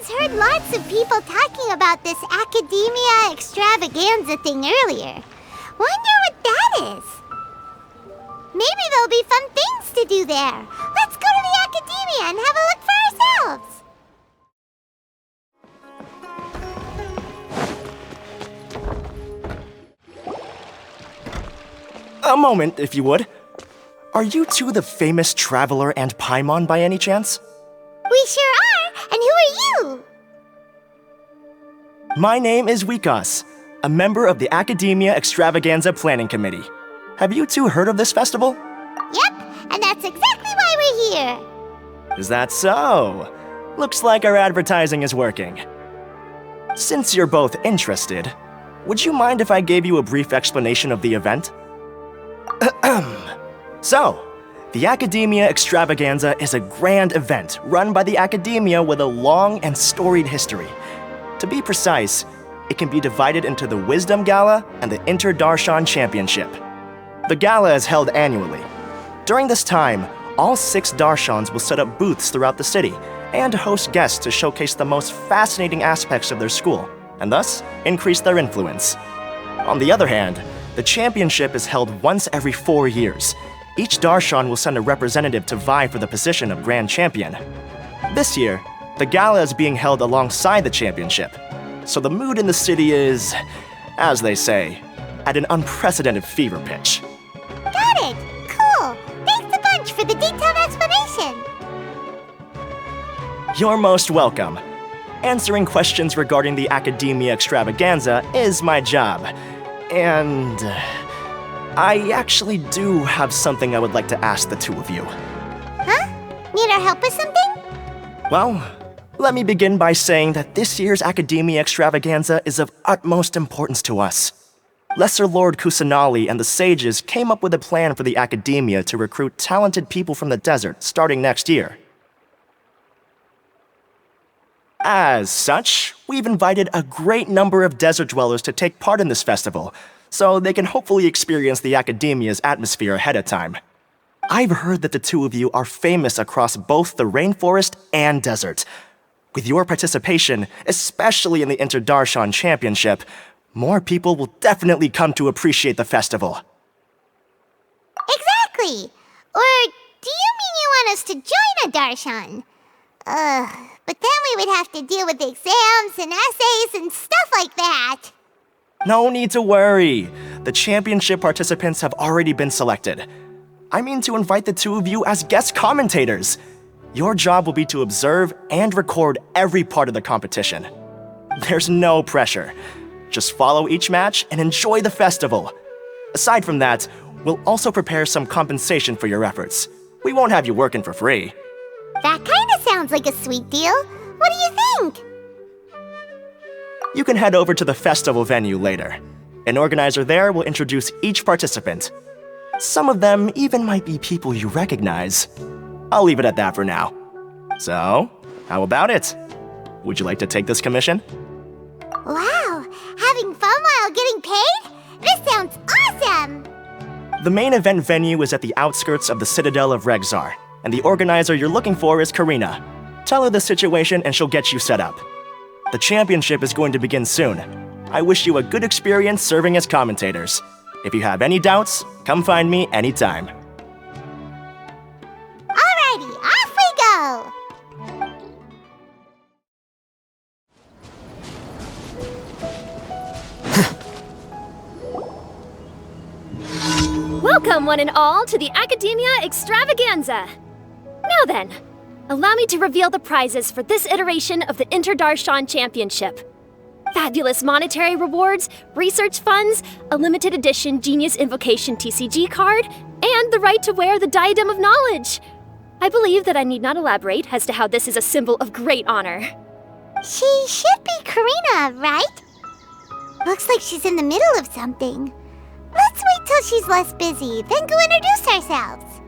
Paimons heard lots of people talking about this Academia Extravaganza thing earlier. Wonder what that is. Maybe there'll be fun things to do there. Let's go to the Academia and have a look for ourselves. A moment, if you would. Are you two the famous Traveler and Paimon by any chance? We sure are! And who are you? My name is Wikas, a member of the Academia Extravaganza Planning Committee. Have you two heard of this festival? Yep, and that's exactly why we're here. Is that so? Looks like our advertising is working. Since you're both interested, would you mind if I gave you a brief explanation of the event? So, the Academia Extravaganza is a grand event run by the Academia with a long and storied history. To be precise, it can be divided into the Wisdom Gala and the Interdarshan Championship. The gala is held annually. During this time, all 6 Darshans will set up booths throughout the city and host guests to showcase the most fascinating aspects of their school, and thus increase their influence. On the other hand, the championship is held once every 4 years. Each Darshan will send a representative to vie for the position of Grand Champion. This year, the gala is being held alongside the championship, so the mood in the city is, as they say, at an unprecedented fever pitch. Got it! Cool! Thanks a bunch for the detailed explanation! You're most welcome. Answering questions regarding the Academia Extravaganza is my job. And I actually do have something I would like to ask the two of you. Huh? Need our help with something? Well, let me begin by saying that this year's Academia Extravaganza is of utmost importance to us. Lesser Lord Kusanali and the sages came up with a plan for the Academia to recruit talented people from the desert starting next year. As such, we've invited a great number of desert dwellers to take part in this festival, so they can hopefully experience the Academia's atmosphere ahead of time. I've heard that the two of you are famous across both the rainforest and desert. With your participation, especially in the Interdarshan Championship, more people will definitely come to appreciate the festival. Exactly! Or do you mean you want us to join a Darshan? But then we would have to deal with exams and essays and stuff like that. No need to worry. The championship participants have already been selected. I mean to invite the two of you as guest commentators. Your job will be to observe and record every part of the competition. There's no pressure. Just follow each match and enjoy the festival. Aside from that, we'll also prepare some compensation for your efforts. We won't have you working for free. That kinda sounds like a sweet deal. What do you think? You can head over to the festival venue later. An organizer there will introduce each participant. Some of them even might be people you recognize. I'll leave it at that for now. So, how about it? Would you like to take this commission? Wow! Having fun while getting paid? This sounds awesome! The main event venue is at the outskirts of the Citadel of Regzar, and the organizer you're looking for is Karina. Tell her the situation and she'll get you set up. The championship is going to begin soon. I wish you a good experience serving as commentators. If you have any doubts, come find me anytime. Alrighty, off we go! Welcome, one and all, to the Academia Extravaganza! Now then, allow me to reveal the prizes for this iteration of the Interdarshan Championship. Fabulous monetary rewards, research funds, a limited edition Genius Invocation TCG card, and the right to wear the Diadem of Knowledge. I believe that I need not elaborate as to how this is a symbol of great honor. She should be Karina, right? Looks like she's in the middle of something. Let's wait till she's less busy, then go introduce ourselves.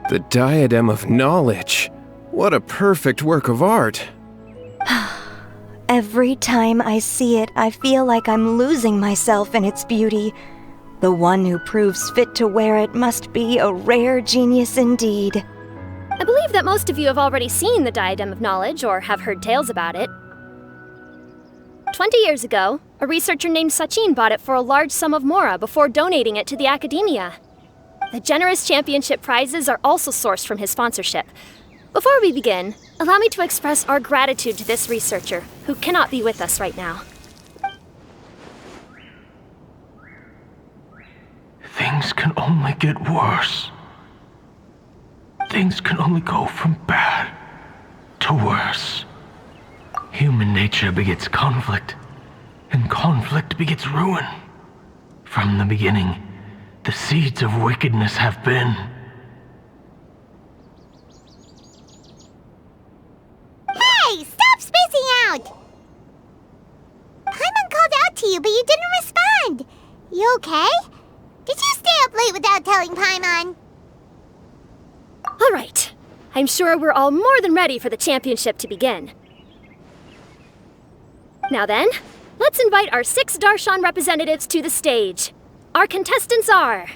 The Diadem of Knowledge. What a perfect work of art. Every time I see it, I feel like I'm losing myself in its beauty. The one who proves fit to wear it must be a rare genius indeed. I believe that most of you have already seen the Diadem of Knowledge or have heard tales about it. 20 years ago, a researcher named Sachin bought it for a large sum of mora before donating it to the academia. The generous championship prizes are also sourced from his sponsorship. Before we begin, allow me to express our gratitude to this researcher, who cannot be with us right now. Things can only get worse. Things can only go from bad to worse. Human nature begets conflict, and conflict begets ruin. From the beginning, the seeds of wickedness have been. Hey, stop spacing out! Paimon called out to you, but you didn't respond. You okay? Did you stay up late without telling Paimon? All right. I'm sure we're all more than ready for the championship to begin. Now then, let's invite our 6 Darshan representatives to the stage. Our contestants are...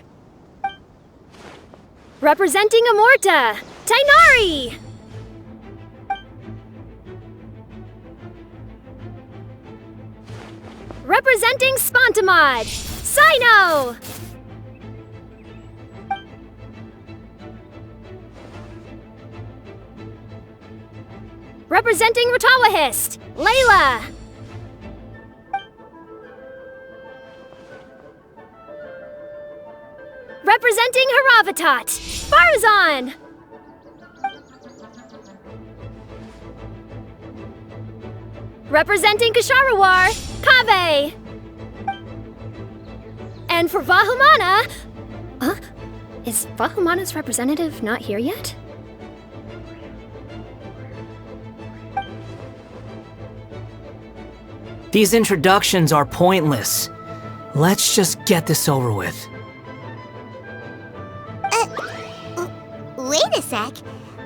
Representing Amorta, Tainari! Representing Spontamod, Sino! Representing Ratawahist, Layla! Representing Haravatat, Farzan! Representing Kasharawar, Kaveh! And for Vahumana... Is Vahumana's representative not here yet? These introductions are pointless. Let's just get this over with. Wait a sec.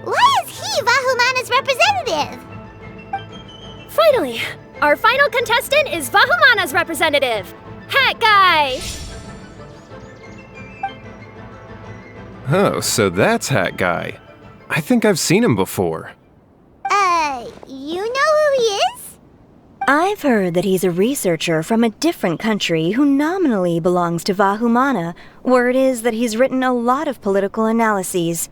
Why is he Vahumana's representative? Finally, our final contestant is Vahumana's representative, Hat Guy! Oh, so that's Hat Guy. I think I've seen him before. You know who he is? I've heard that he's a researcher from a different country who nominally belongs to Vahumana. Word is that he's written a lot of political analyses.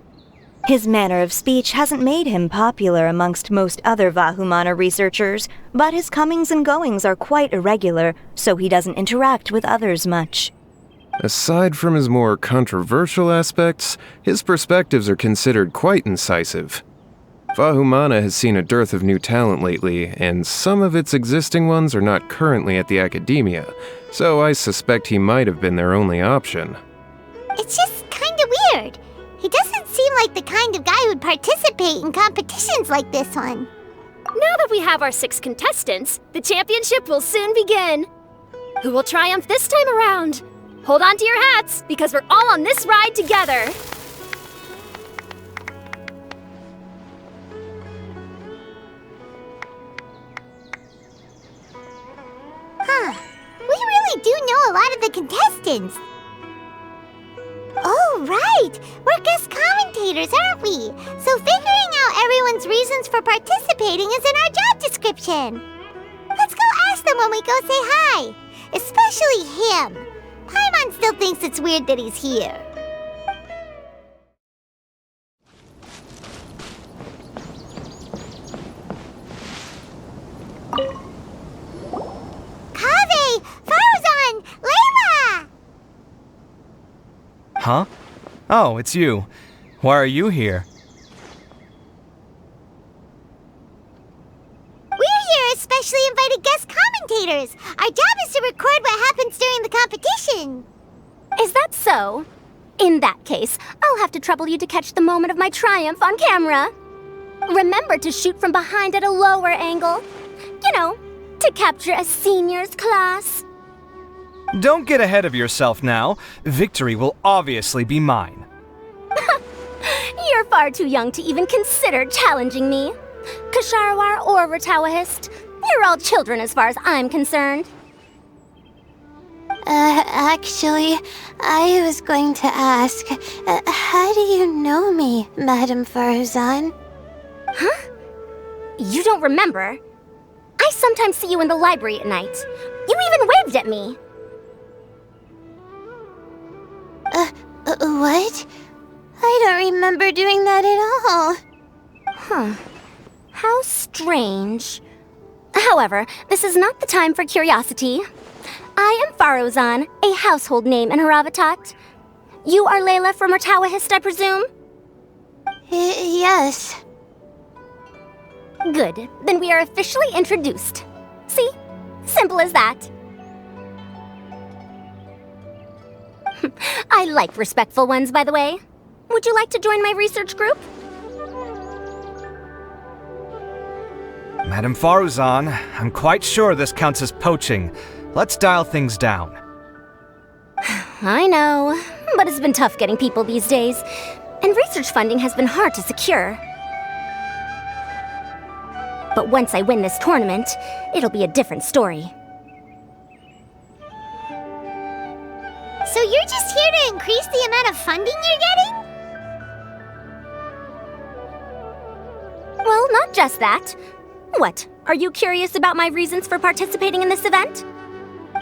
His manner of speech hasn't made him popular amongst most other Vahumana researchers, but his comings and goings are quite irregular, so he doesn't interact with others much. Aside from his more controversial aspects, his perspectives are considered quite incisive. Vahumana has seen a dearth of new talent lately, and some of its existing ones are not currently at the academia, so I suspect he might have been their only option. It's just kinda weird. He doesn't seem like the kind of guy who'd participate in competitions like this one. Now that we have our 6 contestants, the championship will soon begin. Who will triumph this time around? Hold on to your hats, because we're all on this ride together. Huh. We really do know a lot of the contestants. Oh, right! We're guest commentators, aren't we? So figuring out everyone's reasons for participating is in our job description. Let's go ask them when we go say hi. Especially him. Paimon still thinks it's weird that he's here. Kaveh! Farzan! Layla! Huh? Oh, it's you. Why are you here? We're here especially invited guest commentators. Our job is to record what happens during the competition. Is that so? In that case, I'll have to trouble you to catch the moment of my triumph on camera. Remember to shoot from behind at a lower angle. You know, to capture a seniors class. Don't get ahead of yourself now. Victory will obviously be mine. You're far too young to even consider challenging me. Kasharawar or Ratawahist, you're all children as far as I'm concerned. Actually, I was going to ask, how do you know me, Madam Farzan? Huh? You don't remember? I sometimes see you in the library at night. You even waved at me. What? I don't remember doing that at all. Huh. How strange. However, this is not the time for curiosity. I am Farozan, a household name in Haravatat. You are Layla from Murtawahist, I presume? Yes. Good. Then we are officially introduced. See? Simple as that. I like respectful ones, by the way. Would you like to join my research group? Madam Faruzan, I'm quite sure this counts as poaching. Let's dial things down. I know, but it's been tough getting people these days, and research funding has been hard to secure. But once I win this tournament, it'll be a different story. So you're just here to increase the amount of funding you're getting? Well, not just that. What, are you curious about my reasons for participating in this event?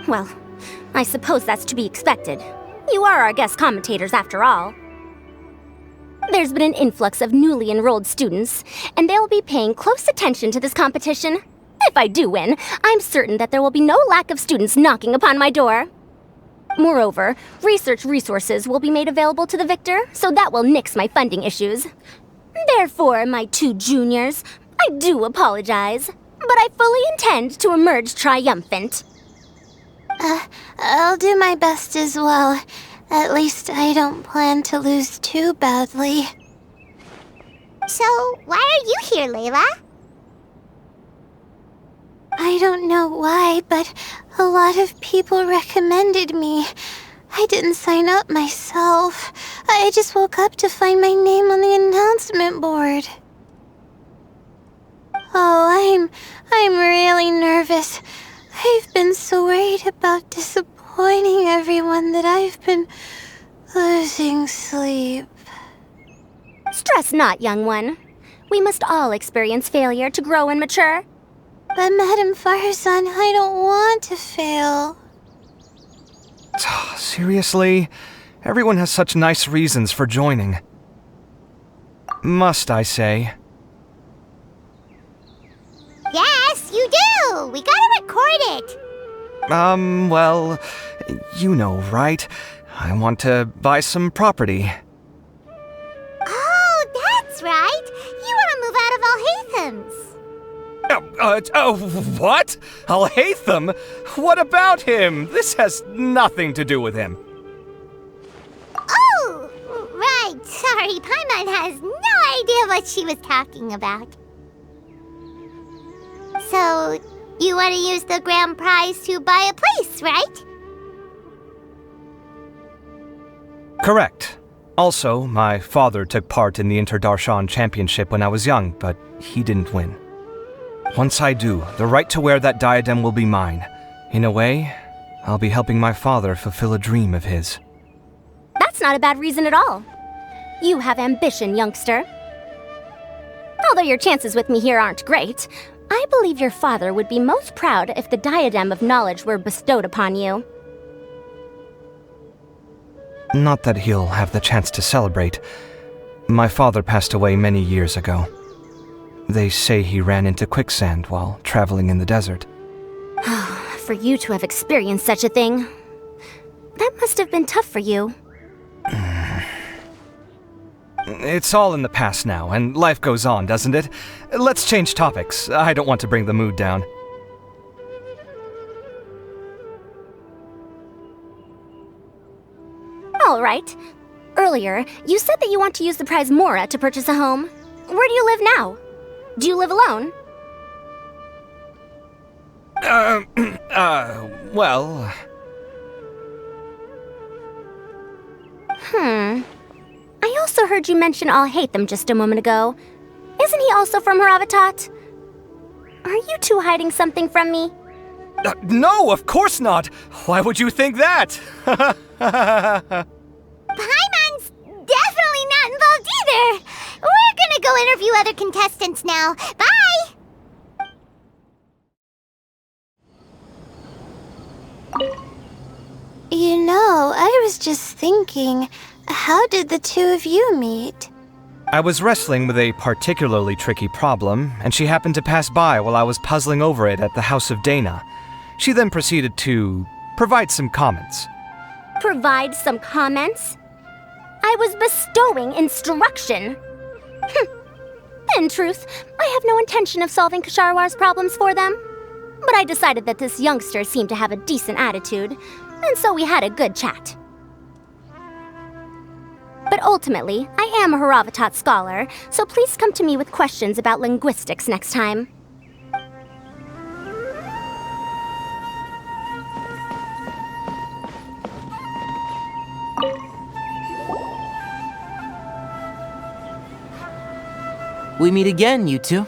Well, I suppose that's to be expected. You are our guest commentators after all. There's been an influx of newly enrolled students, and they'll be paying close attention to this competition. If I do win, I'm certain that there will be no lack of students knocking upon my door. Moreover, research resources will be made available to the victor, so that will nix my funding issues. Therefore, my two juniors, I do apologize, but I fully intend to emerge triumphant. I'll do my best as well. At least I don't plan to lose too badly. So, why are you here, Layla? I don't know why, but a lot of people recommended me. I didn't sign up myself. I just woke up to find my name on the announcement board. Oh, I'm really nervous. I've been so worried about disappointing everyone that I've been losing sleep. Stress not, young one. We must all experience failure to grow and mature. But Madam Faruzan, I don't want to fail. Seriously? Everyone has such nice reasons for joining. Must I say? Yes, you do! We gotta record it! Well, you know, right? I want to buy some property. Oh, that's right! You want to move out of Alhatham's! What? Alhaitham? What about him? This has nothing to do with him. Oh, right. Sorry, Paimon has no idea what she was talking about. So, you want to use the grand prize to buy a place, right? Correct. Also, my father took part in the Interdarshan Championship when I was young, but he didn't win. Once I do, the right to wear that diadem will be mine. In a way, I'll be helping my father fulfill a dream of his. That's not a bad reason at all. You have ambition, youngster. Although your chances with me here aren't great, I believe your father would be most proud if the diadem of knowledge were bestowed upon you. Not that he'll have the chance to celebrate. My father passed away many years ago. They say he ran into quicksand while traveling in the desert. For you to have experienced such a thing, that must have been tough for you. It's all in the past now, and life goes on, doesn't it? Let's change topics. I don't want to bring the mood down. All right. Earlier, you said that you want to use the prize Mora to purchase a home. Where do you live now? Do you live alone? Well... I also heard you mention Alhaitham just a moment ago. Isn't he also from Haravatat? Are you two hiding something from me? No, of course not! Why would you think that? Paimon's definitely not involved either! We're gonna go interview other contestants now. Bye! just thinking, how did the two of you meet? I was wrestling with a particularly tricky problem, and she happened to pass by while I was puzzling over it at the House of Dana. She then proceeded to provide some comments. Provide some comments? I was bestowing instruction. In truth, I have no intention of solving Ksharowar's problems for them. But I decided that this youngster seemed to have a decent attitude, and so we had a good chat. But ultimately, I am a Haravatat scholar, so please come to me with questions about linguistics next time. We meet again, you two.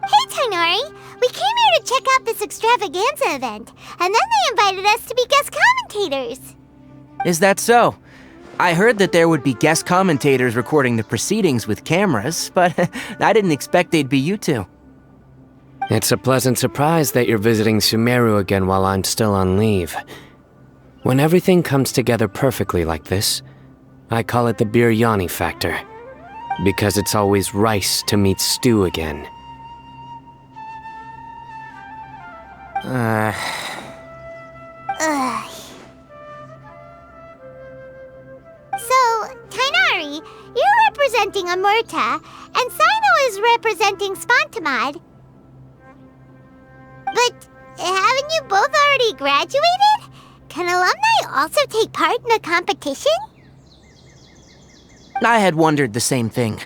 Hey, Tainari! We came here to check out this extravaganza event, and then they invited us to be guest commentators. Is that so? I heard that there would be guest commentators recording the proceedings with cameras, but I didn't expect they'd be you two. It's a pleasant surprise that you're visiting Sumeru again while I'm still on leave. When everything comes together perfectly like this, I call it the biryani factor, because it's always rice to meet stew again. Ugh. So, Tainari, you're representing Amurta, and Sino is representing Spantamad. But haven't you both already graduated? Can alumni also take part in the competition? I had wondered the same thing.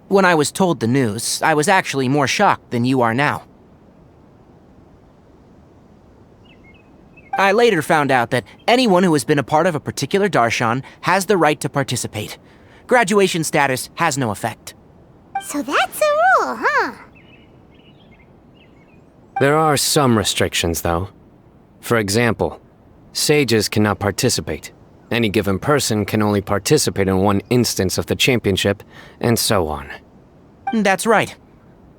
When I was told the news, I was actually more shocked than you are now. I later found out that anyone who has been a part of a particular darshan has the right to participate. Graduation status has no effect. So that's a rule, huh? There are some restrictions, though. For example, sages cannot participate. Any given person can only participate in one instance of the championship, and so on. That's right.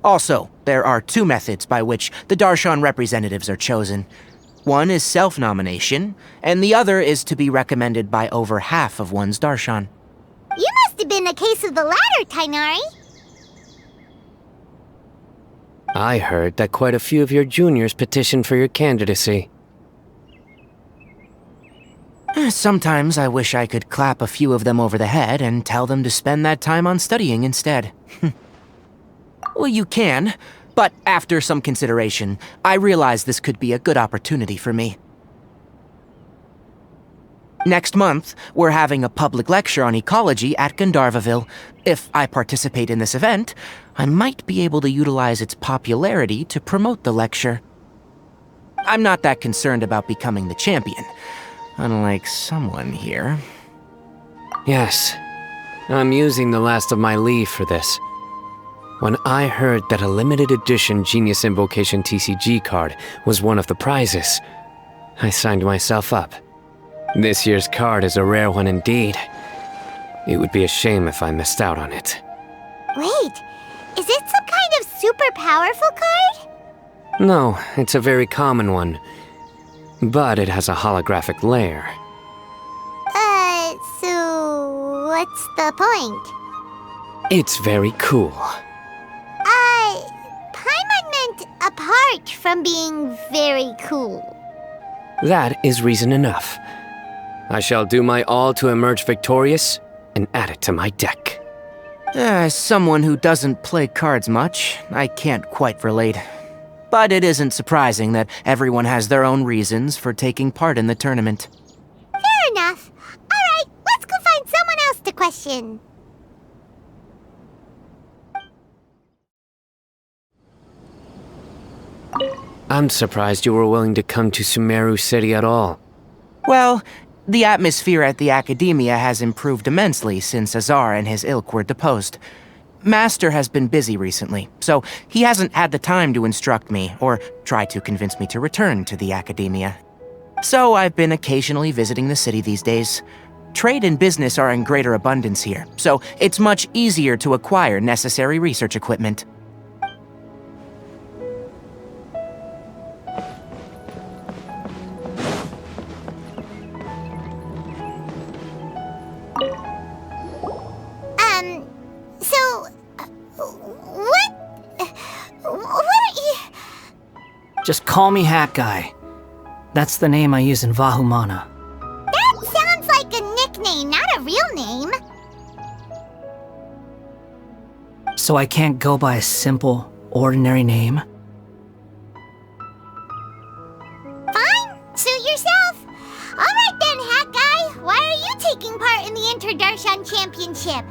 Also, there are two methods by which the darshan representatives are chosen. One is self-nomination, and the other is to be recommended by over half of one's darshan. You must have been the case of the latter, Tainari. I heard that quite a few of your juniors petitioned for your candidacy. Sometimes I wish I could clap a few of them over the head and tell them to spend that time on studying instead. Well, you can, but after some consideration, I realized this could be a good opportunity for me. Next month, we're having a public lecture on ecology at Gandharvaville. If I participate in this event, I might be able to utilize its popularity to promote the lecture. I'm not that concerned about becoming the champion, unlike someone here. Yes, I'm using the last of my leave for this. When I heard that a limited edition Genius Invocation TCG card was one of the prizes, I signed myself up. This year's card is a rare one indeed. It would be a shame if I missed out on it. Wait, is it some kind of super powerful card? No, it's a very common one. But it has a holographic layer. So what's the point? It's very cool. Paimon meant apart from being very cool. That is reason enough. I shall do my all to emerge victorious and add it to my deck. As someone who doesn't play cards much, I can't quite relate. But it isn't surprising that everyone has their own reasons for taking part in the tournament. Fair enough. Alright, let's go find someone else to question. I'm surprised you were willing to come to Sumeru City at all. Well, the atmosphere at the Academia has improved immensely since Azar and his ilk were deposed. Master has been busy recently, so he hasn't had the time to instruct me or try to convince me to return to the Academia. So I've been occasionally visiting the city these days. Trade and business are in greater abundance here, so it's much easier to acquire necessary research equipment. Just call me Hat Guy. That's the name I use in Vahumana. That sounds like a nickname, not a real name. So I can't go by a simple, ordinary name? Fine, suit yourself. Alright then, Hat Guy, why are you taking part in the Interdarshan Championship?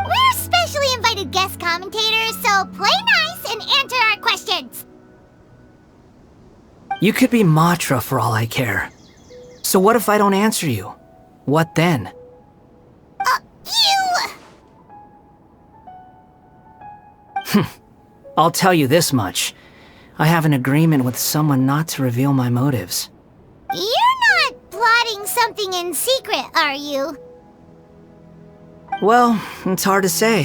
We're specially invited guest commentators, so play nice and answer our questions. You could be Matra for all I care. So what if I don't answer you? What then? I'll tell you this much. I have an agreement with someone not to reveal my motives. You're not plotting something in secret, are you? Well, it's hard to say.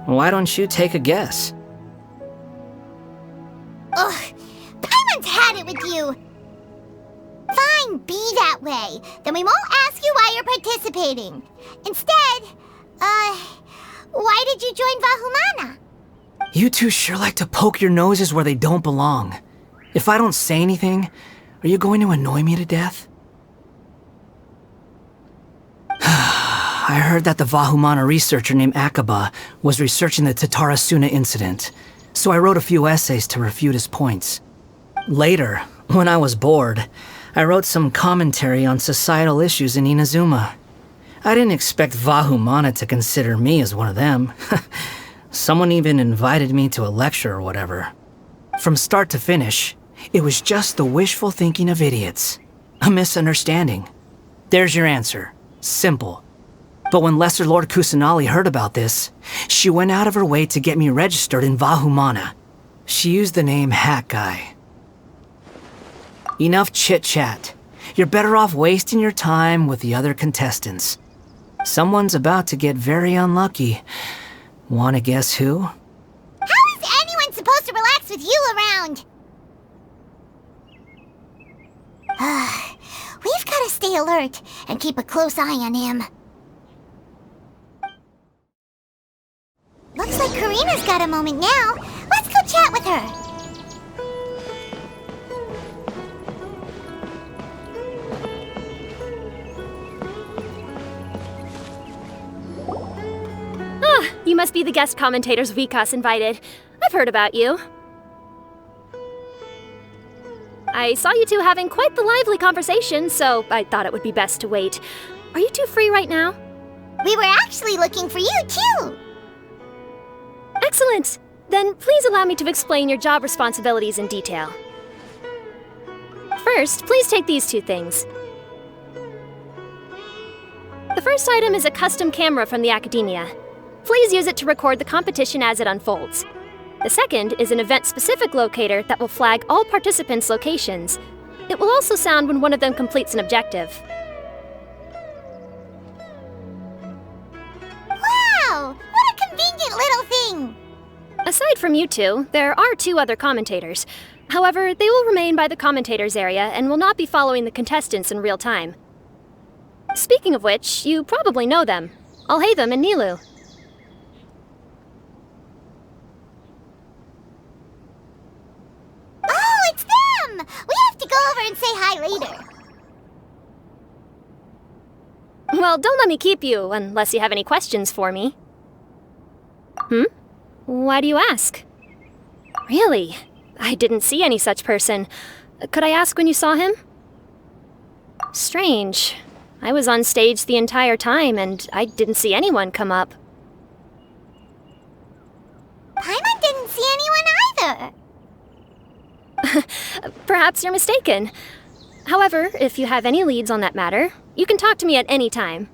Why don't you take a guess? Ugh, Paimon's had it with you. Fine, be that way. Then we won't ask you why you're participating. Instead, why did you join Vahumana? You two sure like to poke your noses where they don't belong. If I don't say anything, are you going to annoy me to death? I heard that the Vahumana researcher named Akaba was researching the Tatarasuna incident, so I wrote a few essays to refute his points. Later, when I was bored, I wrote some commentary on societal issues in Inazuma. I didn't expect Vahumana to consider me as one of them. Someone even invited me to a lecture or whatever. From start to finish, it was just the wishful thinking of idiots. A misunderstanding. There's your answer. Simple. But when Lesser Lord Kusanali heard about this, she went out of her way to get me registered in Vahumana. She used the name Hat Guy. Enough chit-chat. You're better off wasting your time with the other contestants. Someone's about to get very unlucky. Wanna guess who? How is anyone supposed to relax with you around? We've gotta stay alert and keep a close eye on him. Looks like Karina's got a moment now. Let's go chat with her. You must be the guest commentators Vikas invited. I've heard about you. I saw you two having quite the lively conversation, so I thought it would be best to wait. Are you two free right now? We were actually looking for you, too. Excellent! Then please allow me to explain your job responsibilities in detail. First, please take these two things. The first item is a custom camera from the Academia. Please use it to record the competition as it unfolds. The second is an event-specific locator that will flag all participants' locations. It will also sound when one of them completes an objective. Wow! What a convenient little thing! Aside from you two, there are two other commentators. However, they will remain by the commentators area and will not be following the contestants in real time. Speaking of which, you probably know them. Alhaitham and Nilu. Oh, it's them! We have to go over and say hi later. Well, don't let me keep you, unless you have any questions for me. Why do you ask? Really? I didn't see any such person. Could I ask when you saw him? Strange. I was on stage the entire time, and I didn't see anyone come up. Paimon didn't see anyone either. Perhaps you're mistaken. However, if you have any leads on that matter, you can talk to me at any time.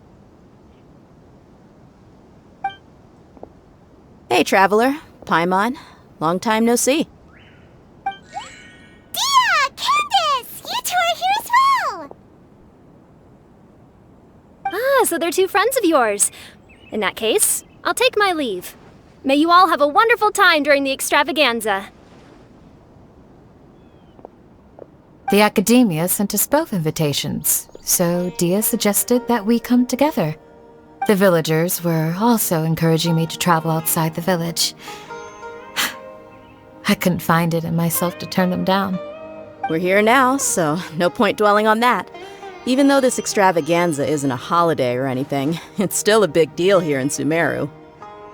Hey, Traveler. Paimon. Long time no see. Dia! Candace! You two are here as well! Ah, so they're two friends of yours. In that case, I'll take my leave. May you all have a wonderful time during the extravaganza. The Academia sent us both invitations, so Dia suggested that we come together. The villagers were also encouraging me to travel outside the village. I couldn't find it in myself to turn them down. We're here now, so no point dwelling on that. Even though this extravaganza isn't a holiday or anything, it's still a big deal here in Sumeru.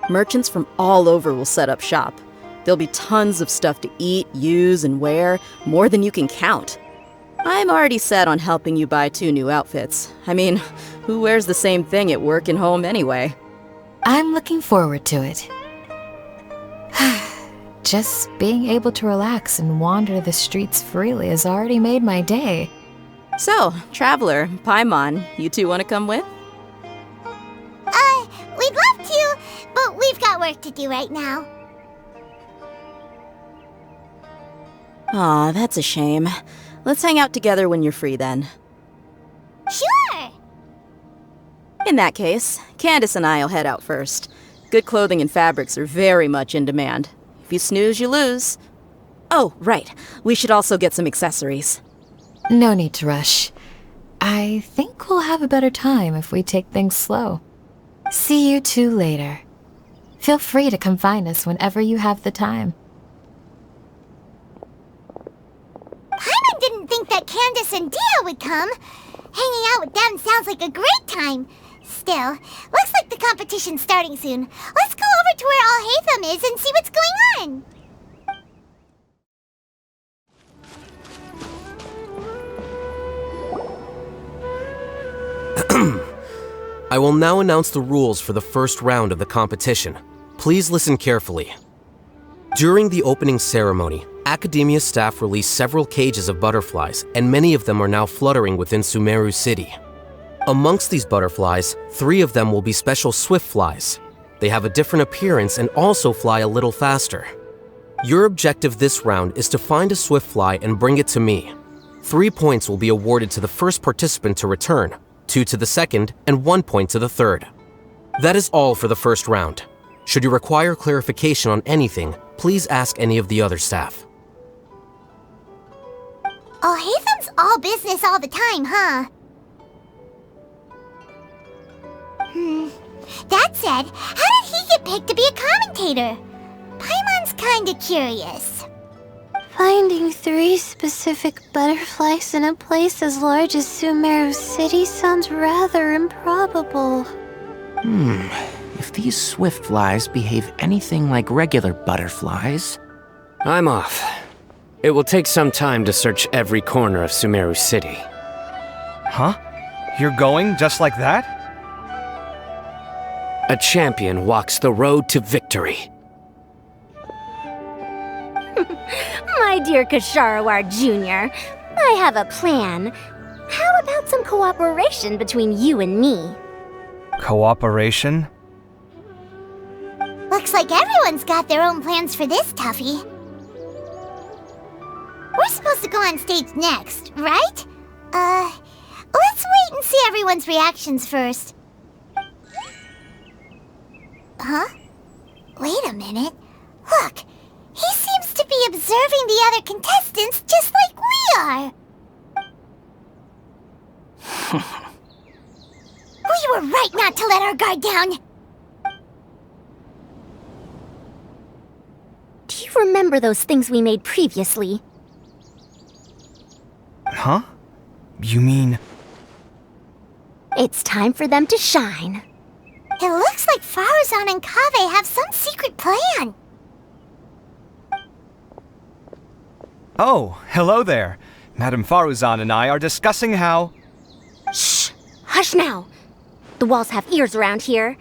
Merchants from all over will set up shop. There'll be tons of stuff to eat, use, and wear, more than you can count. I'm already set on helping you buy 2 new outfits. I mean, who wears the same thing at work and home anyway? I'm looking forward to it. Just being able to relax and wander the streets freely has already made my day. So, Traveler, Paimon, you two want to come with? We'd love to, but we've got work to do right now. Aw, that's a shame. Let's hang out together when you're free then. Sure! In that case, Candace and I'll head out first. Good clothing and fabrics are very much in demand. If you snooze, you lose. Oh, right. We should also get some accessories. No need to rush. I think we'll have a better time if we take things slow. See you two later. Feel free to come find us whenever you have the time. Paimon didn't think that Candace and Dia would come. Hanging out with them sounds like a great time. Still, looks like the competition's starting soon. Let's go over to where Alhaitham is and see what's going on. I will now announce the rules for the first round of the competition. Please listen carefully. During the opening ceremony, Academia staff released several cages of butterflies, and many of them are now fluttering within Sumeru City. Amongst these butterflies, 3 of them will be special swift flies. They have a different appearance and also fly a little faster. Your objective this round is to find a swift fly and bring it to me. 3 points will be awarded to the first participant to return, 2 to the second, and 1 point to the third. That is all for the first round. Should you require clarification on anything, please ask any of the other staff. Alhaitham's all business all the time, huh? That said, how did he get picked to be a commentator? Paimon's kinda curious. Finding 3 specific butterflies in a place as large as Sumeru City sounds rather improbable. If these swift flies behave anything like regular butterflies... I'm off. It will take some time to search every corner of Sumeru City. Huh? You're going just like that? A champion walks the road to victory. My dear Kasharawar Jr., I have a plan. How about some cooperation between you and me? Cooperation? Looks like everyone's got their own plans for this, Tuffy. We're supposed to go on stage next, right? Let's wait and see everyone's reactions first. Huh? Wait a minute. Look, he seems to be observing the other contestants just like we are. We were right not to let our guard down. Do you remember those things we made previously? Huh? You mean... It's time for them to shine. It looks like Faruzan and Kaveh have some secret plan. Oh, hello there. Madame Faruzan and I are discussing how... Shh! Hush now! The walls have ears around here.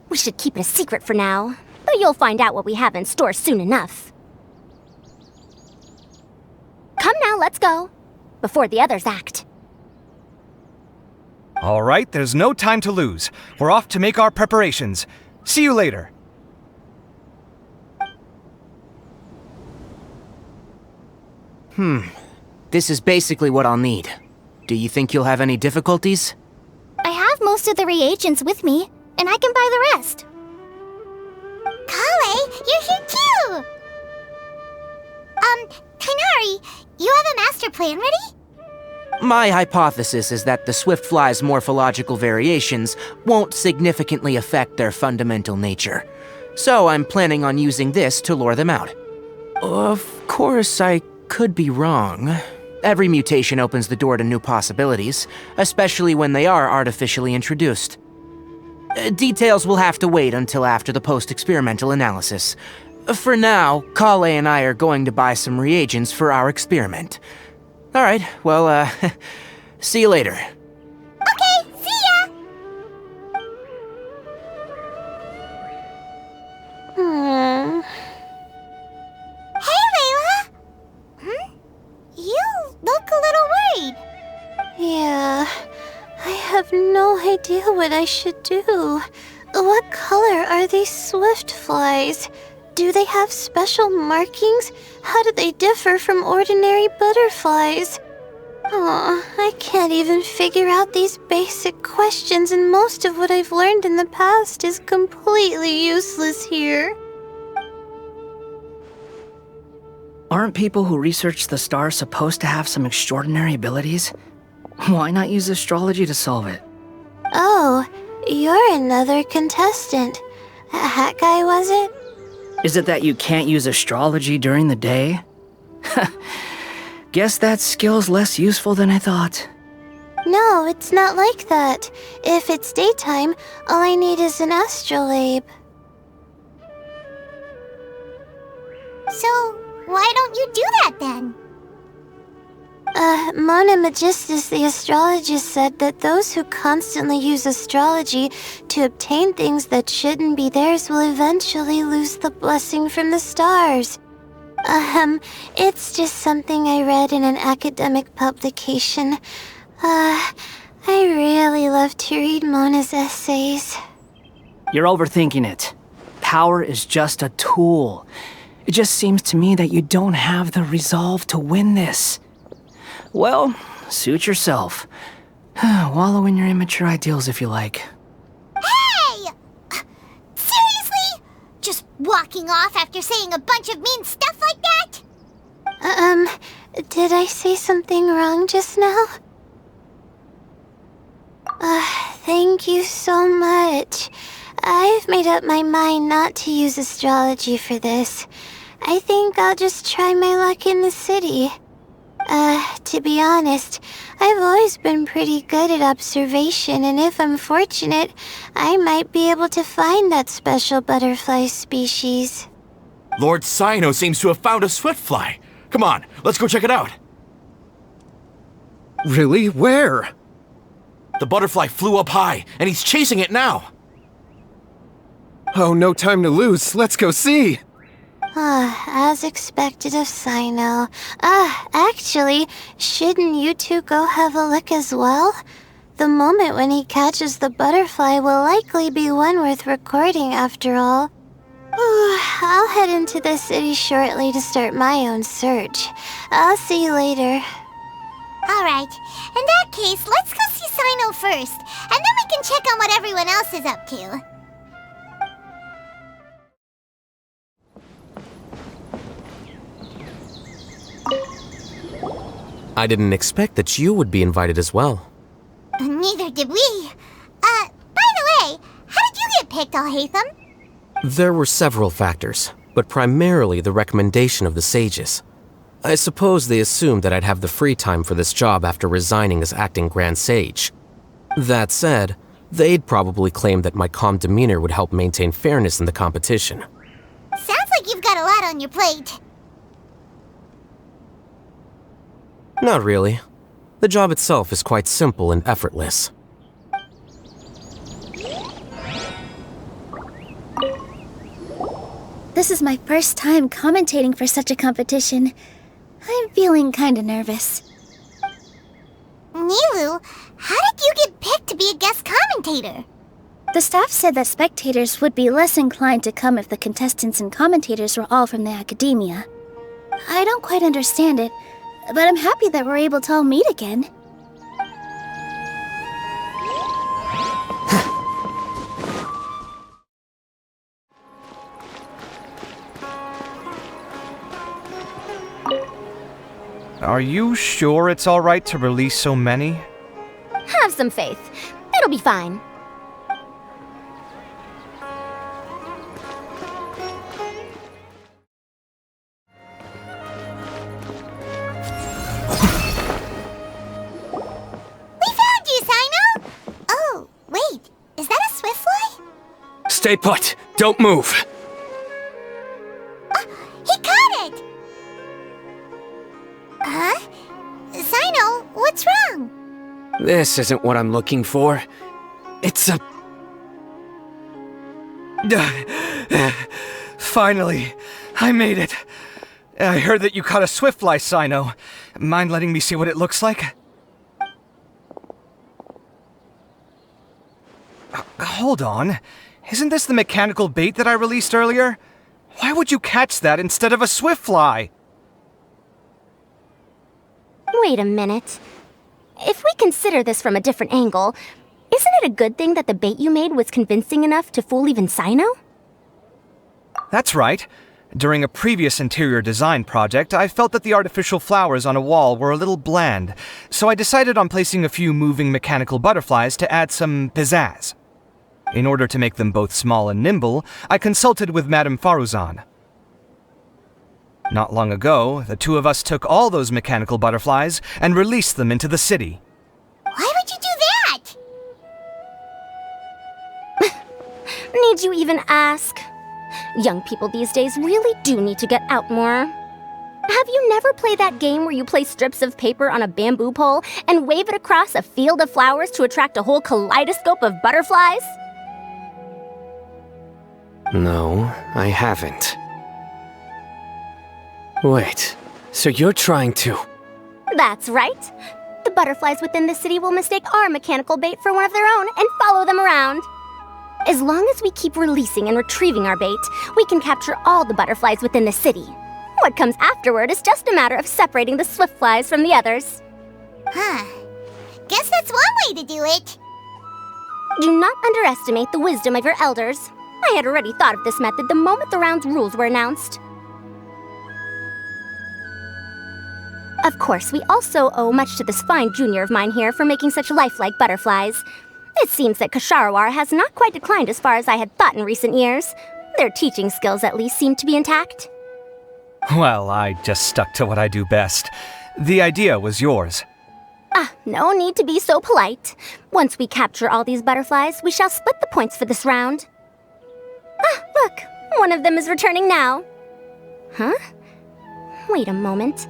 We should keep it a secret for now, but you'll find out what we have in store soon enough. Come now, let's go. Before the others act. All right, there's no time to lose. We're off to make our preparations. See you later. This is basically what I'll need. Do you think you'll have any difficulties? I have most of the reagents with me, and I can buy the rest. Kale, you're here too! Kainari, you have a master plan ready? My hypothesis is that the swift fly's morphological variations won't significantly affect their fundamental nature. So I'm planning on using this to lure them out. Of course, I could be wrong. Every mutation opens the door to new possibilities, especially when they are artificially introduced. Details will have to wait until after the post-experimental analysis. For now, Kale and I are going to buy some reagents for our experiment. Alright, well, see you later. Okay, see ya! Hey, Layla! You look a little worried. Yeah, I have no idea what I should do. What color are these swift flies? Do they have special markings? How do they differ from ordinary butterflies? Oh, I can't even figure out these basic questions, and most of what I've learned in the past is completely useless here. Aren't people who research the stars supposed to have some extraordinary abilities? Why not use astrology to solve it? Oh, you're another contestant. That guy, was it? Is it that you can't use astrology during the day? Guess that skill's less useful than I thought. No, it's not like that. If it's daytime, all I need is an astrolabe. So, why don't you do that then? Mona Magistus, the astrologist, said that those who constantly use astrology to obtain things that shouldn't be theirs will eventually lose the blessing from the stars. It's just something I read in an academic publication. I really love to read Mona's essays. You're overthinking it. Power is just a tool. It just seems to me that you don't have the resolve to win this. Well, suit yourself. Wallow in your immature ideals if you like. Hey! Seriously? Just walking off after saying a bunch of mean stuff like that? Did I say something wrong just now? Thank you so much. I've made up my mind not to use astrology for this. I think I'll just try my luck in the city. To be honest, I've always been pretty good at observation, and if I'm fortunate, I might be able to find that special butterfly species. Lord Cyno seems to have found a swiftfly. Come on, let's go check it out. Really? Where? The butterfly flew up high, and he's chasing it now. Oh, no time to lose. Let's go see. As expected of Cyno. Actually, shouldn't you two go have a look as well? The moment when he catches the butterfly will likely be one worth recording after all. I'll head into the city shortly to start my own search. I'll see you later. Alright, in that case, let's go see Cyno first, and then we can check on what everyone else is up to. I didn't expect that you would be invited as well. Neither did we. By the way, how did you get picked, Alhaitham? There were several factors, but primarily the recommendation of the sages. I suppose they assumed that I'd have the free time for this job after resigning as acting Grand Sage. That said, they'd probably claim that my calm demeanor would help maintain fairness in the competition. Sounds like you've got a lot on your plate. Not really. The job itself is quite simple and effortless. This is my first time commentating for such a competition. I'm feeling kinda nervous. Nilu, how did you get picked to be a guest commentator? The staff said that spectators would be less inclined to come if the contestants and commentators were all from the academia. I don't quite understand it, but I'm happy that we're able to all meet again. Are you sure it's alright to release so many? Have some faith. It'll be fine. Stay put. Don't move. He caught it! Huh? Sino, what's wrong? This isn't what I'm looking for. It's a... Finally, I made it. I heard that you caught a swiftfly, Sino. Mind letting me see what it looks like? Hold on. Isn't this the mechanical bait that I released earlier? Why would you catch that instead of a swiftfly? Wait a minute. If we consider this from a different angle, isn't it a good thing that the bait you made was convincing enough to fool even Sino? That's right. During a previous interior design project, I felt that the artificial flowers on a wall were a little bland, so I decided on placing a few moving mechanical butterflies to add some pizzazz. In order to make them both small and nimble, I consulted with Madame Faruzan. Not long ago, the two of us took all those mechanical butterflies and released them into the city. Why would you do that? Need you even ask? Young people these days really do need to get out more. Have you never played that game where you place strips of paper on a bamboo pole and wave it across a field of flowers to attract a whole kaleidoscope of butterflies? No, I haven't. Wait, so you're trying to... That's right. The butterflies within the city will mistake our mechanical bait for one of their own and follow them around. As long as we keep releasing and retrieving our bait, we can capture all the butterflies within the city. What comes afterward is just a matter of separating the swift flies from the others. Huh. Guess that's one way to do it. Do not underestimate the wisdom of your elders. I had already thought of this method the moment the round's rules were announced. Of course, we also owe much to this fine junior of mine here for making such lifelike butterflies. It seems that Kasharawar has not quite declined as far as I had thought in recent years. Their teaching skills at least seem to be intact. Well, I just stuck to what I do best. The idea was yours. No need to be so polite. Once we capture all these butterflies, we shall split the points for this round. Look, one of them is returning now. Huh? Wait a moment.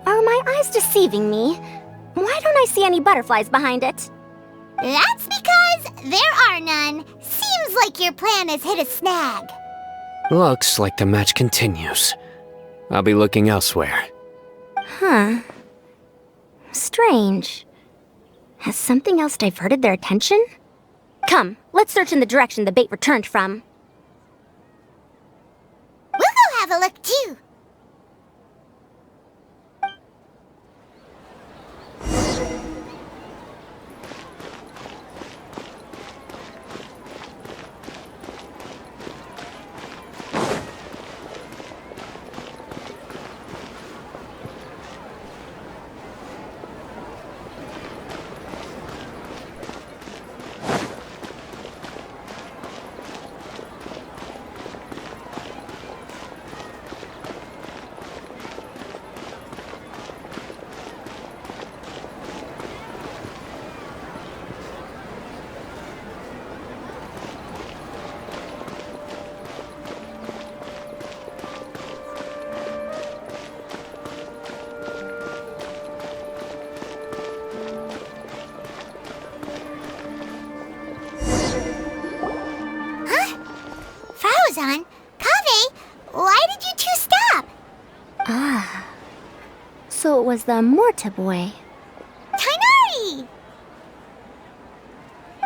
Are my eyes deceiving me? Why don't I see any butterflies behind it? That's because there are none. Seems like your plan has hit a snag. Looks like the match continues. I'll be looking elsewhere. Huh. Strange. Has something else diverted their attention? Come, let's search in the direction the bait returned from. We'll go have a look too. Faruzan, Kaveh, why did you two stop? So it was the Morta boy. Tainari!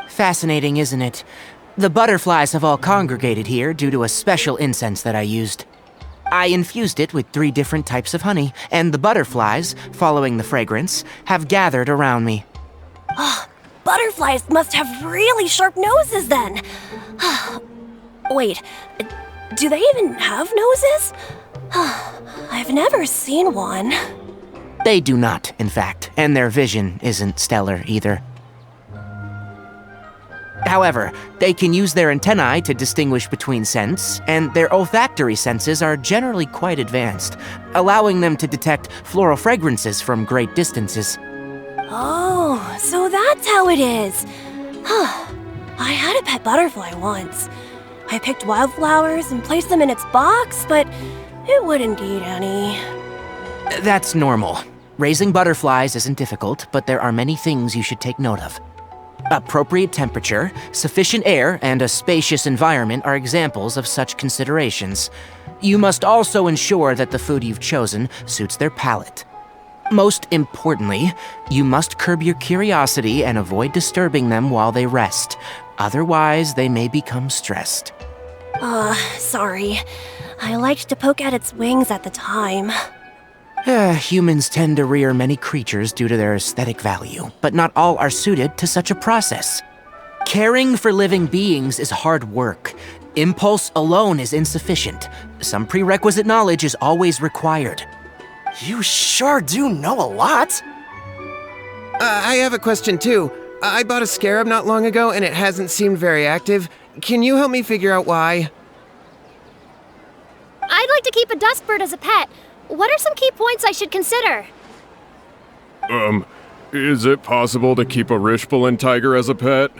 Fascinating, isn't it? The butterflies have all congregated here due to a special incense that I used. I infused it with 3 different types of honey, and the butterflies, following the fragrance, have gathered around me. Butterflies must have really sharp noses then. Wait, do they even have noses? I've never seen one. They do not, in fact, and their vision isn't stellar either. However, they can use their antennae to distinguish between scents, and their olfactory senses are generally quite advanced, allowing them to detect floral fragrances from great distances. Oh, so that's how it is. I had a pet butterfly once. I picked wildflowers and placed them in its box, but it wouldn't eat any. That's normal. Raising butterflies isn't difficult, but there are many things you should take note of. Appropriate temperature, sufficient air, and a spacious environment are examples of such considerations. You must also ensure that the food you've chosen suits their palate. Most importantly, you must curb your curiosity and avoid disturbing them while they rest. Otherwise, they may become stressed. Sorry. I liked to poke at its wings at the time. Humans tend to rear many creatures due to their aesthetic value, but not all are suited to such a process. Caring for living beings is hard work. Impulse alone is insufficient. Some prerequisite knowledge is always required. You sure do know a lot. I have a question too. I bought a scarab not long ago and it hasn't seemed very active. Can you help me figure out why? I'd like to keep a dustbird as a pet. What are some key points I should consider? Is it possible to keep a Rishbalin tiger as a pet?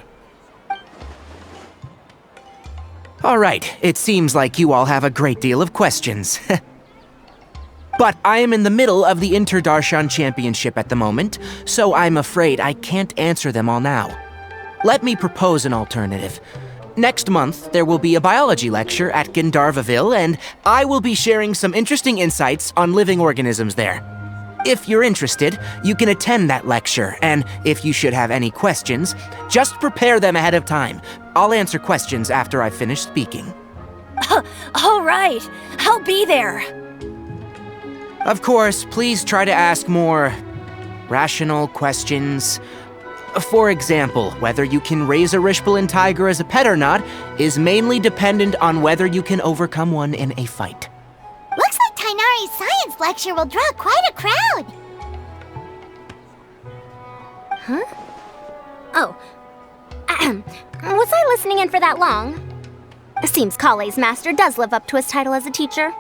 All right, it seems like you all have a great deal of questions. But I am in the middle of the Interdarshan Championship at the moment, so I'm afraid I can't answer them all now. Let me propose an alternative. Next month, there will be a biology lecture at Gandharvaville, and I will be sharing some interesting insights on living organisms there. If you're interested, you can attend that lecture, and if you should have any questions, just prepare them ahead of time. I'll answer questions after I finish speaking. All right, I'll be there. Of course, please try to ask more rational questions. For example, whether you can raise a Rishbalin tiger as a pet or not is mainly dependent on whether you can overcome one in a fight. Looks like Tainari's science lecture will draw quite a crowd. Huh? Oh. Was I listening in for that long? Seems Kale's master does live up to his title as a teacher.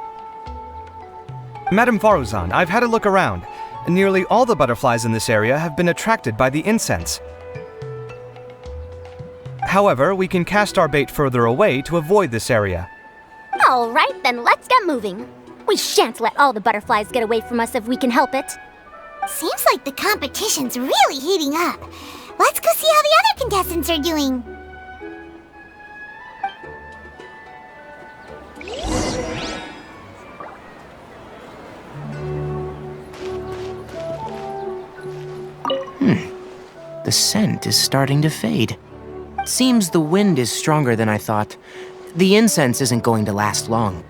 Madame Faruzan, I've had a look around. Nearly all the butterflies in this area have been attracted by the incense. However, we can cast our bait further away to avoid this area. All right, then let's get moving. We shan't let all the butterflies get away from us if we can help it. Seems like the competition's really heating up. Let's go see how the other contestants are doing. The scent is starting to fade. Seems the wind is stronger than I thought. The incense isn't going to last long.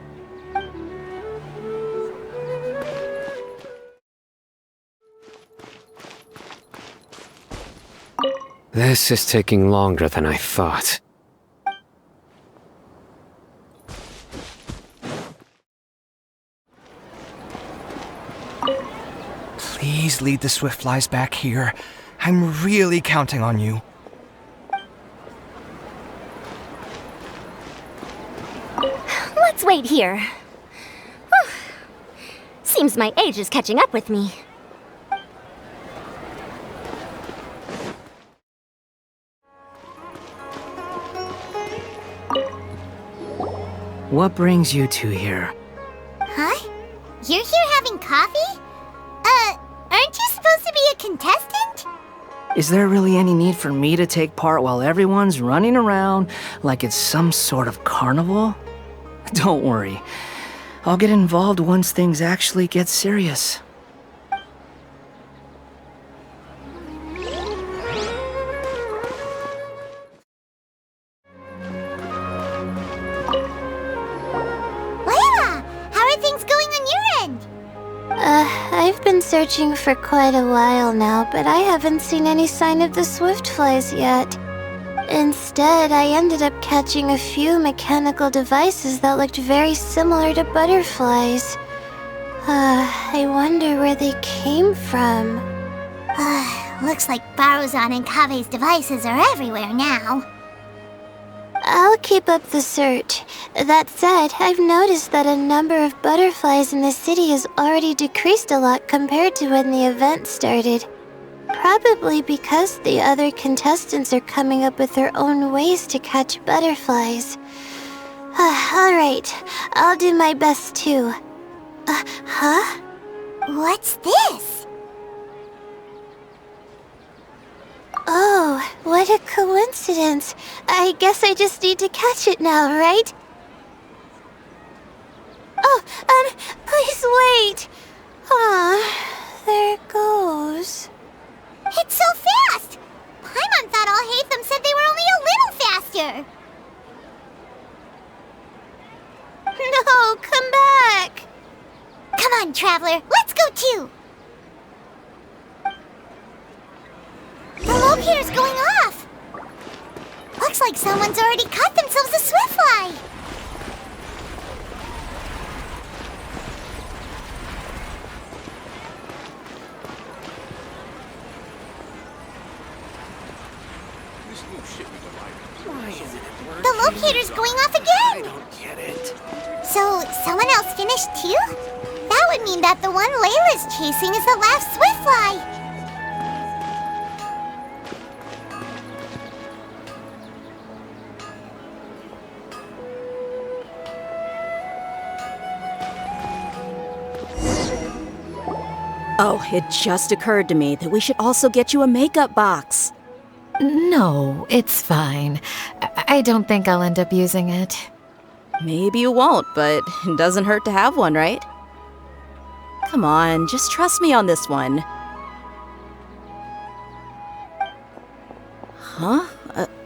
This is taking longer than I thought. Please lead the Swiftflies back here. I'm really counting on you. Let's wait here. Whew. Seems my age is catching up with me. What brings you two here? Huh? You're here having coffee? Aren't you supposed to be a contestant? Is there really any need for me to take part while everyone's running around like it's some sort of carnival? Don't worry. I'll get involved once things actually get serious. Layla, how are things going on your end? I've been searching for quite a while now, but I haven't seen any sign of the Swiftflies yet. Instead, I ended up catching a few mechanical devices that looked very similar to butterflies. I wonder where they came from. Looks like Baruzan and Kave's devices are everywhere now. I'll keep up the search. That said, I've noticed that a number of butterflies in the city has already decreased a lot compared to when the event started. Probably because the other contestants are coming up with their own ways to catch butterflies. Alright, I'll do my best too. Huh? What's this? Oh, what a coincidence. I guess I just need to catch it now, right? Oh, please wait. There it goes. It's so fast! Paimon thought all Hatham said they were only a little faster. No, come back! Come on, Traveler, let's go too! The locator's going off! Looks like someone's already caught themselves a swiftfly! The locator's going off again! I don't get it. So, someone else finished too? That would mean that the one Layla's chasing is the last swiftfly! Oh, it just occurred to me that we should also get you a makeup box. No, it's fine. I don't think I'll end up using it. Maybe you won't, but it doesn't hurt to have one, right? Come on, just trust me on this one. Huh?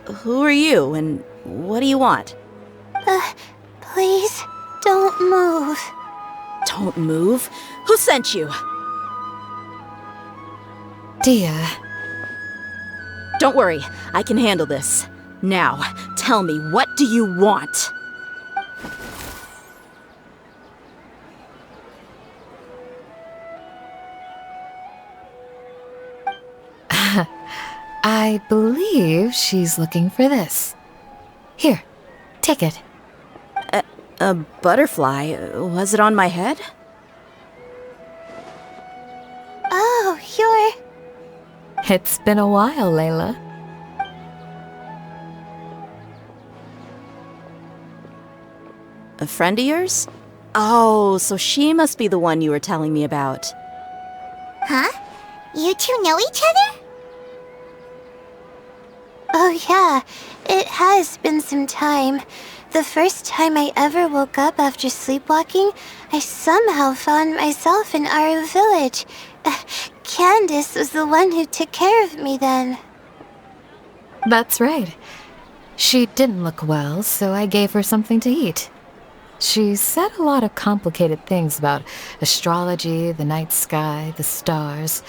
Who are you, and what do you want? Please, don't move. Don't move? Who sent you? Dia. Don't worry, I can handle this. Now, tell me, what do you want? I believe she's looking for this. Here, take it. A butterfly? Was it on my head? Oh, you're... It's been a while, Layla. A friend of yours? Oh, so she must be the one you were telling me about. Huh? You two know each other? Oh yeah, it has been some time. The first time I ever woke up after sleepwalking, I somehow found myself in Aru village. Candace was the one who took care of me then. That's right. She didn't look well, so I gave her something to eat. She said a lot of complicated things about astrology, the night sky, the stars.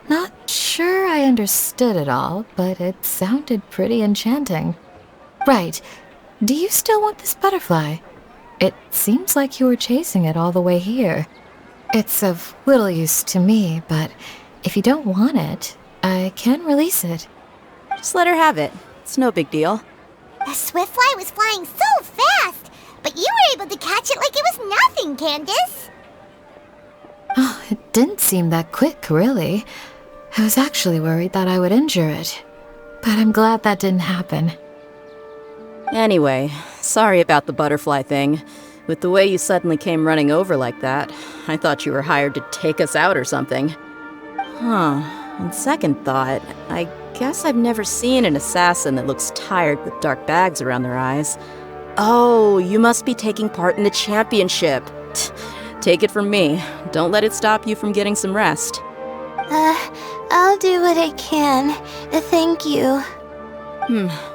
Not sure I understood it all, but it sounded pretty enchanting. Right. Do you still want this butterfly? It seems like you were chasing it all the way here. It's of little use to me, but if you don't want it, I can release it. Just let her have it. It's no big deal. The swiftfly was flying so fast, but you were able to catch it like it was nothing, Candace. Oh, it didn't seem that quick, really. I was actually worried that I would injure it, but I'm glad that didn't happen. Anyway, sorry about the butterfly thing. With the way you suddenly came running over like that, I thought you were hired to take us out or something. Huh. On second thought, I guess I've never seen an assassin that looks tired with dark bags around their eyes. Oh, you must be taking part in the championship. Take it from me. Don't let it stop you from getting some rest. I'll do what I can. Thank you.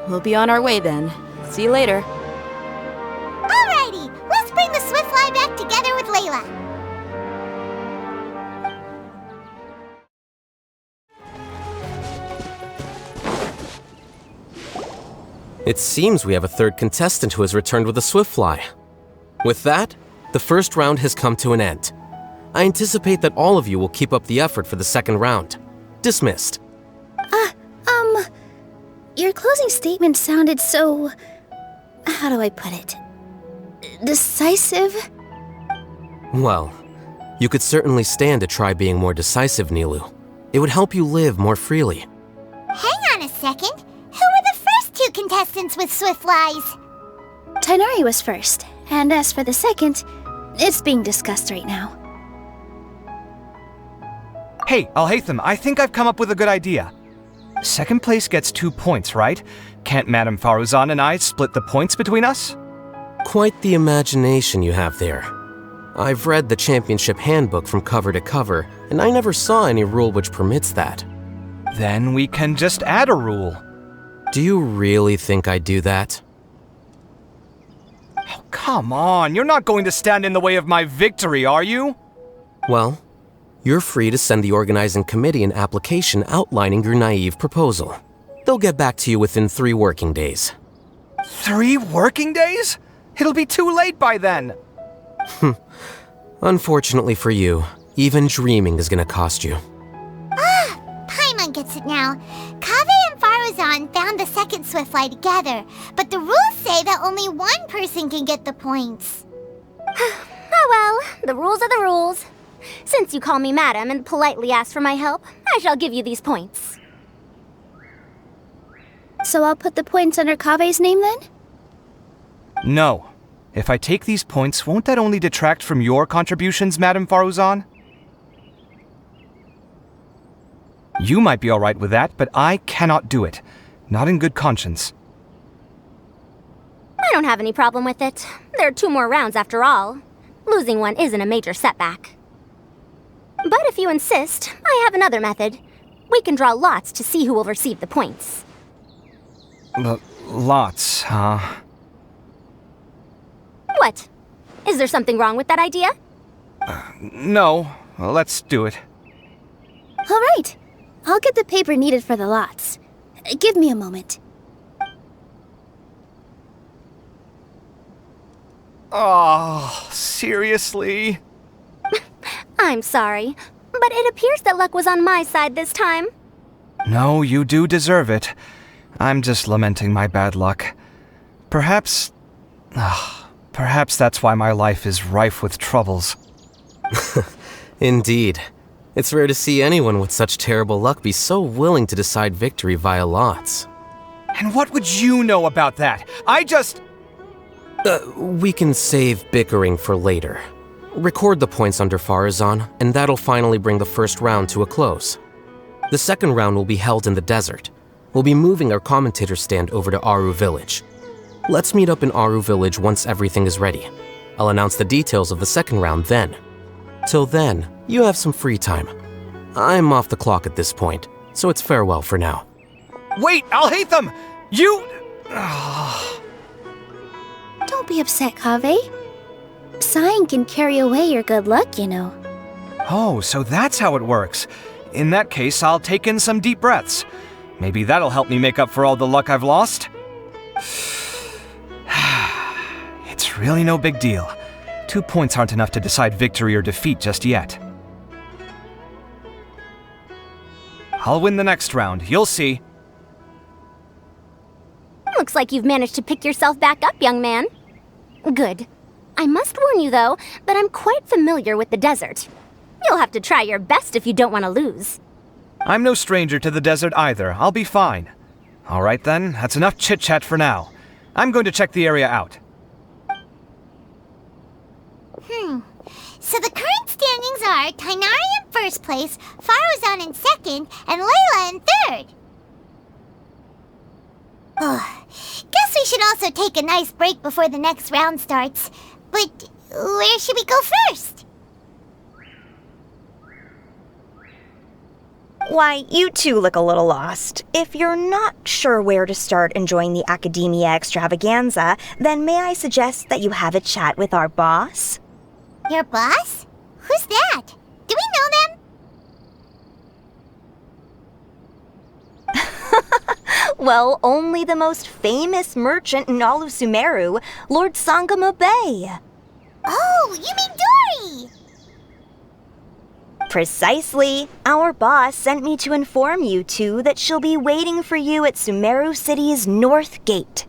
We'll be on our way then. See you later. Alrighty, let's bring the swiftfly back together with Layla. It seems we have a third contestant who has returned with a swiftfly. With that, the first round has come to an end. I anticipate that all of you will keep up the effort for the second round. Dismissed. Your closing statement sounded so... how do I put it? Decisive? Well, you could certainly stand to try being more decisive, Nilu. It would help you live more freely. Hang on a second. Who were the first two contestants with swiftflies? Tighnari was first, and as for the second, it's being discussed right now. Hey, Alhaitham, I think I've come up with a good idea. Second place gets 2 points, right? Can't Madame Faruzan and I split the points between us? Quite the imagination you have there. I've read the championship handbook from cover to cover, and I never saw any rule which permits that. Then we can just add a rule. Do you really think I'd do that? Oh, come on, you're not going to stand in the way of my victory, are you? Well, you're free to send the organizing committee an application outlining your naive proposal. They'll get back to you within 3 working days. 3 working days? It'll be too late by then. Unfortunately for you, even dreaming is gonna cost you. Paimon gets it now. Kaveh and Faruzan found the second Swiftfly together, but the rules say that only one person can get the points. Oh well, the rules are the rules. Since you call me madam and politely ask for my help, I shall give you these points. So I'll put the points under Kaveh's name then? No. If I take these points, won't that only detract from your contributions, Madame Faruzan? You might be alright with that, but I cannot do it. Not in good conscience. I don't have any problem with it. There are 2 more rounds after all. Losing one isn't a major setback. But if you insist, I have another method. We can draw lots to see who will receive the points. Lots, huh? What? Is there something wrong with that idea? No. Well, let's do it. All right. I'll get the paper needed for the lots. Give me a moment. Oh, seriously? I'm sorry, but it appears that luck was on my side this time. No, you do deserve it. I'm just lamenting my bad luck. Perhaps that's why my life is rife with troubles. Indeed. It's rare to see anyone with such terrible luck be so willing to decide victory via lots. And what would you know about that? We can save bickering for later. Record the points under Faruzan, and that'll finally bring the first round to a close. The second round will be held in the desert. We'll be moving our commentator stand over to Aru Village. Let's meet up in Aru Village once everything is ready. I'll announce the details of the second round then. Till then, you have some free time. I'm off the clock at this point, so it's farewell for now. Wait, Alhaitham! You... Don't be upset, Kaveh. Sighing can carry away your good luck, you know. Oh, so that's how it works. In that case, I'll take in some deep breaths. Maybe that'll help me make up for all the luck I've lost. It's really no big deal. 2 points aren't enough to decide victory or defeat just yet. I'll win the next round, you'll see. Looks like you've managed to pick yourself back up, young man. Good. I must warn you, though, that I'm quite familiar with the desert. You'll have to try your best if you don't want to lose. I'm no stranger to the desert either. I'll be fine. All right then, that's enough chit-chat for now. I'm going to check the area out. So the current standings are Tighnari in first place, Faruzan in second, and Layla in third. Guess we should also take a nice break before the next round starts. But where should we go first? Why, you two look a little lost. If you're not sure where to start enjoying the Academia extravaganza, then may I suggest that you have a chat with our boss? Your boss? Who's that? Do we know them? Well, only the most famous merchant in all of Sumeru, Lord Sangamo Bay. Oh, you mean Dory! Precisely. Our boss sent me to inform you two that she'll be waiting for you at Sumeru City's North Gate.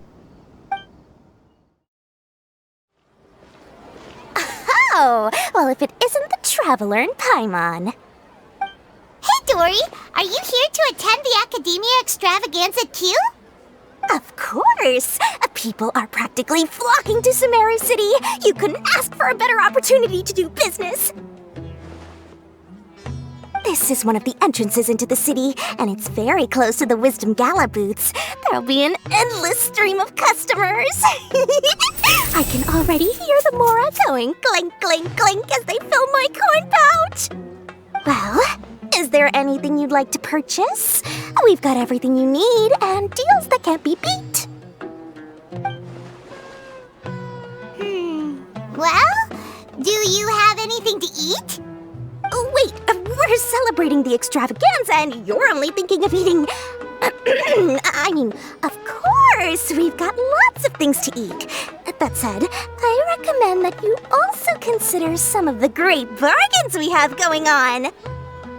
Oh, well, if it isn't the Traveler in Paimon. Hey, Dory! Are you here to attend the Academia extravaganza too? Of course! People are practically flocking to Sumeru City! You couldn't ask for a better opportunity to do business! This is one of the entrances into the city, and it's very close to the Wisdom Gala booths. There'll be an endless stream of customers! I can already hear the Mora going clink, clink, clink as they fill my coin pouch! Well, is there anything you'd like to purchase? We've got everything you need and deals that can't be beat. Well, do you have anything to eat? Oh, wait, we're celebrating the extravaganza and you're only thinking of eating... I mean, of course, we've got lots of things to eat. That said, I recommend that you also consider some of the great bargains we have going on.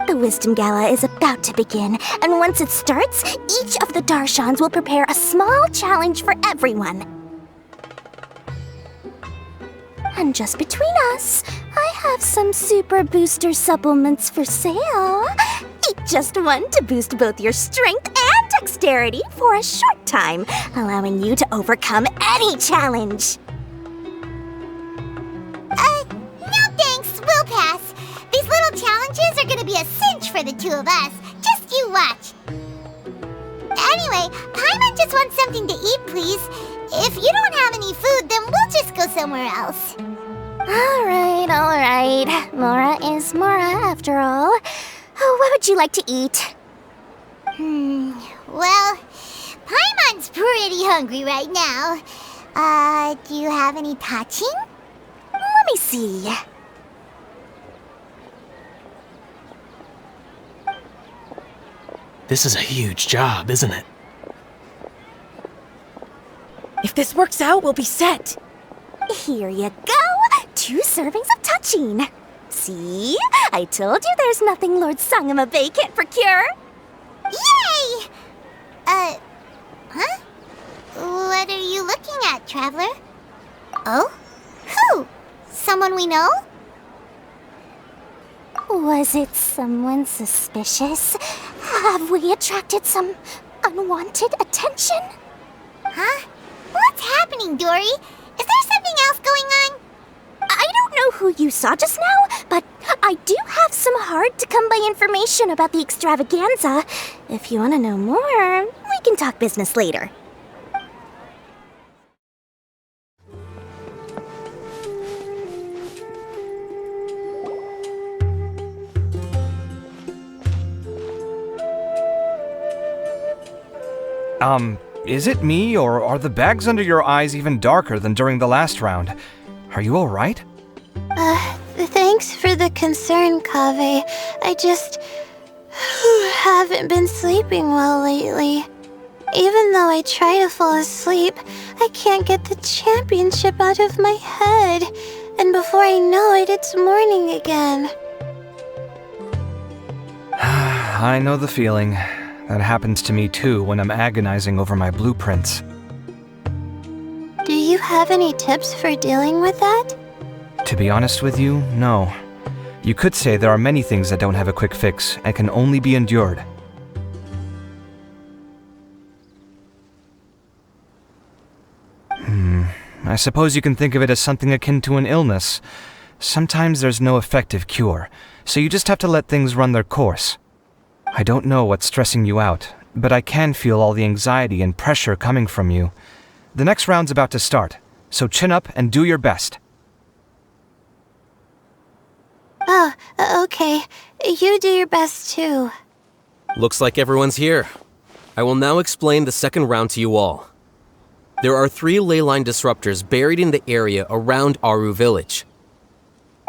The Wisdom Gala is about to begin, and once it starts, each of the Darshans will prepare a small challenge for everyone. And just between us, I have some super booster supplements for sale. Eat just one to boost both your strength and dexterity for a short time, allowing you to overcome any challenge. No thanks, we'll pass. These little challenges are gonna be a cinch for the two of us. Just you watch. Anyway, Paimon just wants something to eat, please. If you don't have any food, then we'll just go somewhere else. Alright. Mora is Mora after all. What would you like to eat? Well, Paimon's pretty hungry right now. Do you have any touching? Let me see. This is a huge job, isn't it? If this works out, we'll be set. Here you go. 2 servings of touching. See? I told you there's nothing Lord Sangamabay can't procure. Yay! Huh? What are you looking at, Traveler? Oh? Who? Someone we know? Was it someone suspicious? Have we attracted some unwanted attention? Huh? What's happening, Dory? Is there something else going on? I don't know who you saw just now, but I do have some hard-to-come-by information about the extravaganza. If you want to know more, we can talk business later. Is it me, or are the bags under your eyes even darker than during the last round? Are you alright? Thanks for the concern, Kaveh. I just haven't been sleeping well lately. Even though I try to fall asleep, I can't get the championship out of my head. And before I know it, it's morning again. I know the feeling. That happens to me too when I'm agonizing over my blueprints. Do you have any tips for dealing with that? To be honest with you, no. You could say there are many things that don't have a quick fix and can only be endured. I suppose you can think of it as something akin to an illness. Sometimes there's no effective cure, so you just have to let things run their course. I don't know what's stressing you out, but I can feel all the anxiety and pressure coming from you. The next round's about to start, so chin up and do your best. Oh, okay. You do your best too. Looks like everyone's here. I will now explain the second round to you all. There are 3 leyline disruptors buried in the area around Aru Village.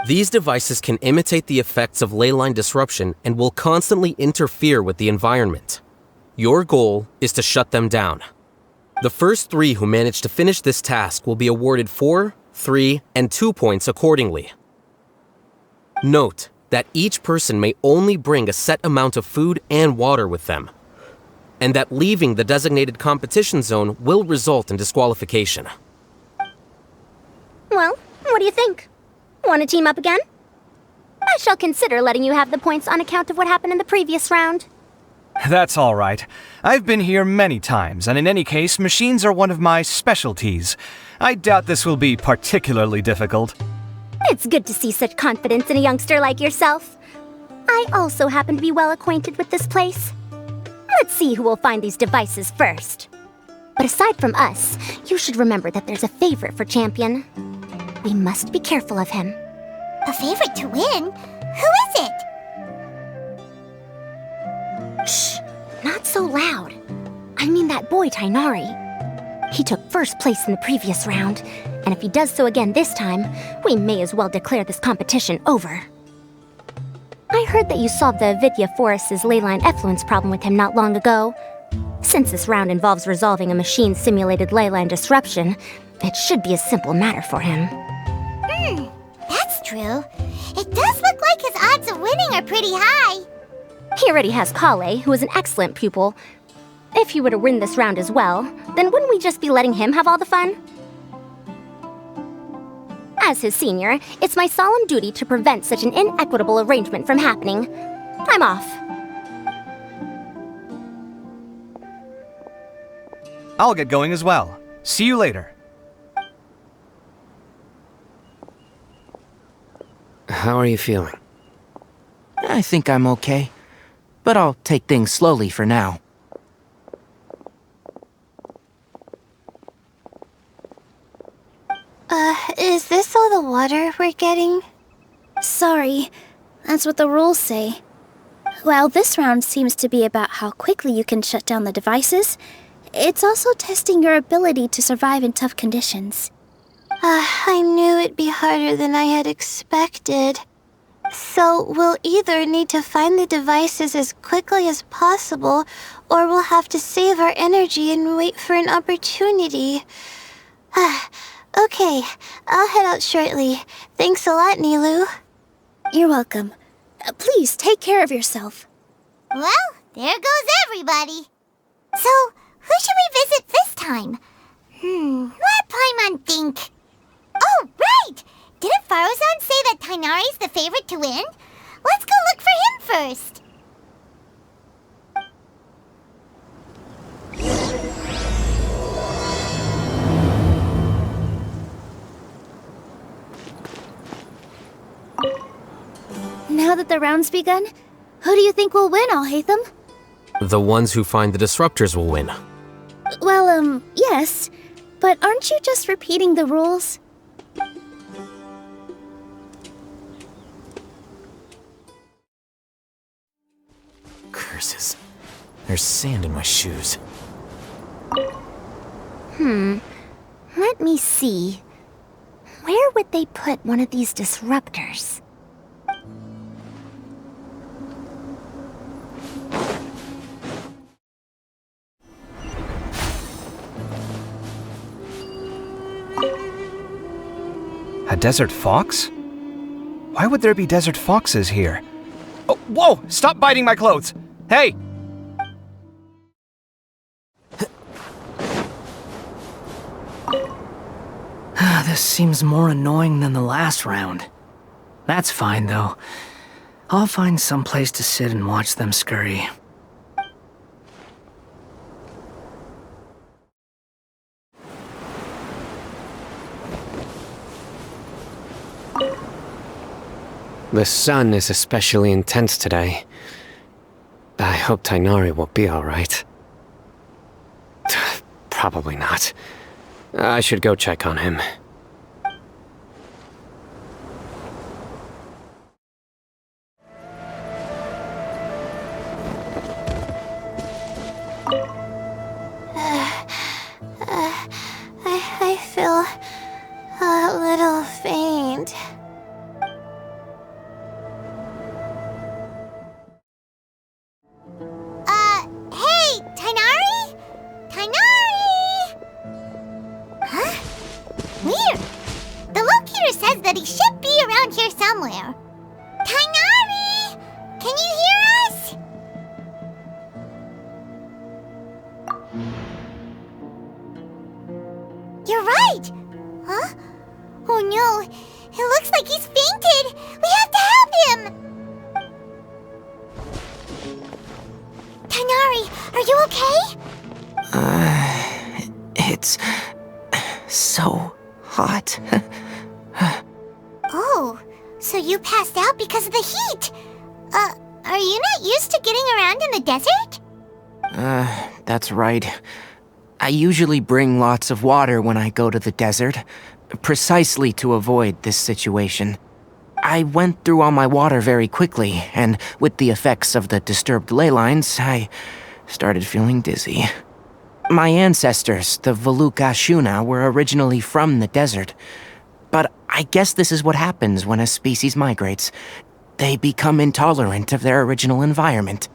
These devices can imitate the effects of leyline disruption and will constantly interfere with the environment. Your goal is to shut them down. The first 3 who manage to finish this task will be awarded 4, 3, and 2 points accordingly. Note that each person may only bring a set amount of food and water with them, and that leaving the designated competition zone will result in disqualification. Well, what do you think? Want to team up again? I shall consider letting you have the points on account of what happened in the previous round. That's all right. I've been here many times, and in any case, machines are one of my specialties. I doubt this will be particularly difficult. It's good to see such confidence in a youngster like yourself. I also happen to be well acquainted with this place. Let's see who will find these devices first. But aside from us, you should remember that there's a favorite for Champion. We must be careful of him. A favorite to win? Who is it? Shh! Not so loud. I mean that boy, Tainari. He took first place in the previous round, and if he does so again this time, we may as well declare this competition over. I heard that you solved the Avidya Forest's leyline effluence problem with him not long ago. Since this round involves resolving a machine-simulated leyline disruption, it should be a simple matter for him. That's true. It does look like his odds of winning are pretty high. He already has Kale, who is an excellent pupil. If he were to win this round as well, then wouldn't we just be letting him have all the fun? As his senior, it's my solemn duty to prevent such an inequitable arrangement from happening. I'm off. I'll get going as well. See you later. How are you feeling? I think I'm okay, but I'll take things slowly for now. Is this all the water we're getting? Sorry, that's what the rules say. While this round seems to be about how quickly you can shut down the devices, it's also testing your ability to survive in tough conditions. I knew it'd be harder than I had expected. So we'll either need to find the devices as quickly as possible, or we'll have to save our energy and wait for an opportunity. Okay, I'll head out shortly. Thanks a lot, Nilu. You're welcome. Please take care of yourself. Well, there goes everybody. So, who should we visit this time? Let Paimon think. Oh, right! Didn't Faruzan say that Tainari's the favorite to win? Let's go look for him first. Now that the round's begun, who do you think will win, Alhaitham? The ones who find the disruptors will win. Well, yes. But aren't you just repeating the rules? Curses. There's sand in my shoes. Let me see. Where would they put one of these disruptors? A desert fox? Why would there be desert foxes here? Oh, whoa! Stop biting my clothes! Hey! This seems more annoying than the last round. That's fine, though. I'll find some place to sit and watch them scurry. The sun is especially intense today. I hope Tainari will be alright. Probably not. I should go check on him. I feel a little faint. Hey, Tainari? Tainari! Huh? Weird. The locator says that he should be around here somewhere. Tainari! Can you hear us? You're right! Huh? Oh no, it looks like he's fainted! We have to help him! Tainari! so hot. Oh, so you passed out because of the heat. Are you not used to getting around in the desert? That's right. I usually bring lots of water when I go to the desert, precisely to avoid this situation. I went through all my water very quickly, and with the effects of the disturbed ley lines, I started feeling dizzy. My ancestors, the Volukashuna, were originally from the desert. But I guess this is what happens when a species migrates. They become intolerant of their original environment.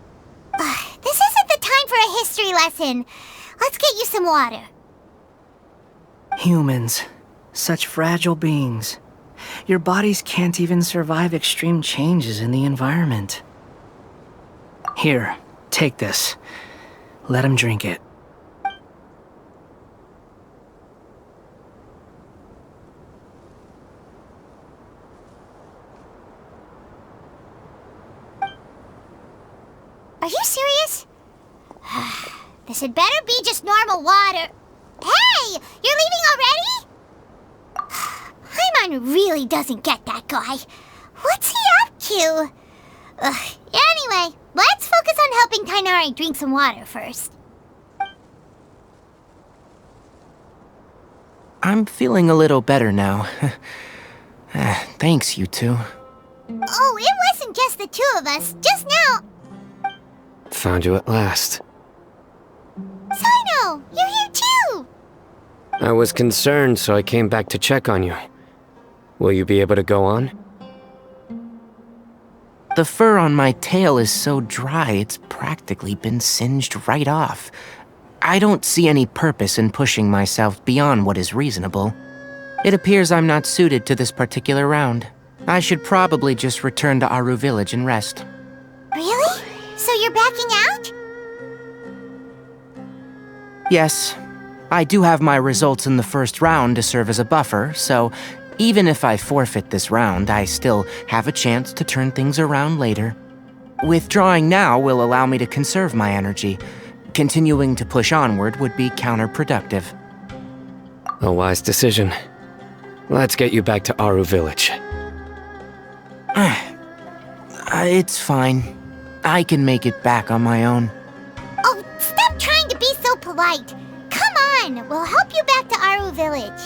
This isn't the time for a history lesson. Let's get you some water. Humans. Such fragile beings. Your bodies can't even survive extreme changes in the environment. Here, take this. Let him drink it. Are you serious? This had better be just normal water. Hey! You're leaving already? Paimon really doesn't get that guy. What's he up to? Anyway, let's focus on helping Tighnari drink some water first. I'm feeling a little better now. Thanks, you two. Oh, it wasn't just the two of us. Just now... Found you at last. Sino, you're here too! I was concerned, so I came back to check on you. Will you be able to go on? The fur on my tail is so dry, it's practically been singed right off. I don't see any purpose in pushing myself beyond what is reasonable. It appears I'm not suited to this particular round. I should probably just return to Aru Village and rest. Really? So you're backing out? Yes. I do have my results in the first round to serve as a buffer, so even if I forfeit this round, I still have a chance to turn things around later. Withdrawing now will allow me to conserve my energy. Continuing to push onward would be counterproductive. A wise decision. Let's get you back to Aru Village. It's fine. I can make it back on my own. Oh, stop trying to be so polite. Come on, we'll help you back to Aru Village.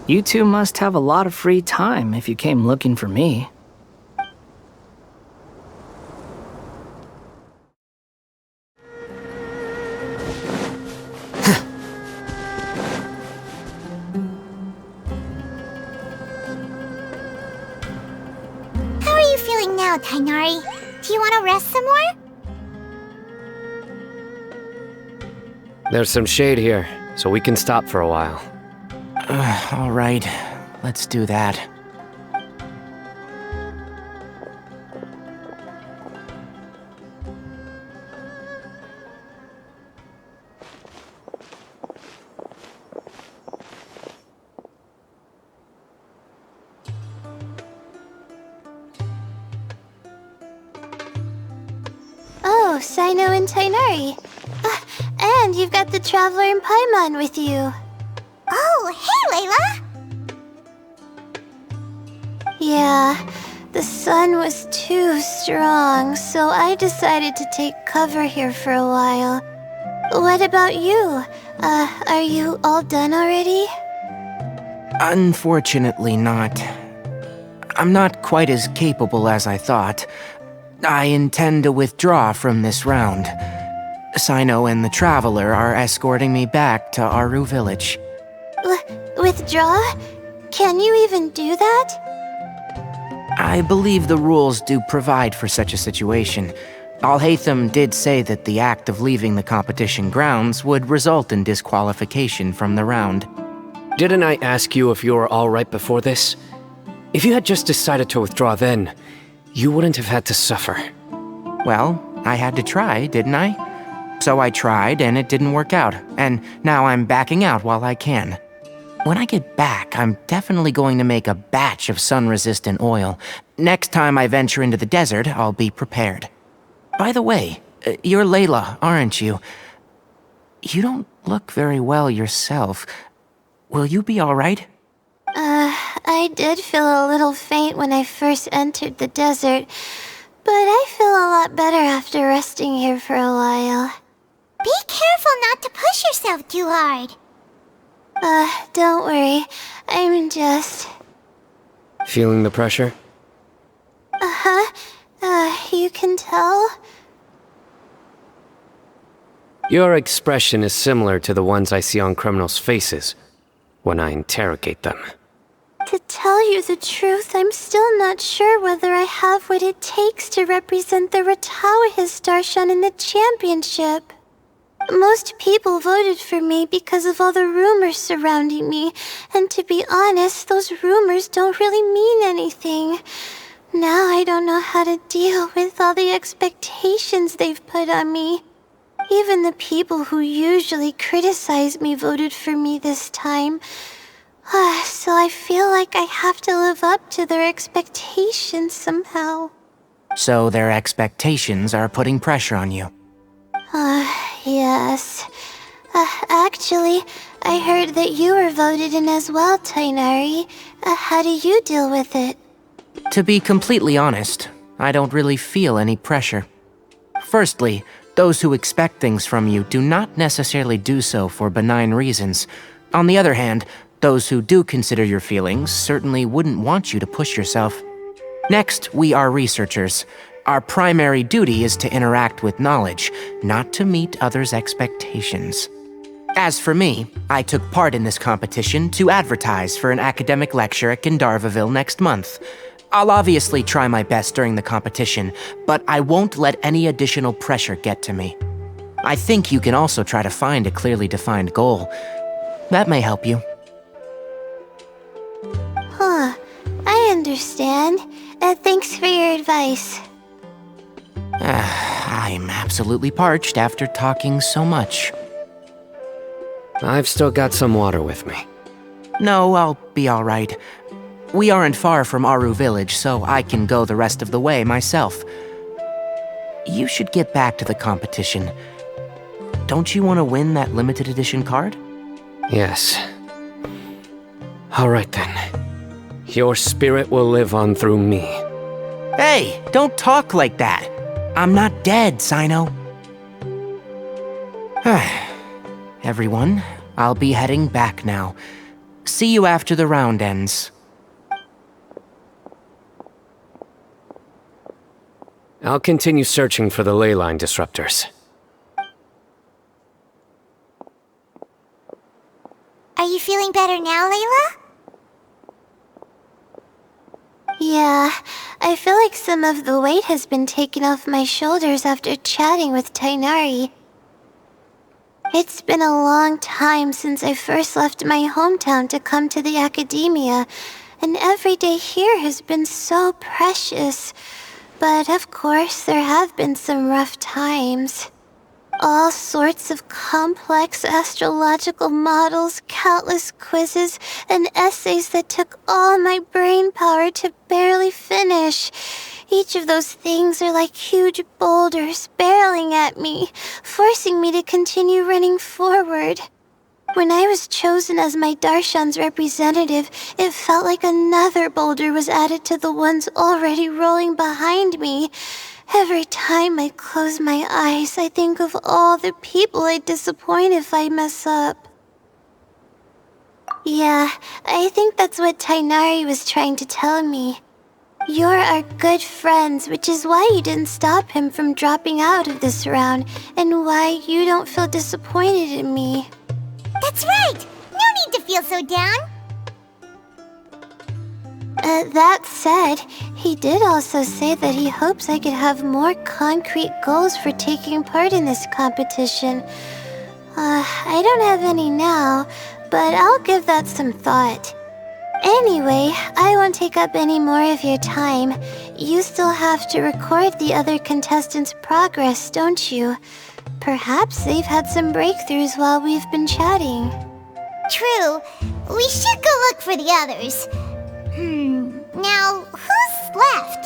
You two must have a lot of free time if you came looking for me. How are you feeling now, Tighnari? Do you want to rest some more? There's some shade here, so we can stop for a while. All right, let's do that. Oh, Sino and Tighnari. And you've got the Traveler and Paimon with you. Oh, hey, Layla! Yeah, the sun was too strong, so I decided to take cover here for a while. What about you? Are you all done already? Unfortunately not. I'm not quite as capable as I thought. I intend to withdraw from this round. Sino and the Traveler are escorting me back to Aru Village. Withdraw? Can you even do that? I believe the rules do provide for such a situation. Alhaitham did say that the act of leaving the competition grounds would result in disqualification from the round. Didn't I ask you if you were alright before this? If you had just decided to withdraw then, you wouldn't have had to suffer. Well, I had to try, didn't I? So I tried, and it didn't work out, and now I'm backing out while I can. When I get back, I'm definitely going to make a batch of sun-resistant oil. Next time I venture into the desert, I'll be prepared. By the way, You're Layla, aren't you? You don't look very well yourself. Will you be alright? I did feel a little faint when I first entered the desert, but I feel a lot better after resting here for a while. Be careful not to push yourself too hard. Don't worry. I'm just... Feeling the pressure? Uh-huh. You can tell? Your expression is similar to the ones I see on criminals' faces when I interrogate them. To tell you the truth, I'm still not sure whether I have what it takes to represent the Interdarshan in the championship. Most people voted for me because of all the rumors surrounding me, and to be honest, those rumors don't really mean anything. Now I don't know how to deal with all the expectations they've put on me. Even the people who usually criticize me voted for me this time. So I feel like I have to live up to their expectations somehow. So their expectations are putting pressure on you. Yes. Actually, I heard that you were voted in as well, Tainari. How do you deal with it? To be completely honest, I don't really feel any pressure. Firstly, those who expect things from you do not necessarily do so for benign reasons. On the other hand, those who do consider your feelings certainly wouldn't want you to push yourself. Next, we are researchers. Our primary duty is to interact with knowledge, not to meet others' expectations. As for me, I took part in this competition to advertise for an academic lecture at Gandharvaville next month. I'll obviously try my best during the competition, but I won't let any additional pressure get to me. I think you can also try to find a clearly defined goal. That may help you. I understand. Thanks for your advice. I'm absolutely parched after talking so much. I've still got some water with me. No, I'll be alright. We aren't far from Aru village, so I can go the rest of the way myself. You should get back to the competition. Don't you want to win that limited edition card? Yes. Alright then. Your spirit will live on through me. Hey, don't talk like that. I'm not dead, Sino. Everyone, I'll be heading back now. See you after the round ends. I'll continue searching for the ley line disruptors. Are you feeling better now, Layla? Yeah, I feel like some of the weight has been taken off my shoulders after chatting with Tainari. It's been a long time since I first left my hometown to come to the academia, and every day here has been so precious. But of course, there have been some rough times. All sorts of complex astrological models, countless quizzes, and essays that took all my brain power to barely finish. Each of those things are like huge boulders barreling at me, forcing me to continue running forward. When I was chosen as my Darshan's representative, it felt like another boulder was added to the ones already rolling behind me. Every time I close my eyes, I think of all the people I'd disappoint if I mess up. Yeah, I think that's what Tainari was trying to tell me. You're our good friends, which is why you didn't stop him from dropping out of this round, and why you don't feel disappointed in me. That's right! No need to feel so down! That said, he did also say that he hopes I could have more concrete goals for taking part in this competition. I don't have any now, but I'll give that some thought. Anyway, I won't take up any more of your time. You still have to record the other contestants' progress, don't you? Perhaps they've had some breakthroughs while we've been chatting. True. We should go look for the others. Now, who's left?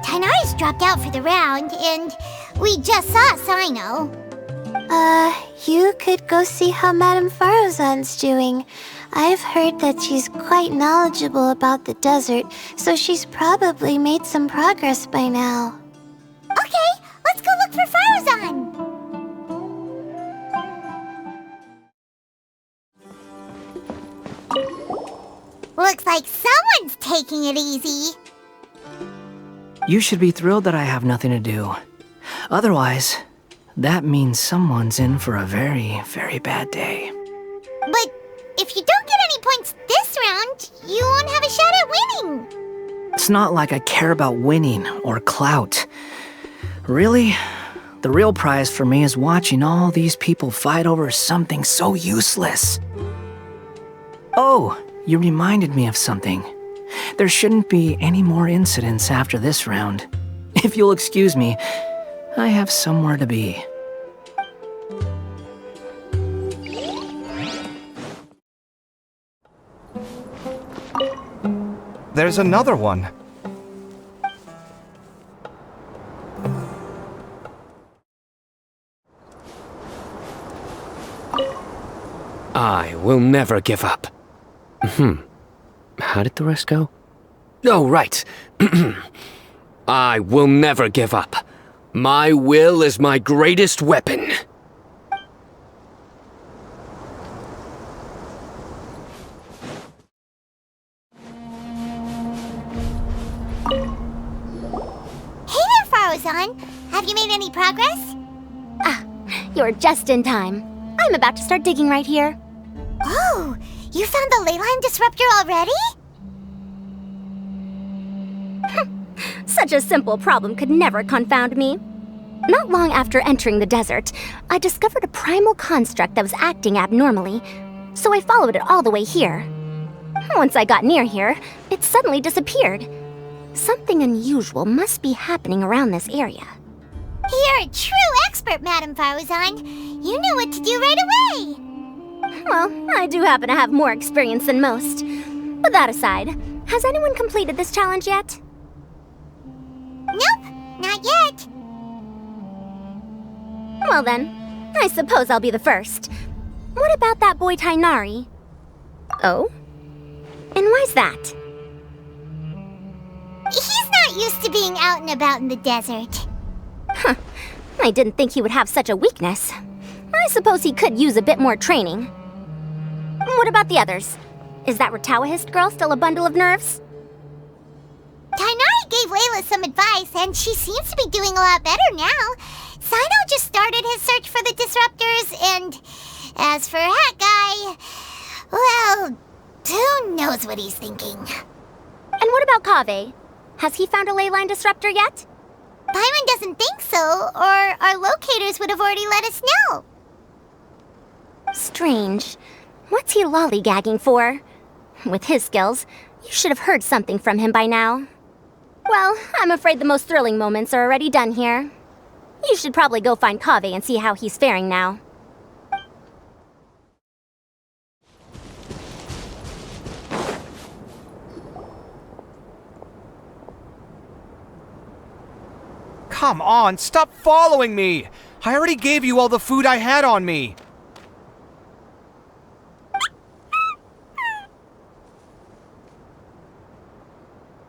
Tainari's dropped out for the round, and We just saw Sino. You could go see how Madame Faruzan's doing. I've heard that she's quite knowledgeable about the desert, so she's probably made some progress by now. Okay, let's go look for Faruzan. Looks like someone's taking it easy. You should be thrilled that I have nothing to do. Otherwise, that means someone's in for a very, very bad day. But if you don't get any points this round, you won't have a shot at winning. It's not like I care about winning or clout. Really, the real prize for me is watching all these people fight over something so useless. Oh, you reminded me of something. There shouldn't be any more incidents after this round. If you'll excuse me, I have somewhere to be. There's another one. I will never give up. How did the rest go? Oh, right. I will never give up. My will is my greatest weapon. Hey there, Faruzan. Have you made any progress? You're just in time. I'm about to start digging right here. Oh, you found the leyline disruptor already? Such a simple problem could never confound me. Not long after entering the desert, I discovered a primal construct that was acting abnormally, so I followed it all the way here. Once I got near here, it suddenly disappeared. Something unusual must be happening around this area. You're a true expert, Madame Faruzan. You knew what to do right away. Well, I do happen to have more experience than most. But that aside, has anyone completed this challenge yet? Nope, not yet. Well then, I suppose I'll be the first. What about that boy Tainari? Oh? And why's that? He's not used to being out and about in the desert. Huh. I didn't think he would have such a weakness. I suppose he could use a bit more training. What about the others? Is that Ratawahist girl still a bundle of nerves? Tainari gave Layla some advice, and she seems to be doing a lot better now. Sino just started his search for the disruptors, and as for Hat Guy, well, who knows what he's thinking. And what about Kaveh? Has he found a leyline disruptor yet? Paimon doesn't think so, or our locators would have already let us know. Strange. What's he lollygagging for? With his skills, you should have heard something from him by now. Well, I'm afraid the most thrilling moments are already done here. You should probably go find Kaveh and see how he's faring now. Come on, stop following me! I already gave you all the food I had on me.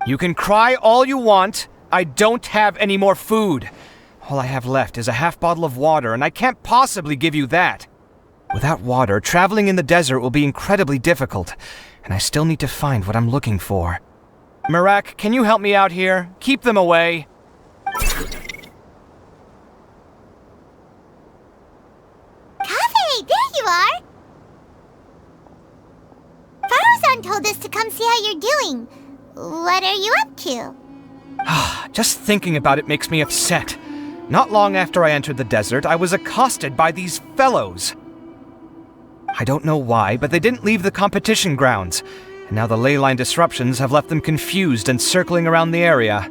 You can cry all you want. I don't have any more food. All I have left is a half bottle of water, and I can't possibly give you that. Without water, traveling in the desert will be incredibly difficult, and I still need to find what I'm looking for. Mirak, can you help me out here? Keep them away. Kaveh, there you are! Faruzan told us to come see how you're doing. What are you up to? Just thinking about it makes me upset. Not long after I entered the desert, I was accosted by these fellows. I don't know why, but they didn't leave the competition grounds, and now the leyline disruptions have left them confused and circling around the area.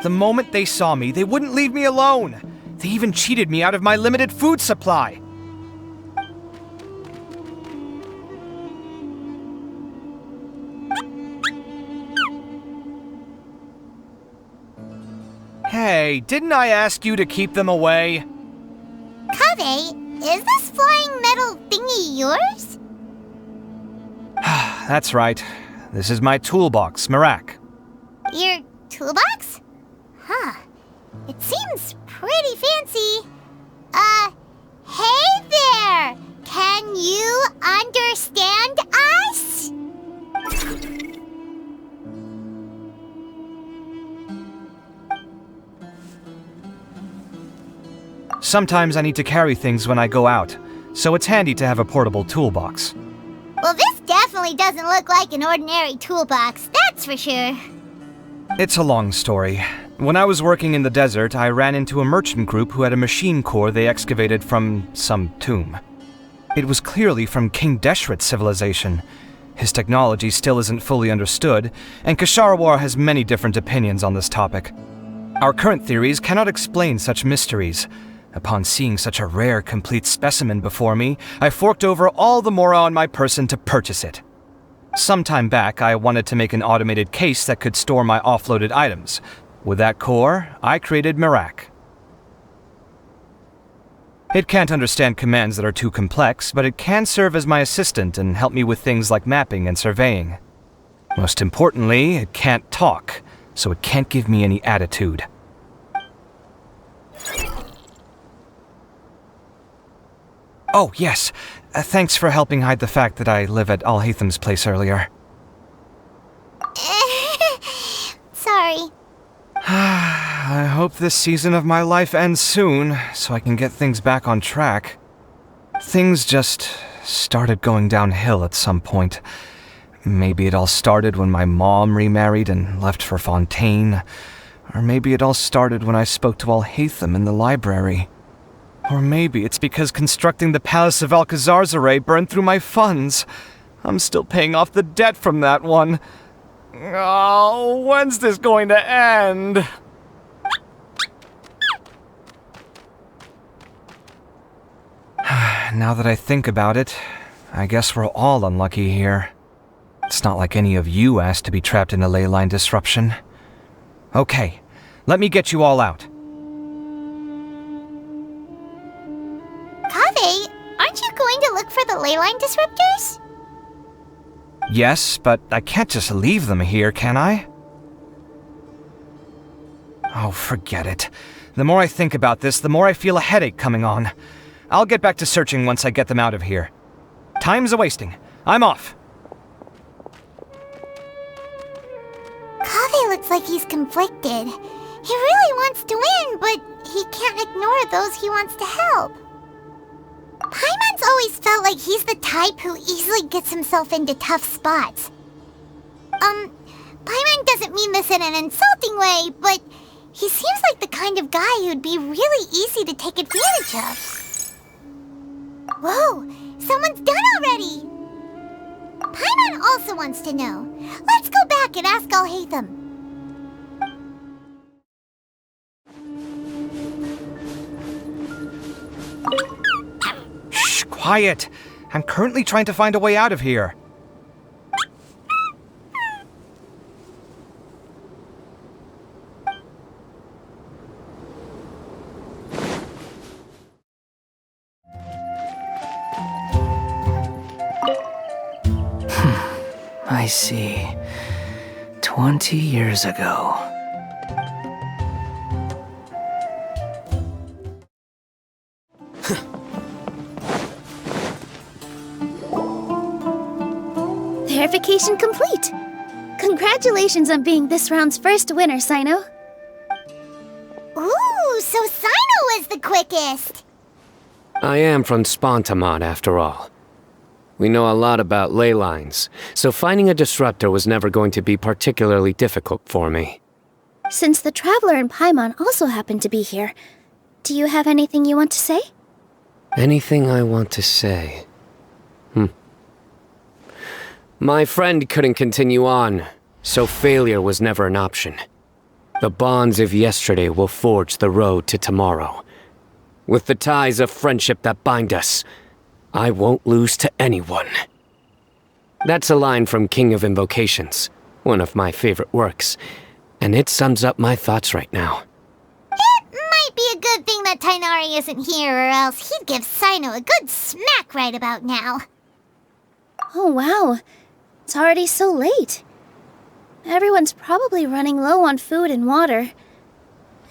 The moment they saw me, they wouldn't leave me alone. They even cheated me out of my limited food supply. Hey, didn't I ask you to keep them away? Kaveh, is this flying metal thingy yours? That's right. This is my toolbox, Marak. Your toolbox? Huh. It seems pretty fancy. Hey there! Can you understand us? Sometimes I need to carry things when I go out, so it's handy to have a portable toolbox. Well, this definitely doesn't look like an ordinary toolbox, that's for sure. It's a long story. When I was working in the desert, I ran into a merchant group who had a machine core they excavated from some tomb. It was clearly from King Deshret's civilization. His technology still isn't fully understood, and Kasharawar has many different opinions on this topic. Our current theories cannot explain such mysteries. Upon seeing such a rare, complete specimen before me, I forked over all the mora on my person to purchase it. Some time back, I wanted to make an automated case that could store my offloaded items. With that core, I created Marak. It can't understand commands that are too complex, but it can serve as my assistant and help me with things like mapping and surveying. Most importantly, it can't talk, so it can't give me any attitude. Oh, yes. Thanks for helping hide the fact that I live at Alhatham's place earlier. Sorry. I hope this season of my life ends soon, so I can get things back on track. Things just started going downhill at some point. Maybe it all started when my mom remarried and left for Fontaine. Or maybe it all started when I spoke to Alhatham in the library. Or maybe it's because constructing the Palace of Alcazar's burned through my funds. I'm still paying off the debt from that one. Oh, when's this going to end? Now that I think about it, I guess we're all unlucky here. It's not like any of you asked to be trapped in a ley line disruption. Okay, let me get you all out. Kaveh, aren't you going to look for the ley line disruptors? Yes, but I can't just leave them here, can I? Oh, forget it. The more I think about this, the more I feel a headache coming on. I'll get back to searching once I get them out of here. Time's a-wasting. I'm off. Kaveh looks like he's conflicted. He really wants to win, but he can't ignore those he wants to help. Paimon's always felt like he's the type who easily gets himself into tough spots. Paimon doesn't mean this in an insulting way, but he seems like the kind of guy who'd be really easy to take advantage of. Whoa, someone's done already! Paimon also wants to know. Let's go back and ask Alhatham. Shh, quiet! I'm currently trying to find a way out of here. I see. 20 years ago. Verification complete! Congratulations on being this round's first winner, Sino. Ooh, so Sino was the quickest! I am from Spontamod, after all. We know a lot about ley lines, so finding a disruptor was never going to be particularly difficult for me. Since the Traveler and Paimon also happen to be here, do you have anything you want to say? Anything I want to say? My friend couldn't continue on, so failure was never an option. The bonds of yesterday will forge the road to tomorrow. With the ties of friendship that bind us, I won't lose to anyone. That's a line from King of Invocations, one of my favorite works, and it sums up my thoughts right now. that Tainari isn't here, or else he'd give Sino a good smack right about now. Oh wow, it's already so late. Everyone's probably running low on food and water.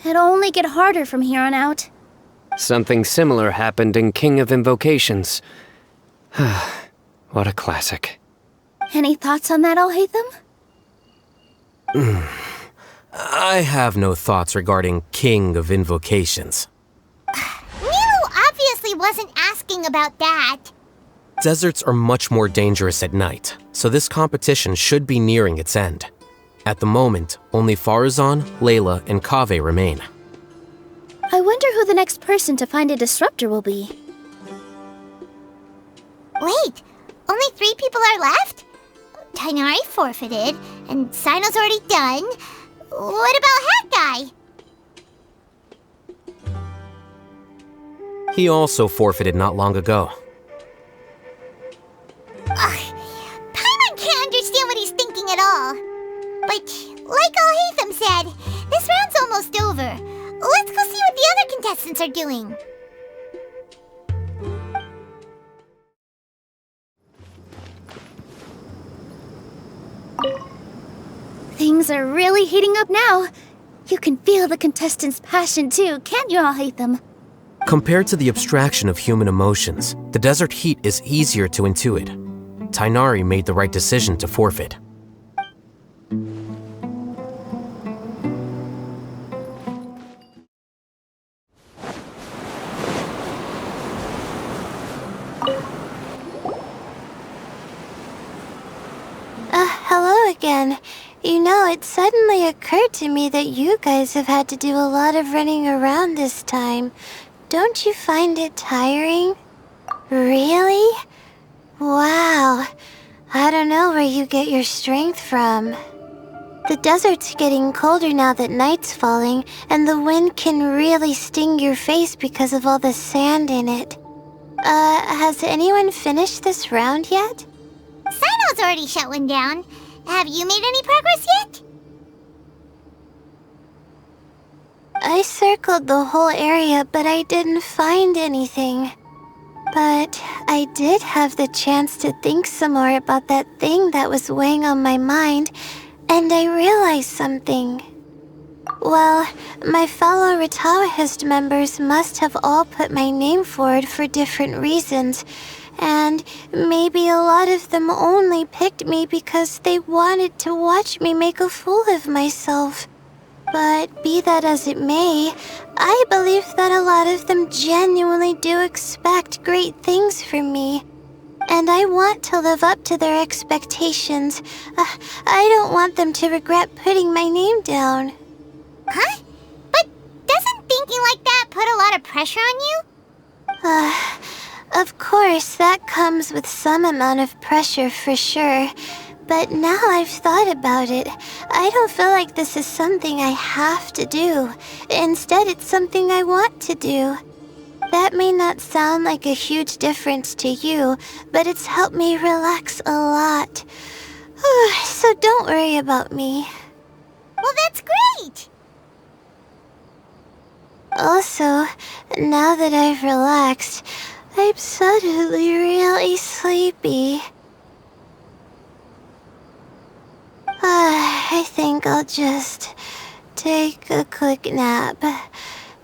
It'll only get harder from here on out. Something similar happened in King of Invocations. What a classic. Any thoughts on that, Alhaitham? I have no thoughts regarding King of Invocations. Milu obviously wasn't asking about that. Deserts are much more dangerous at night, so this competition should be nearing its end. At the moment, only Farazan, Layla, and Kaveh remain. I wonder who the next person to find a disruptor will be. Wait, only 3 people are left? Tainari forfeited, and Sino's already done. What about Hat Guy? He also forfeited not long ago. Paimon can't understand what he's thinking at all. But, like Alhaitham said, this round's almost over. Let's go see what the other contestants are doing. Things are really heating up now. You can feel the contestants' passion too, can't you, Alhaitham? Compared to the abstraction of human emotions, the desert heat is easier to intuit. Tainari made the right decision to forfeit. Hello again. You know, it suddenly occurred to me that you guys have had to do a lot of running around this time. Don't you find it tiring? Really? Wow. I don't know where you get your strength from. The desert's getting colder now that night's falling, and the wind can really sting your face because of all the sand in it. Has anyone finished this round yet? Sino's already shut one down. Have you made any progress yet? I circled the whole area, but I didn't find anything. But I did have the chance to think some more about that thing that was weighing on my mind, and I realized something. Well, my fellow Ritawahist members must have all put my name forward for different reasons, and maybe a lot of them only picked me because they wanted to watch me make a fool of myself. But be that as it may, I believe that a lot of them genuinely do expect great things from me. And I want to live up to their expectations. I don't want them to regret putting my name down. Huh? But doesn't thinking like that put a lot of pressure on you? Of course, that comes with some amount of pressure for sure. But now I've thought about it, I don't feel like this is something I have to do. Instead, it's something I want to do. That may not sound like a huge difference to you, but it's helped me relax a lot. So don't worry about me. Well, that's great! Also, now that I've relaxed, I'm suddenly really sleepy. I think I'll just take a quick nap.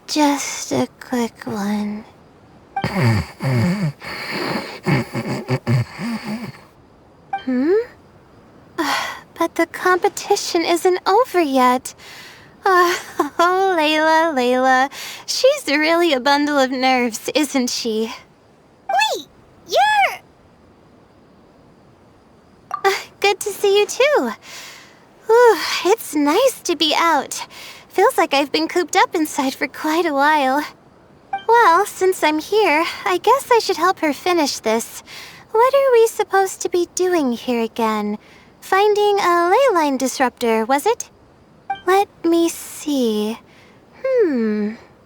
Just a quick one. But the competition isn't over yet. Oh, Layla. She's really a bundle of nerves, isn't she? Wait, you're... Good to see you too. It's nice to be out. Feels like I've been cooped up inside for quite a while. Well, since I'm here, I guess I should help her finish this. What are we supposed to be doing here again? Finding a ley line disruptor, was it? Let me see.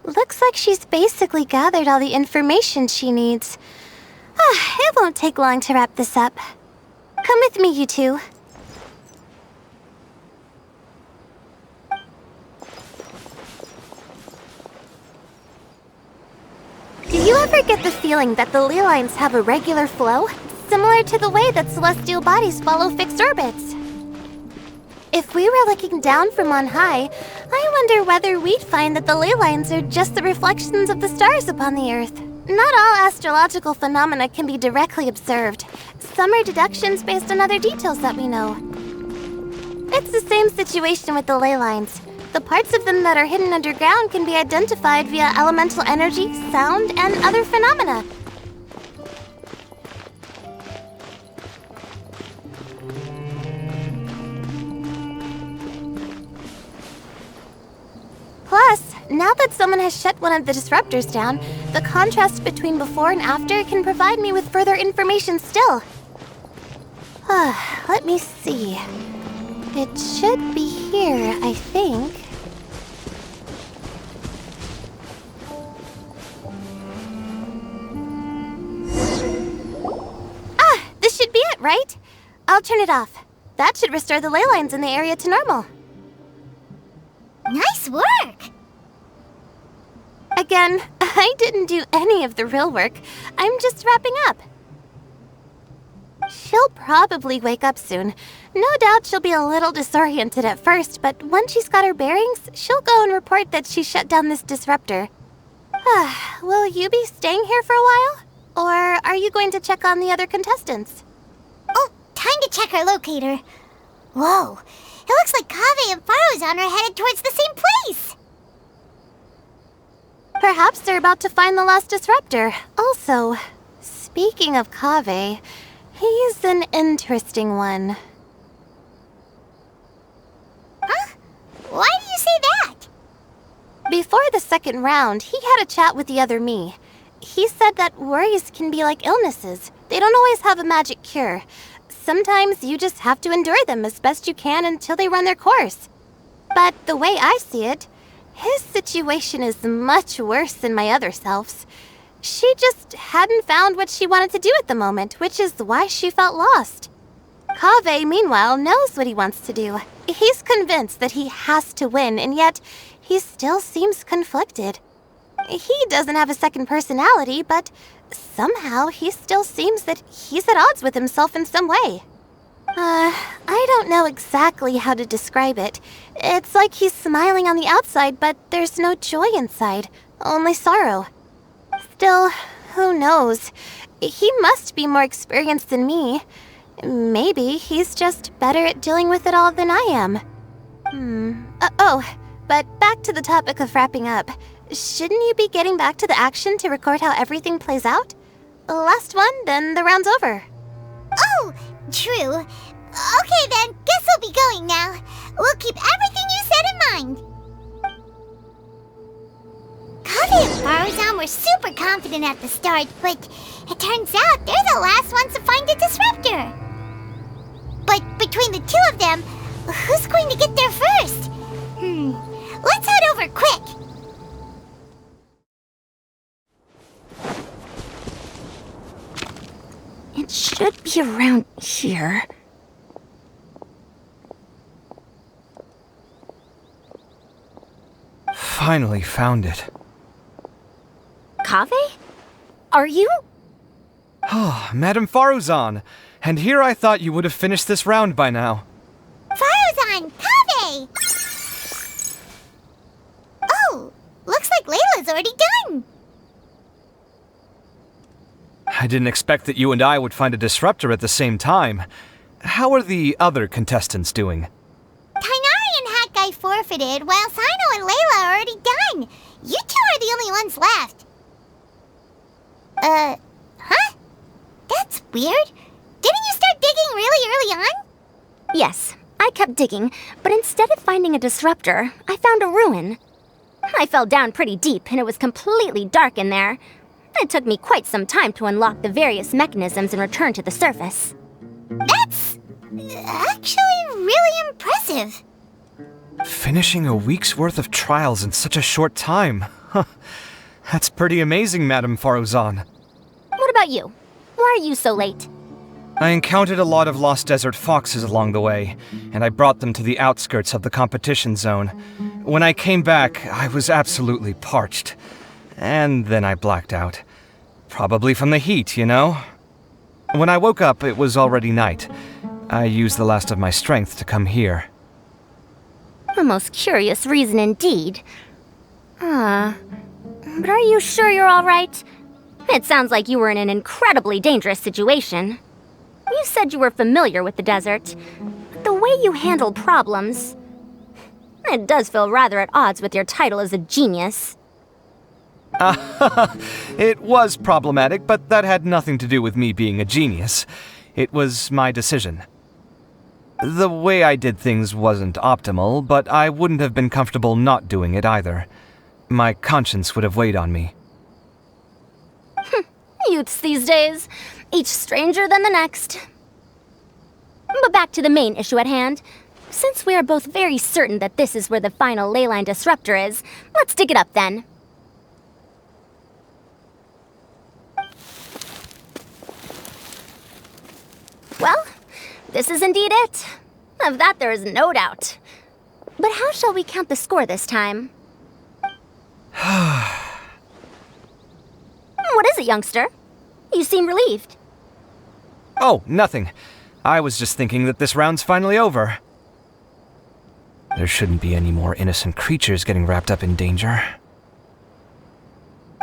Looks like she's basically gathered all the information she needs. It won't take long to wrap this up. Come with me, you two. get the feeling that the ley lines have a regular flow, similar to the way that celestial bodies follow fixed orbits. If we were looking down from on high, I wonder whether we'd find that the ley lines are just the reflections of the stars upon the Earth. Not all astrological phenomena can be directly observed. Some are deductions based on other details that we know. It's the same situation with the ley lines. The parts of them that are hidden underground can be identified via elemental energy, sound, and other phenomena. Plus, now that someone has shut one of the disruptors down, the contrast between before and after can provide me with further information still. Let me see. It should be here, I think. This should be it, right? I'll turn it off. That should restore the ley lines in the area to normal. Nice work! Again, I didn't do any of the real work. I'm just wrapping up. She'll probably wake up soon. No doubt she'll be a little disoriented at first, but once she's got her bearings, she'll go and report that she shut down this disruptor. Will you be staying here for a while? Or are you going to check on the other contestants? Oh, time to check our locator. Whoa, it looks like Kaveh and Faruzan are headed towards the same place. Perhaps they're about to find the last disruptor. Also, speaking of Kaveh, he's an interesting one. Huh? Why do you say that? Before the second round, he had a chat with the other me. He said that worries can be like illnesses. They don't always have a magic cure. Sometimes you just have to endure them as best you can until they run their course. But the way I see it, his situation is much worse than my other self's. She just hadn't found what she wanted to do at the moment, which is why she felt lost. Kaveh, meanwhile, knows what he wants to do. He's convinced that he has to win, and yet he still seems conflicted. He doesn't have a second personality, but somehow he still seems that he's at odds with himself in some way. I don't know exactly how to describe it. It's like he's smiling on the outside, but there's no joy inside, only sorrow. Still, who knows? He must be more experienced than me. Maybe he's just better at dealing with it all than I am. But back to the topic of wrapping up. Shouldn't you be getting back to the action to record how everything plays out? Last one, then the round's over. Oh, true. Okay then, guess we'll be going now. We'll keep everything you said in mind. Kaveh and Faruzan were super confident at the start, but it turns out they're the last ones to find the disruptor. But between the two of them, who's going to get there first? Let's head over quick. It should be around here. Finally found it. Kaveh? Are you? Oh, Madame Faruzan! And here I thought you would have finished this round by now. Faruzan! Kaveh! Oh, looks like Layla's already done. I didn't expect that you and I would find a disruptor at the same time. How are the other contestants doing? Tainari and Hat Guy forfeited, while Sino and Layla are already done. You two are the only ones left. Huh? That's weird. Didn't you start digging really early on? Yes, I kept digging, but instead of finding a disruptor, I found a ruin. I fell down pretty deep, and it was completely dark in there. It took me quite some time to unlock the various mechanisms and return to the surface. That's actually really impressive. Finishing a week's worth of trials in such a short time. Huh. That's pretty amazing, Madame Faruzan. What about you? Why are you so late? I encountered a lot of lost desert foxes along the way, and I brought them to the outskirts of the competition zone. When I came back, I was absolutely parched. And then I blacked out. Probably from the heat, you know? When I woke up, it was already night. I used the last of my strength to come here. A most curious reason indeed. But are you sure you're alright? It sounds like you were in an incredibly dangerous situation. You said you were familiar with the desert, but the way you handle problems... It does feel rather at odds with your title as a genius. It was problematic, but that had nothing to do with me being a genius. It was my decision. The way I did things wasn't optimal, but I wouldn't have been comfortable not doing it either. My conscience would have weighed on me. Youths these days, each stranger than the next. But back to the main issue at hand. Since we are both very certain that this is where the final leyline disruptor is, let's dig it up then. Well, this is indeed it. Of that there is no doubt. But how shall we count the score this time? What is it, youngster? You seem relieved. Oh, nothing. I was just thinking that this round's finally over. There shouldn't be any more innocent creatures getting wrapped up in danger.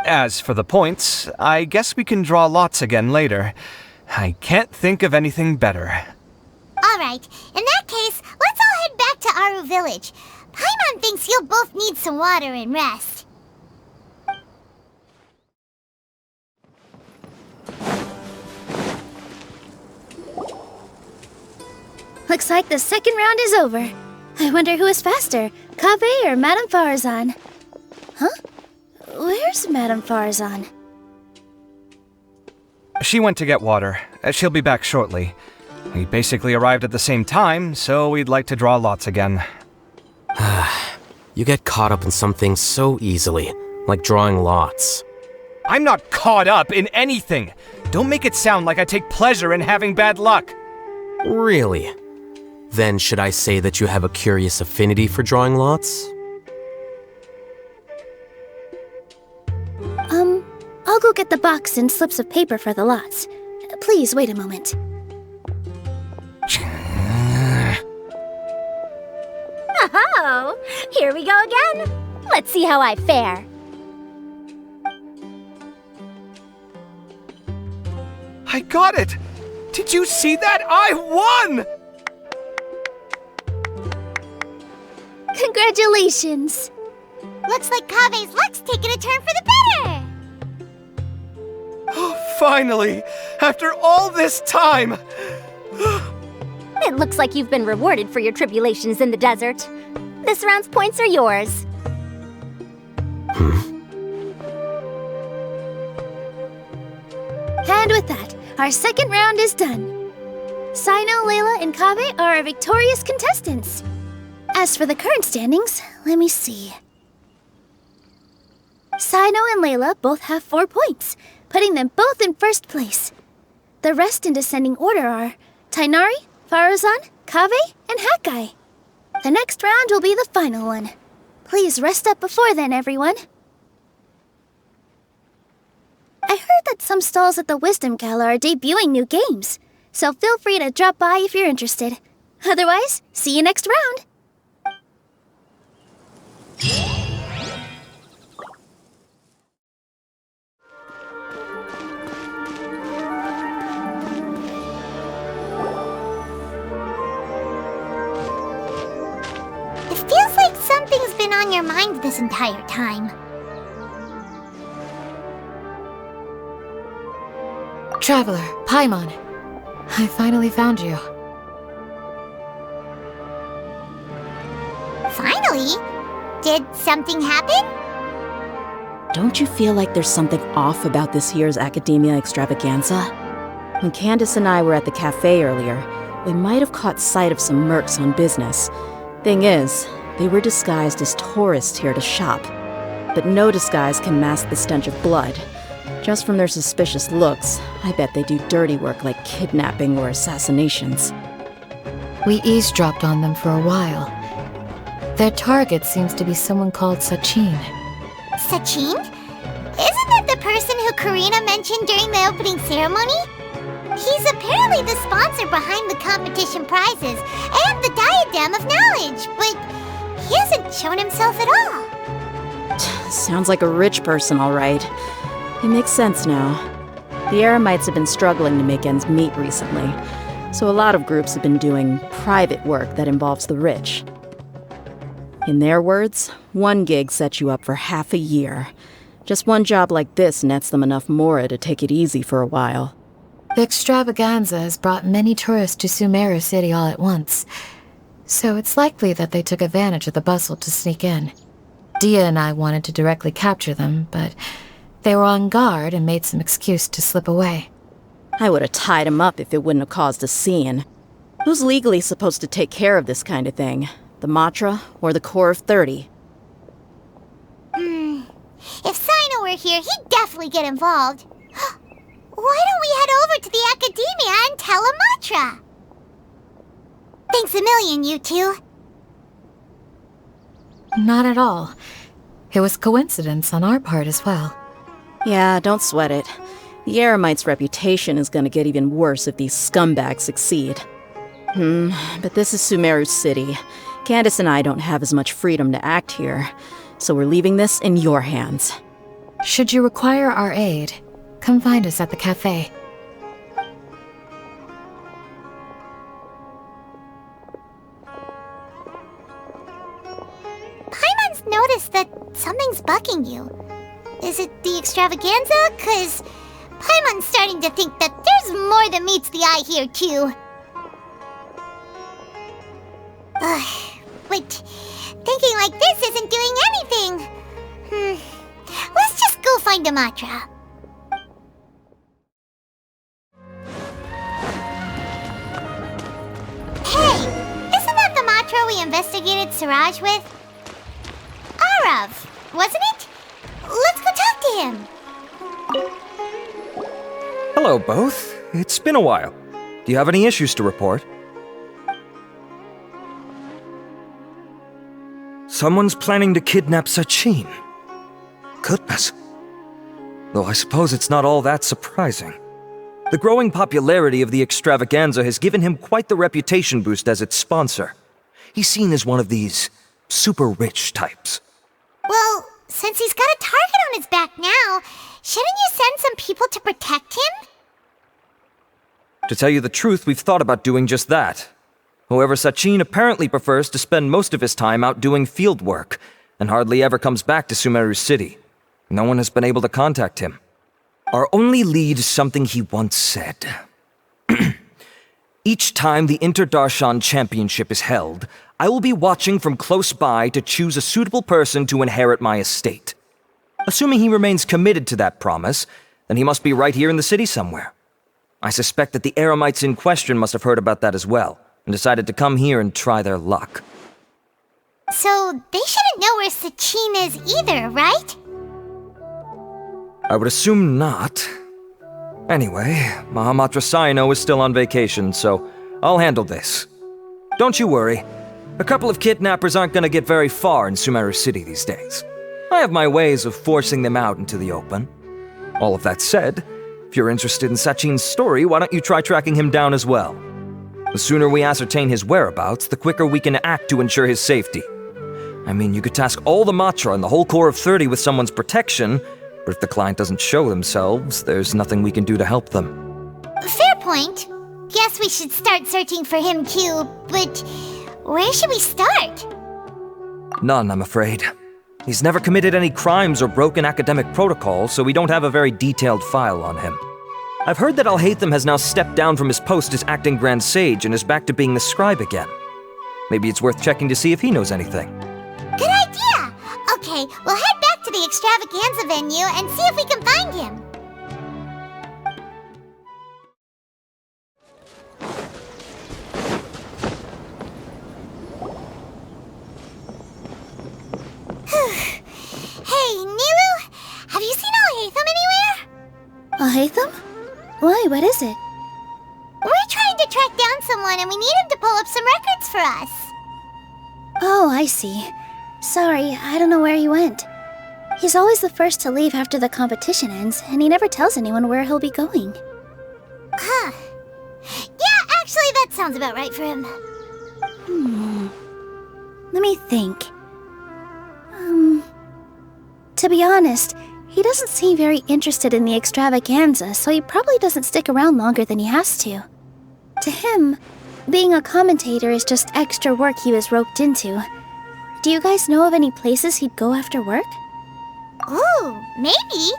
As for the points, I guess we can draw lots again later. I can't think of anything better. Alright, in that case, let's all head back to Aru Village. Paimon thinks you'll both need some water and rest. Looks like the second round is over. I wonder who is faster, Kaveh or Madame Farazan? Huh? Where's Madame Farazan? She went to get water. She'll be back shortly. We basically arrived at the same time, so we'd like to draw lots again. You get caught up in some things so easily, like drawing lots. I'm not caught up in anything! Don't make it sound like I take pleasure in having bad luck! Really? Then should I say that you have a curious affinity for drawing lots? I'll go get the box and slips of paper for the lots. Please wait a moment. Oh, here we go again. Let's see how I fare. I got it! Did you see that? I won! Congratulations! Looks like Kaveh's luck's taking a turn for the better! Oh, finally! After all this time! It looks like you've been rewarded for your tribulations in the desert. This round's points are yours. And with that, our second round is done. Sino, Layla, and Kaveh are our victorious contestants. As for the current standings, let me see. Sino and Layla both have 4 points, putting them both in first place. The rest in descending order are Tainari, Farazan, Kaveh, and Hakai. The next round will be the final one. Please rest up before then, everyone. I heard that some stalls at the Wisdom Gala are debuting new games, so feel free to drop by if you're interested. Otherwise, see you next round! It feels like something's been on your mind this entire time. Traveler, Paimon. I finally found you. Finally? Did something happen? Don't you feel like there's something off about this year's Academia Extravaganza? When Candace and I were at the cafe earlier, we might have caught sight of some mercs on business. Thing is, they were disguised as tourists here to shop. But no disguise can mask the stench of blood. Just from their suspicious looks, I bet they do dirty work like kidnapping or assassinations. We eavesdropped on them for a while. Their target seems to be someone called Sachin. Sachin? Isn't that the person who Karina mentioned during the opening ceremony? He's apparently the sponsor behind the competition prizes and the Diadem of Knowledge, but he hasn't shown himself at all. Sounds like a rich person, all right. It makes sense now. The Eremites have been struggling to make ends meet recently, so a lot of groups have been doing private work that involves the rich. In their words, one gig sets you up for half a year. Just one job like this nets them enough mora to take it easy for a while. The extravaganza has brought many tourists to Sumeru City all at once, so it's likely that they took advantage of the bustle to sneak in. Dia and I wanted to directly capture them, but they were on guard and made some excuse to slip away. I would have tied him up if it wouldn't have caused a scene. Who's legally supposed to take care of this kind of thing? The Matra or the Core of 30? If Sino were here, he'd definitely get involved. Why don't we head over to the Academia and tell Amatra? Thanks a million, you two. Not at all. It was coincidence on our part as well. Yeah, don't sweat it. The Eremite's reputation is gonna get even worse if these scumbags succeed. But this is Sumeru City. Candace and I don't have as much freedom to act here, so we're leaving this in your hands. Should you require our aid, come find us at the cafe. Paimon's noticed that something's bugging you. Is it the extravaganza? 'Cause Paimon's starting to think that there's more than meets the eye here, too. But thinking like this isn't doing anything. Let's just go find Amatra. Hey, isn't that the Matra we investigated Siraj with? Arav, wasn't it? Let's go talk to him. Hello, both. It's been a while. Do you have any issues to report? Someone's planning to kidnap Sachin. Goodness. Though I suppose it's not all that surprising. The growing popularity of the extravaganza has given him quite the reputation boost as its sponsor. He's seen as one of these super rich types. Well, since he's got a target on his back now, shouldn't you send some people to protect him? To tell you the truth, we've thought about doing just that. However, Sachin apparently prefers to spend most of his time out doing field work, and hardly ever comes back to Sumeru City. No one has been able to contact him. Our only lead is something he once said. Each time the Interdarshan Championship is held, I will be watching from close by to choose a suitable person to inherit my estate. Assuming he remains committed to that promise, then he must be right here in the city somewhere. I suspect that the Eremites in question must have heard about that as well, and decided to come here and try their luck. So they shouldn't know where Sachin is either, right? I would assume not. Anyway, Mahamatra Saino is still on vacation, so I'll handle this. Don't you worry. A couple of kidnappers aren't gonna get very far in Sumeru City these days. I have my ways of forcing them out into the open. All of that said, if you're interested in Sachin's story, why don't you try tracking him down as well? The sooner we ascertain his whereabouts, the quicker we can act to ensure his safety. I mean, you could task all the Matra and the whole Core of 30 with someone's protection, but if the client doesn't show themselves, there's nothing we can do to help them. Fair point. Guess we should start searching for him too, but where should we start? None, I'm afraid. He's never committed any crimes or broken academic protocol, so we don't have a very detailed file on him. I've heard that Alhaitham has now stepped down from his post as acting Grand Sage and is back to being the scribe again. Maybe it's worth checking to see if he knows anything. Good idea! Okay, we'll head back to the extravaganza venue and see if we can find him. Hey, Nilu! Have you seen Alhaitham anywhere? Alhaitham? Why, what is it? We're trying to track down someone and we need him to pull up some records for us. Oh, I see. Sorry, I don't know where he went. He's always the first to leave after the competition ends, and he never tells anyone where he'll be going. Huh. Yeah, actually, that sounds about right for him. Let me think. To be honest, he doesn't seem very interested in the extravaganza, so he probably doesn't stick around longer than he has to. To him, being a commentator is just extra work he was roped into. Do you guys know of any places he'd go after work? Ooh, maybe.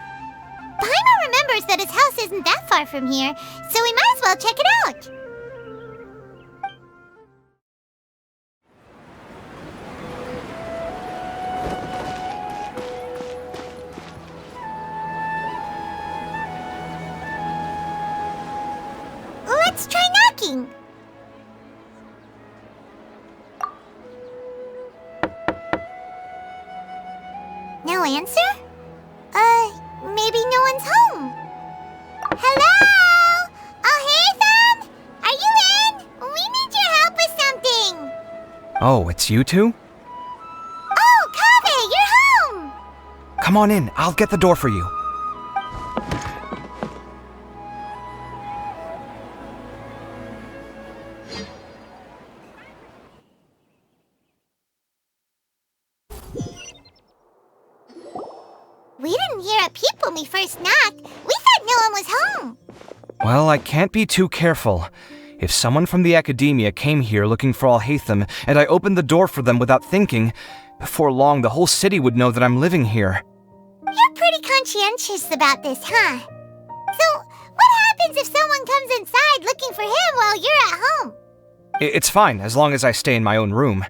Paimon remembers that his house isn't that far from here, so we might as well check it out. Let's try knocking. No answer? Maybe no one's home. Hello? Alhaitham? Are you in? We need your help with something. Oh, it's you two? Oh, Kaveh, you're home. Come on in, I'll get the door for you. We didn't hear a peep when we first knocked. We thought no one was home. Well, I can't be too careful. If someone from the academia came here looking for Alhaitham, and I opened the door for them without thinking, before long the whole city would know that I'm living here. You're pretty conscientious about this, huh? So, what happens if someone comes inside looking for him while you're at home? It's fine, as long as I stay in my own room.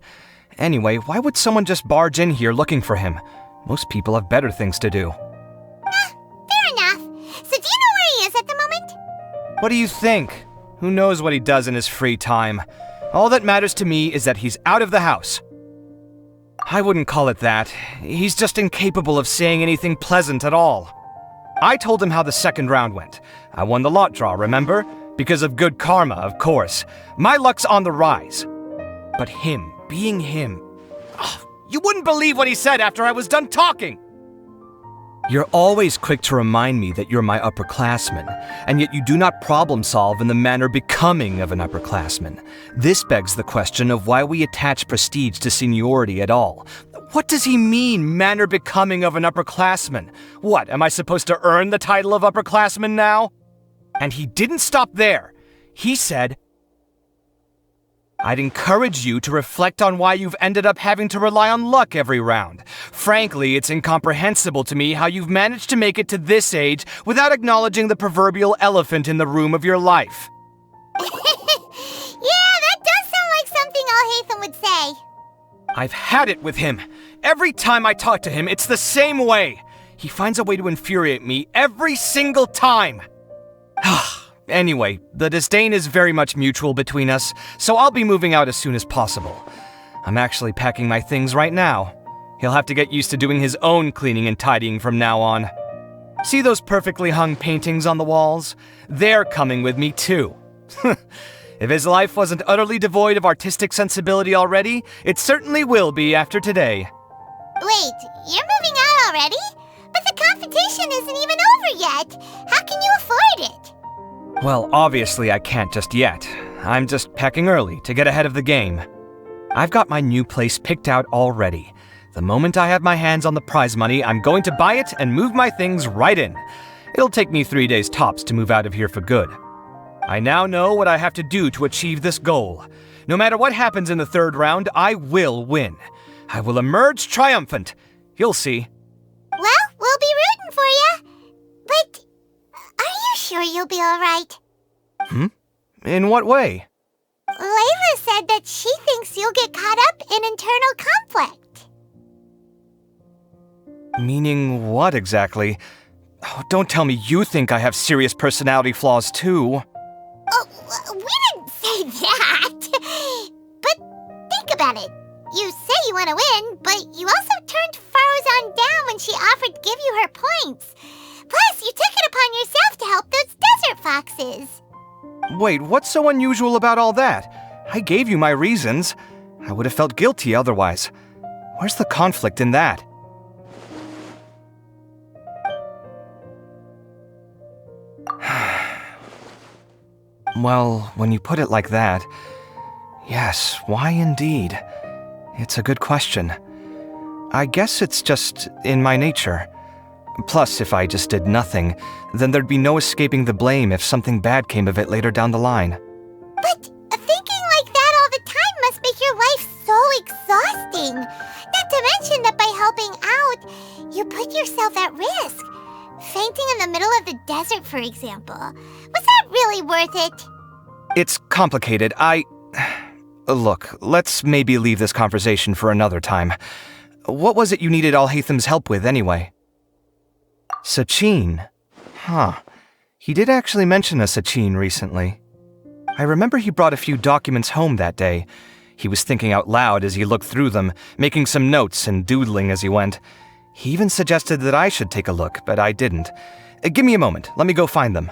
Anyway, why would someone just barge in here looking for him? Most people have better things to do. Fair enough. So do you know where he is at the moment? What do you think? Who knows what he does in his free time? All that matters to me is that he's out of the house. I wouldn't call it that. He's just incapable of saying anything pleasant at all. I told him how the second round went. I won the lot draw, remember? Because of good karma, of course. My luck's on the rise. But him, being him... You wouldn't believe what he said after I was done talking! You're always quick to remind me that you're my upperclassman, and yet you do not problem solve in the manner becoming of an upperclassman. This begs the question of why we attach prestige to seniority at all. What does he mean, manner becoming of an upperclassman? What, am I supposed to earn the title of upperclassman now? And he didn't stop there. He said, I'd encourage you to reflect on why you've ended up having to rely on luck every round. Frankly, it's incomprehensible to me how you've managed to make it to this age without acknowledging the proverbial elephant in the room of your life. Yeah, that does sound like something Alhaitham would say. I've had it with him. Every time I talk to him, it's the same way. He finds a way to infuriate me every single time. Anyway, the disdain is very much mutual between us, so I'll be moving out as soon as possible. I'm actually packing my things right now. He'll have to get used to doing his own cleaning and tidying from now on. See those perfectly hung paintings on the walls? They're coming with me too. If his life wasn't utterly devoid of artistic sensibility already, it certainly will be after today. Wait, you're moving out already? But the competition isn't even over yet. How can you afford it? Well, obviously I can't just yet. I'm just packing early to get ahead of the game. I've got my new place picked out already. The moment I have my hands on the prize money, I'm going to buy it and move my things right in. It'll take me 3 days tops to move out of here for good. I now know what I have to do to achieve this goal. No matter what happens in the third round, I will win. I will emerge triumphant. You'll see. Well, we'll be rooting for you. But are you sure you'll be all right? In what way? Layla said that she thinks you'll get caught up in internal conflict. Meaning what exactly? Oh, don't tell me you think I have serious personality flaws too. Oh, we didn't say that. But think about it. You say you want to win, but you also turned Faruzan down when she offered to give you her points. Plus, you took it upon yourself to help those desert foxes. Wait, what's so unusual about all that? I gave you my reasons. I would have felt guilty otherwise. Where's the conflict in that? Well, when you put it like that, yes, why indeed? It's a good question. I guess it's just in my nature. Plus, if I just did nothing, then there'd be no escaping the blame if something bad came of it later down the line. But thinking like that all the time must make your life so exhausting. Not to mention that by helping out, you put yourself at risk. Fainting in the middle of the desert, for example. Was that really worth it? It's complicated. Look, let's maybe leave this conversation for another time. What was it you needed Alhaitham's help with, anyway? Sachin? Huh. He did actually mention a Sachin recently. I remember he brought a few documents home that day. He was thinking out loud as he looked through them, making some notes and doodling as he went. He even suggested that I should take a look, but I didn't. Give me a moment. Let me go find them.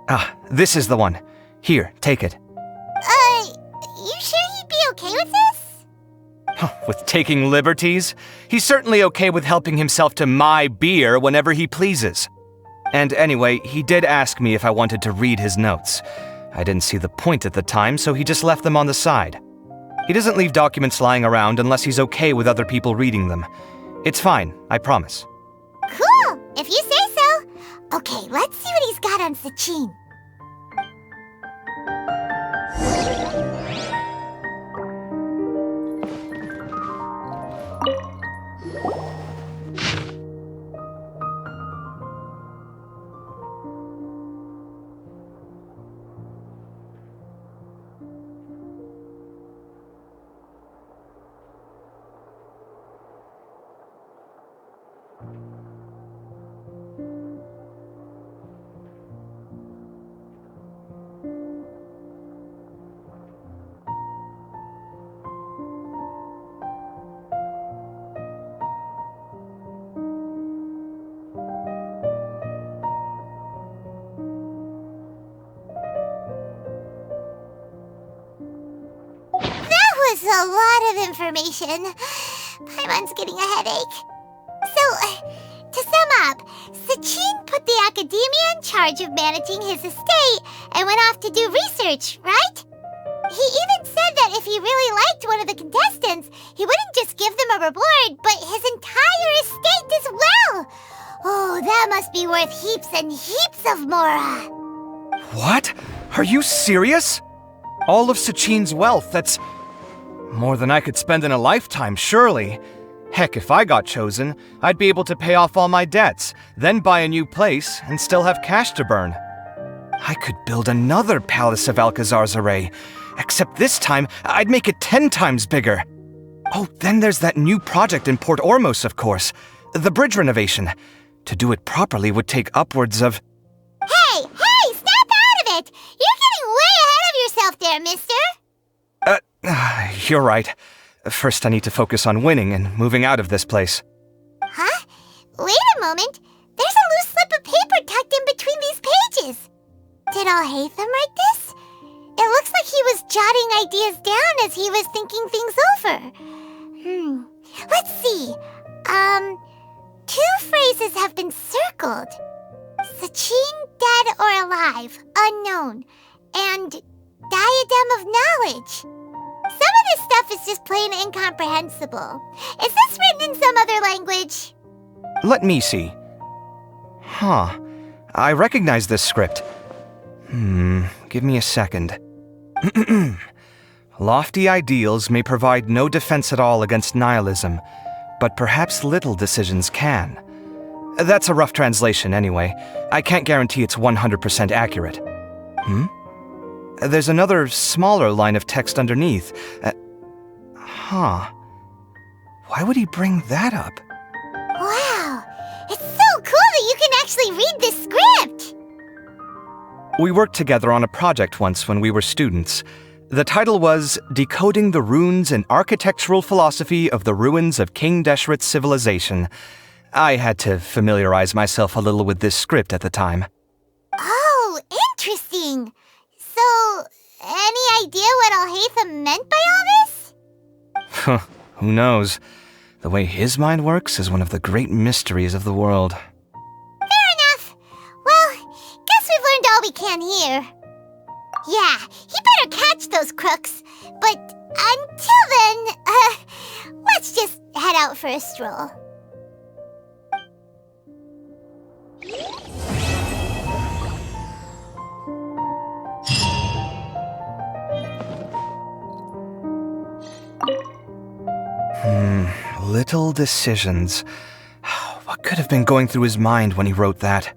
Ah, this is the one. Here, take it. You sure he'd be okay with this? With taking liberties? He's certainly okay with helping himself to my beer whenever he pleases. And anyway, he did ask me if I wanted to read his notes. I didn't see the point at the time, so he just left them on the side. He doesn't leave documents lying around unless he's okay with other people reading them. It's fine, I promise. Cool, if you say so. Okay, let's see what he's got on Sachin. A lot of information. Paimon's getting a headache. So, to sum up, Sachin put the academia in charge of managing his estate and went off to do research, right? He even said that if he really liked one of the contestants, he wouldn't just give them a reward, but his entire estate as well. Oh, that must be worth heaps and heaps of mora. What? Are you serious? All of Sachin's wealth, that's more than I could spend in a lifetime, surely. Heck, if I got chosen, I'd be able to pay off all my debts, then buy a new place, and still have cash to burn. I could build another Palace of Alcazar's Array, except this time, I'd make it 10 times bigger. Oh, then there's that new project in Port Ormos, of course. The bridge renovation. To do it properly would take upwards of... Hey, snap out of it! You're getting way ahead of yourself there, mister! You're right. First I need to focus on winning and moving out of this place. Huh? Wait a moment. There's a loose slip of paper tucked in between these pages. Did Alhaitham write this? It looks like he was jotting ideas down as he was thinking things over. Let's see. 2 phrases have been circled. Sachin, dead or alive, unknown, and diadem of knowledge. Some of this stuff is just plain incomprehensible. Is this written in some other language? Let me see. Huh. I recognize this script. Give me a second. Lofty ideals may provide no defense at all against nihilism, but perhaps little decisions can. That's a rough translation anyway. I can't guarantee it's 100% accurate. There's another smaller line of text underneath. Why would he bring that up? Wow! It's so cool that you can actually read this script! We worked together on a project once when we were students. The title was Decoding the Runes and Architectural Philosophy of the Ruins of King Deshret's Civilization. I had to familiarize myself a little with this script at the time. Oh, interesting! thinking. So, any idea what Alhaitham meant by all this? Huh, who knows? The way his mind works is one of the great mysteries of the world. Fair enough. Well, guess we've learned all we can here. Yeah, he better catch those crooks. But until then, let's just head out for a stroll. Little decisions. What could have been going through his mind when he wrote that?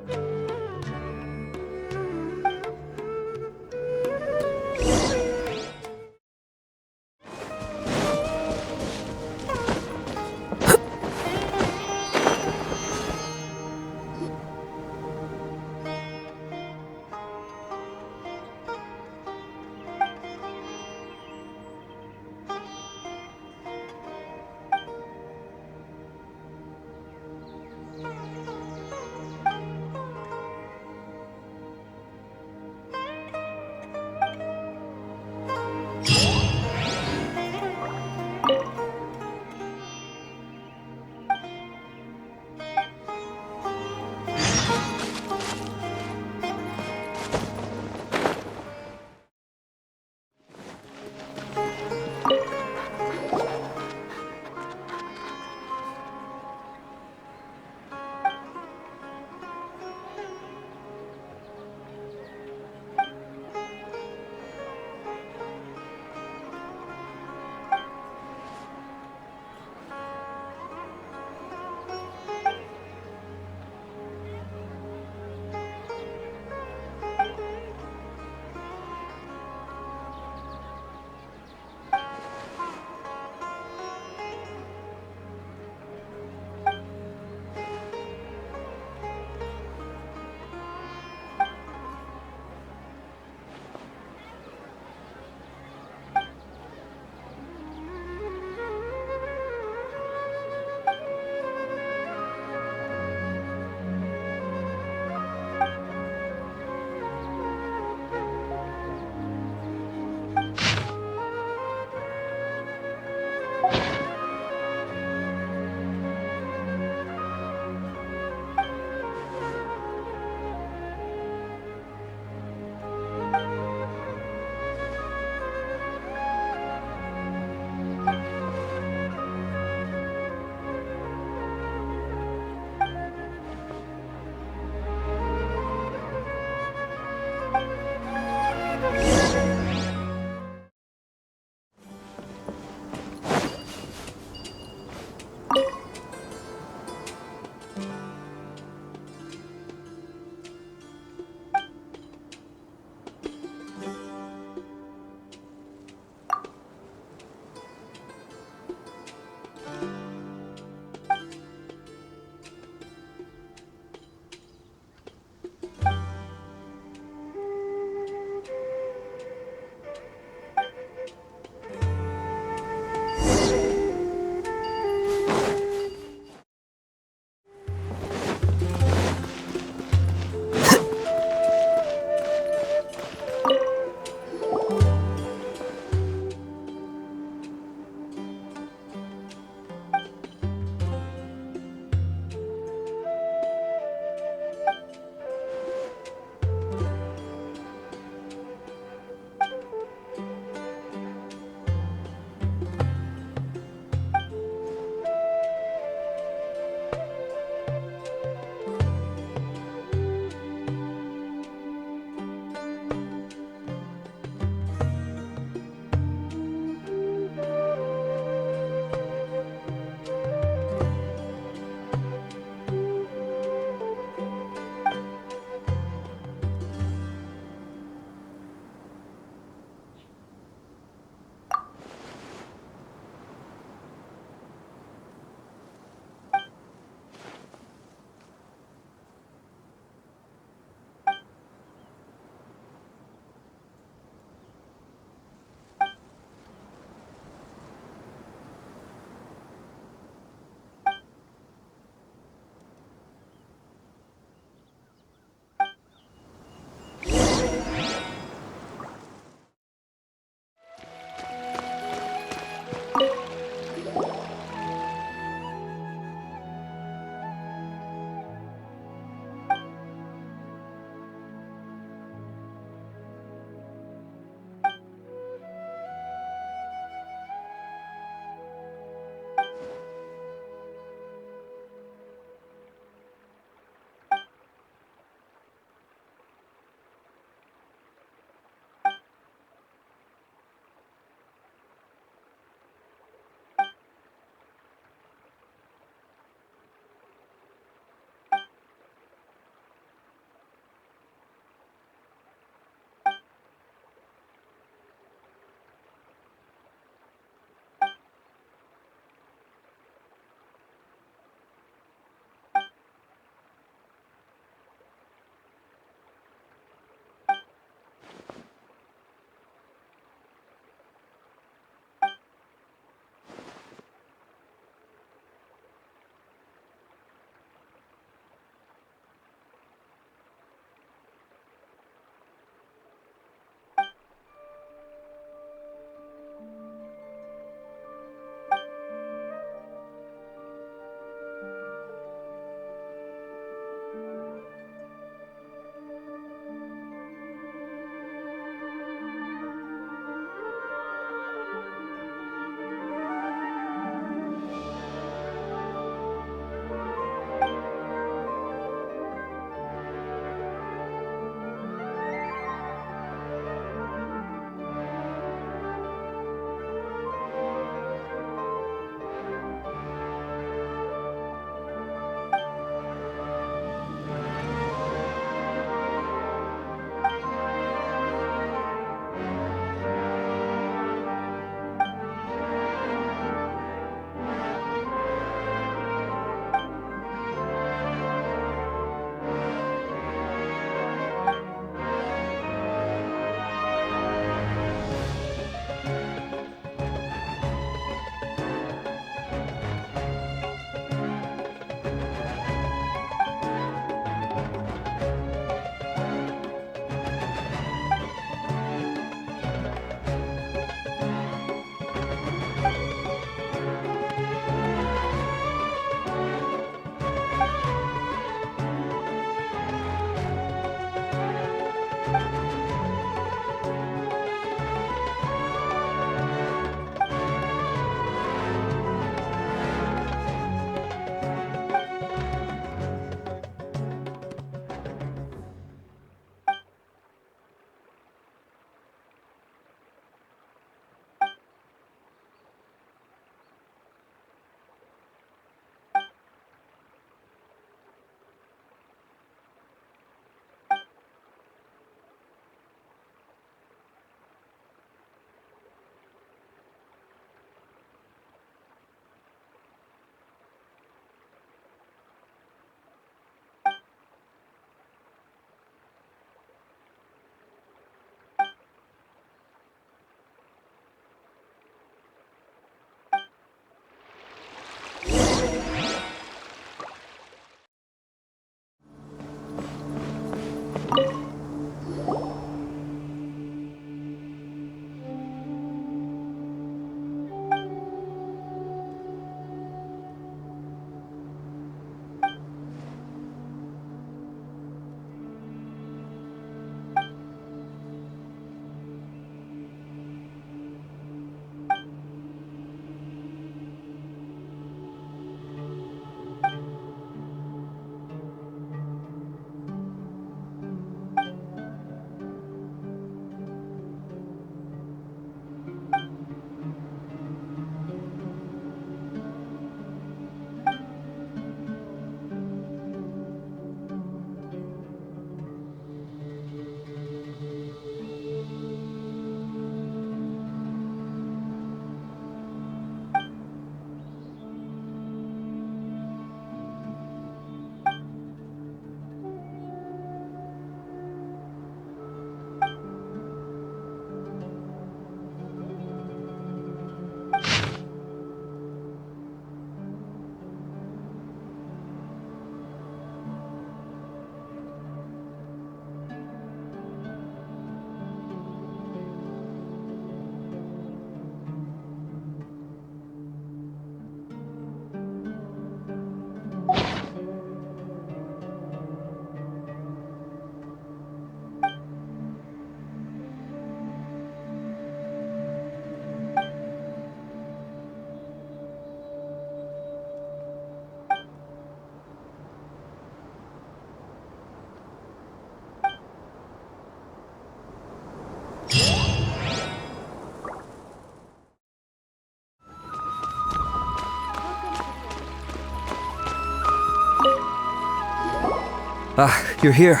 You're here.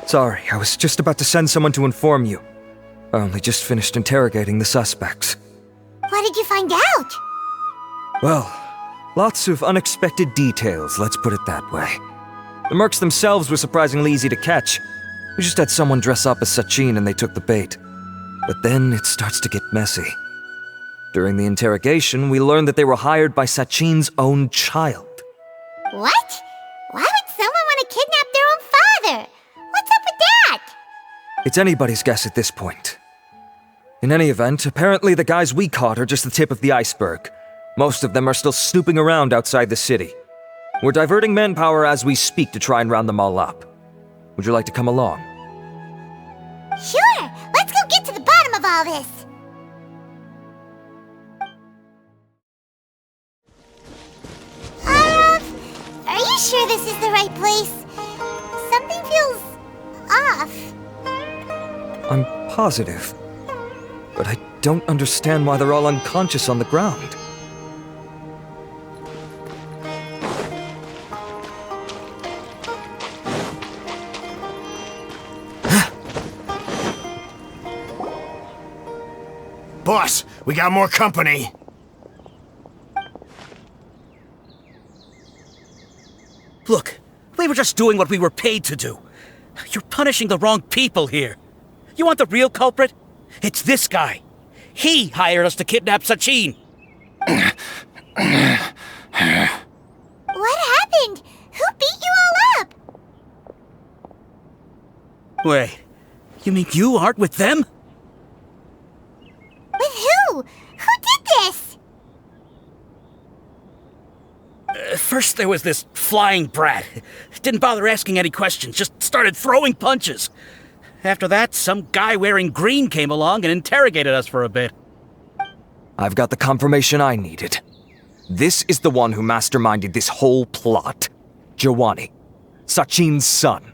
Sorry, I was just about to send someone to inform you. I only just finished interrogating the suspects. What did you find out? Well, lots of unexpected details, let's put it that way. The mercs themselves were surprisingly easy to catch. We just had someone dress up as Sachin and they took the bait. But then it starts to get messy. During the interrogation, we learned that they were hired by Sachin's own child. What? Why would someone want to kidnap their own father? What's up with that? It's anybody's guess at this point. In any event, apparently the guys we caught are just the tip of the iceberg. Most of them are still snooping around outside the city. We're diverting manpower as we speak to try and round them all up. Would you like to come along? Sure! Let's go get to the bottom of all this! Are you sure this is the right place? Something feels off. I'm positive. But I don't understand why they're all unconscious on the ground. Boss, we got more company. Look, we were just doing what we were paid to do. You're punishing the wrong people here. You want the real culprit? It's this guy. He hired us to kidnap Sachin. What happened? Who beat you all up? Wait, you mean you aren't with them? With who? Who did this? First there was this flying brat. Didn't bother asking any questions, just started throwing punches. After that, some guy wearing green came along and interrogated us for a bit. I've got the confirmation I needed. This is the one who masterminded this whole plot. Jawani, Sachin's son.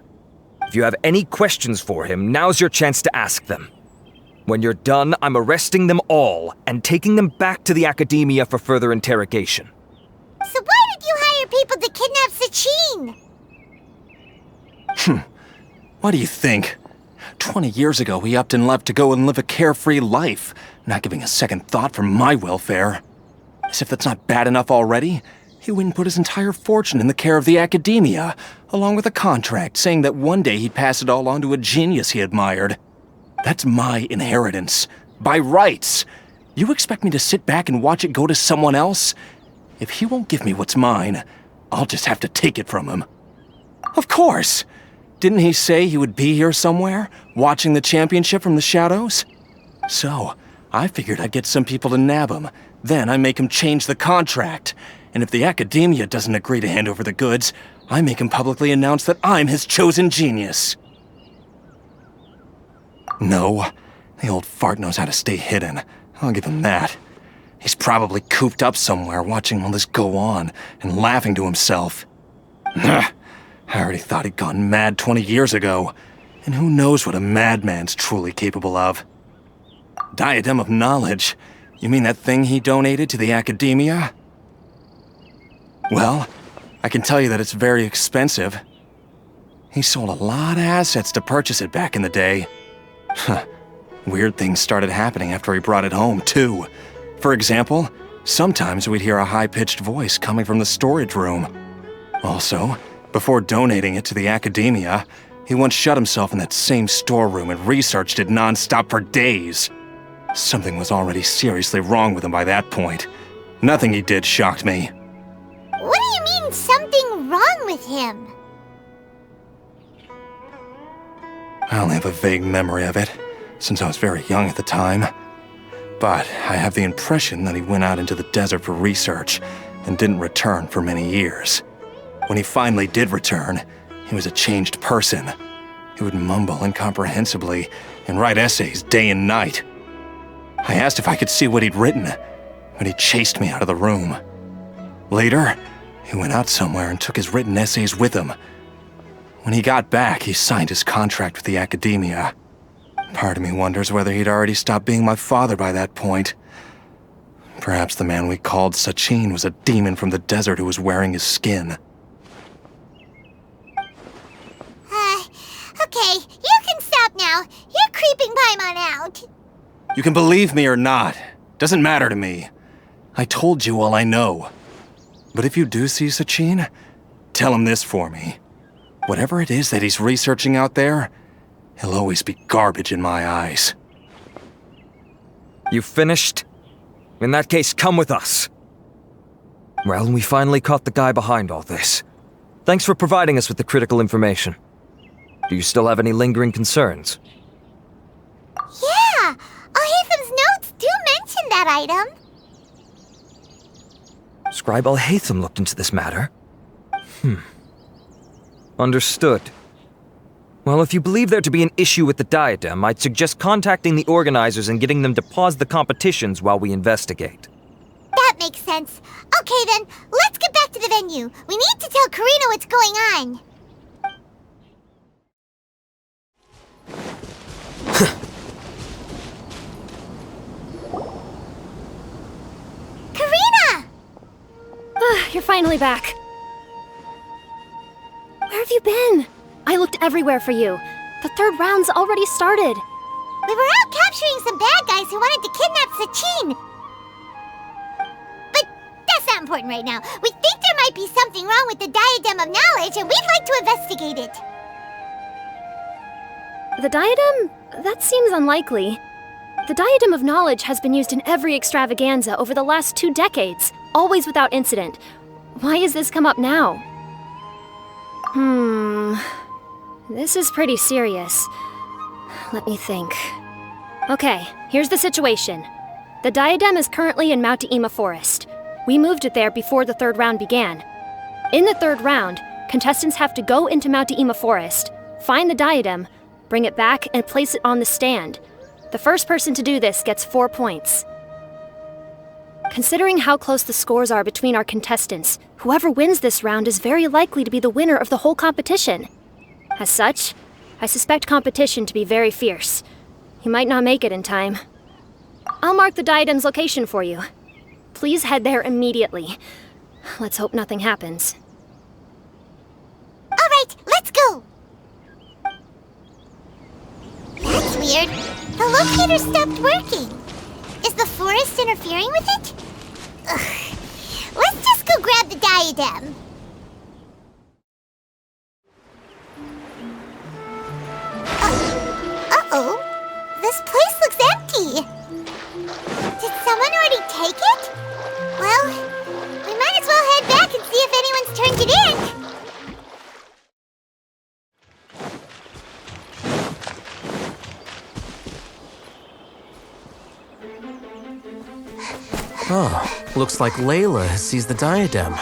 If you have any questions for him, now's your chance to ask them. When you're done, I'm arresting them all and taking them back to the academia for further interrogation. So why did you hire people to kidnap Sachin? What do you think? 20 years ago, he upped and left to go and live a carefree life, not giving a second thought for my welfare. As if that's not bad enough already, he went and put his entire fortune in the care of the academia, along with a contract saying that one day he'd pass it all on to a genius he admired. That's my inheritance, by rights. You expect me to sit back and watch it go to someone else? If he won't give me what's mine, I'll just have to take it from him. Of course! Didn't he say he would be here somewhere, watching the championship from the shadows? So, I figured I'd get some people to nab him. Then I make him change the contract. And if the academia doesn't agree to hand over the goods, I make him publicly announce that I'm his chosen genius. No, the old fart knows how to stay hidden. I'll give him that. He's probably cooped up somewhere watching all this go on and laughing to himself. I already thought he'd gone mad 20 years ago. And who knows what a madman's truly capable of. Diadem of Knowledge? You mean that thing he donated to the academia? Well, I can tell you that it's very expensive. He sold a lot of assets to purchase it back in the day. Weird things started happening after he brought it home, too. For example, sometimes we'd hear a high-pitched voice coming from the storage room. Also, before donating it to the academia, he once shut himself in that same storeroom and researched it non-stop for days. Something was already seriously wrong with him by that point. Nothing he did shocked me. What do you mean, something wrong with him? I only have a vague memory of it, since I was very young at the time. But I have the impression that he went out into the desert for research and didn't return for many years. When he finally did return, he was a changed person. He would mumble incomprehensibly and write essays day and night. I asked if I could see what he'd written, but he chased me out of the room. Later, he went out somewhere and took his written essays with him. When he got back, he signed his contract with the academia. Part of me wonders whether he'd already stopped being my father by that point. Perhaps the man we called Sachin was a demon from the desert who was wearing his skin. Okay, you can stop now. You're creeping Paimon out. You can believe me or not. Doesn't matter to me. I told you all I know. But if you do see Sachin, tell him this for me. Whatever it is that he's researching out there, he'll always be garbage in my eyes. You finished? In that case, come with us. Well, we finally caught the guy behind all this. Thanks for providing us with the critical information. Do you still have any lingering concerns? Yeah! Al-Haytham's notes do mention that item. Scribe Al-Haytham looked into this matter. Understood. Well, if you believe there to be an issue with the diadem, I'd suggest contacting the organizers and getting them to pause the competitions while we investigate. That makes sense. Okay then, let's get back to the venue. We need to tell Karina what's going on. Karina! You're finally back. Where have you been? I looked everywhere for you. The third round's already started. We were out capturing some bad guys who wanted to kidnap Sachin. But that's not important right now. We think there might be something wrong with the Diadem of Knowledge, and we'd like to investigate it. The diadem? That seems unlikely. The Diadem of Knowledge has been used in every extravaganza over the last 2 decades, always without incident. Why has this come up now? This is pretty serious. Let me think. Okay, here's the situation. The diadem is currently in Mount Ima Forest. We moved it there before the third round began. In the third round, contestants have to go into Mount Ima Forest, find the diadem, bring it back, and place it on the stand. The first person to do this gets 4 points. Considering how close the scores are between our contestants, whoever wins this round is very likely to be the winner of the whole competition. As such, I suspect competition to be very fierce. You might not make it in time. I'll mark the diadem's location for you. Please head there immediately. Let's hope nothing happens. All right, let's go! That's weird. The locator stopped working. Is the forest interfering with it? Ugh. Let's just go grab the diadem. Uh-oh. This place looks empty. Did someone already take it? Well, we might as well head back and see if anyone's turned it in. Oh, looks like Layla has seized the diadem.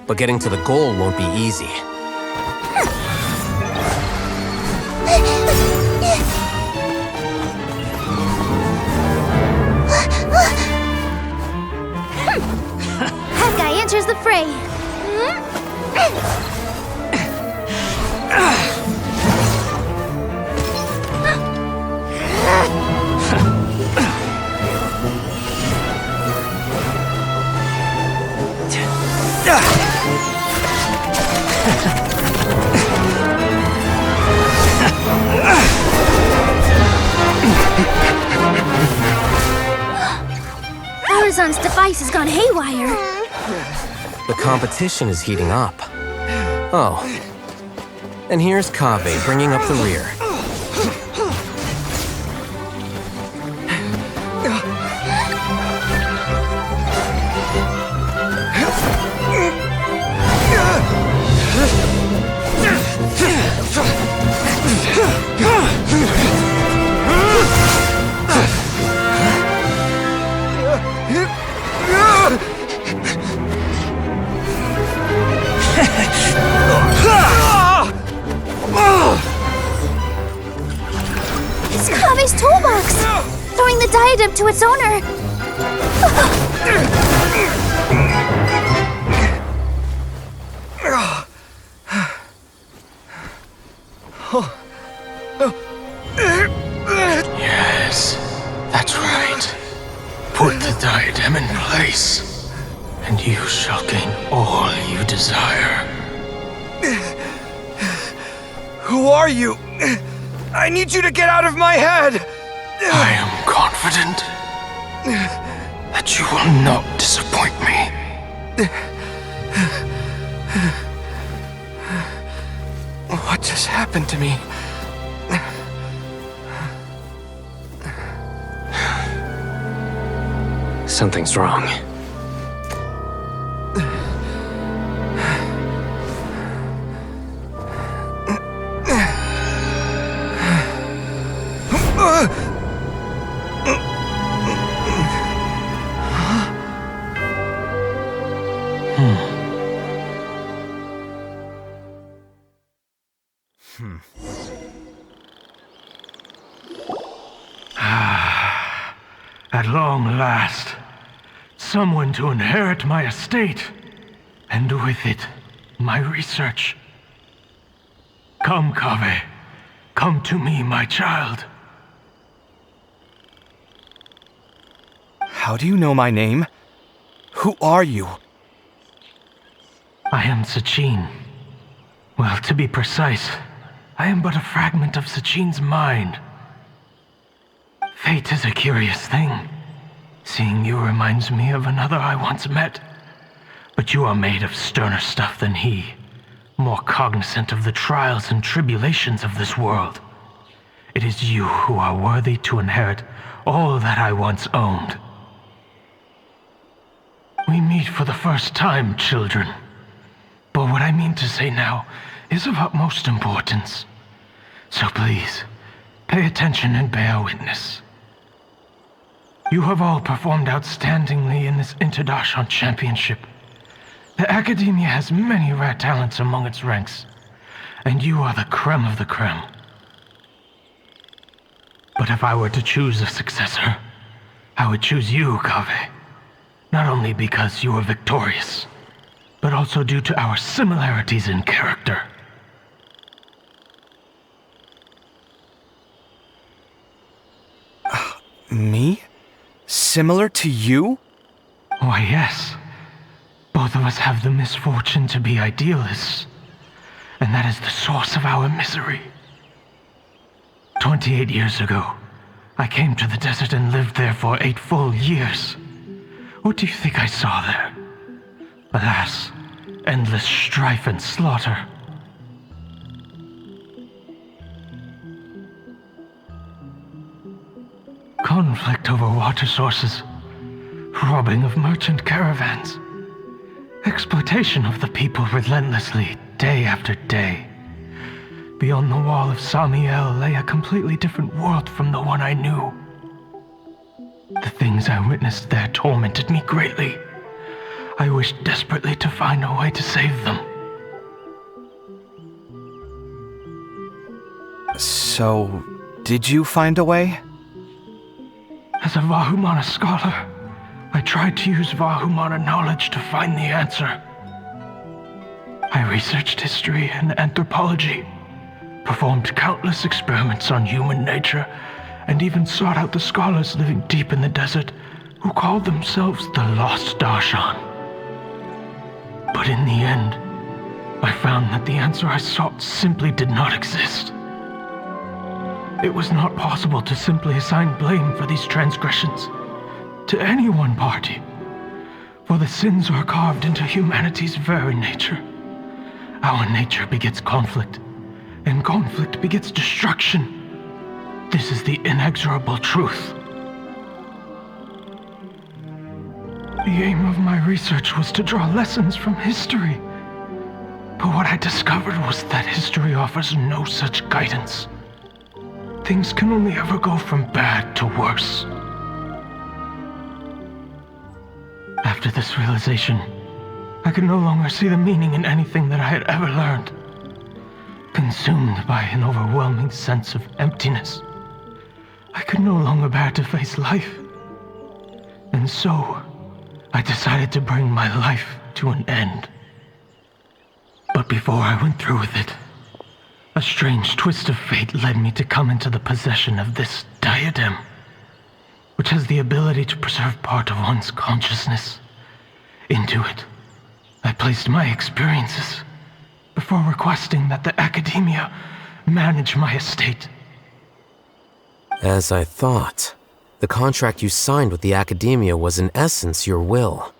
But getting to the goal won't be easy. That guy enters the fray. Horizon's device has gone haywire. The competition is heating up. Oh. And here's Kaveh bringing up the rear. It's Kaveh's toolbox! Throwing the diadem to its owner! Yes, that's right. Put the diadem in place, and you shall gain all you desire. Who are you? I need you to get out of my head! I am confident that you will not disappoint me. What just happened to me? Something's wrong. At long last, someone to inherit my estate, and with it, my research. Come, Kaveh. Come to me, my child. How do you know my name? Who are you? I am Sachin. Well, to be precise, I am but a fragment of Sachin's mind. Fate is a curious thing. Seeing you reminds me of another I once met. But you are made of sterner stuff than he, more cognizant of the trials and tribulations of this world. It is you who are worthy to inherit all that I once owned. We meet for the first time, children. But what I mean to say now is of utmost importance. So please, pay attention and bear witness. You have all performed outstandingly in this Interdarshan Championship. The Academia has many rare talents among its ranks, and you are the creme of the creme. But if I were to choose a successor, I would choose you, Kaveh. Not only because you were victorious, but also due to our similarities in character. Me? Similar to you? Why, yes. Both of us have the misfortune to be idealists, and that is the source of our misery. 28 years ago, I came to the desert and lived there for 8 full years. What do you think I saw there? Alas, endless strife and slaughter. Conflict over water sources, robbing of merchant caravans, exploitation of the people relentlessly, day after day. Beyond the wall of Samiel lay a completely different world from the one I knew. The things I witnessed there tormented me greatly. I wished desperately to find a way to save them. So, did you find a way? As a Vahumana scholar, I tried to use Vahumana knowledge to find the answer. I researched history and anthropology, performed countless experiments on human nature, and even sought out the scholars living deep in the desert who called themselves the Lost Darshan. But in the end, I found that the answer I sought simply did not exist. It was not possible to simply assign blame for these transgressions to any one party, for the sins are carved into humanity's very nature. Our nature begets conflict, and conflict begets destruction. This is the inexorable truth. The aim of my research was to draw lessons from history, but what I discovered was that history offers no such guidance. Things can only ever go from bad to worse. After this realization, I could no longer see the meaning in anything that I had ever learned. Consumed by an overwhelming sense of emptiness, I could no longer bear to face life. And so, I decided to bring my life to an end. But before I went through with it, a strange twist of fate led me to come into the possession of this diadem, which has the ability to preserve part of one's consciousness. Into it, I placed my experiences before requesting that the Academia manage my estate. As I thought, the contract you signed with the Academia was in essence your will.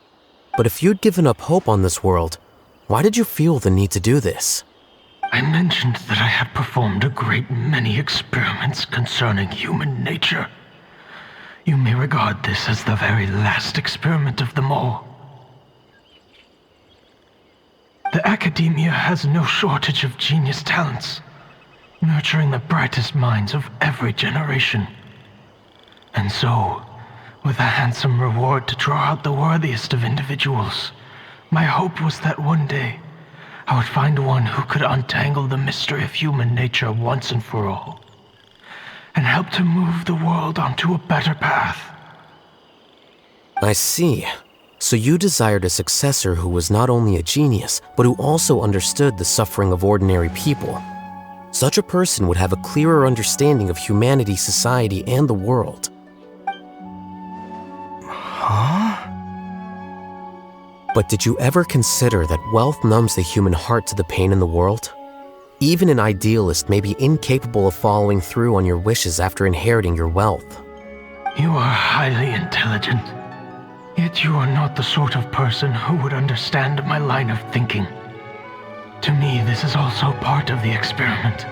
But if you'd given up hope on this world, why did you feel the need to do this? I mentioned that I had performed a great many experiments concerning human nature. You may regard this as the very last experiment of them all. The Academia has no shortage of genius talents, nurturing the brightest minds of every generation. And so, with a handsome reward to draw out the worthiest of individuals, my hope was that one day I would find one who could untangle the mystery of human nature once and for all, and help to move the world onto a better path. I see. So you desired a successor who was not only a genius, but who also understood the suffering of ordinary people. Such a person would have a clearer understanding of humanity, society, and the world. Huh? But did you ever consider that wealth numbs the human heart to the pain in the world? Even an idealist may be incapable of following through on your wishes after inheriting your wealth. You are highly intelligent, yet you are not the sort of person who would understand my line of thinking. To me, this is also part of the experiment,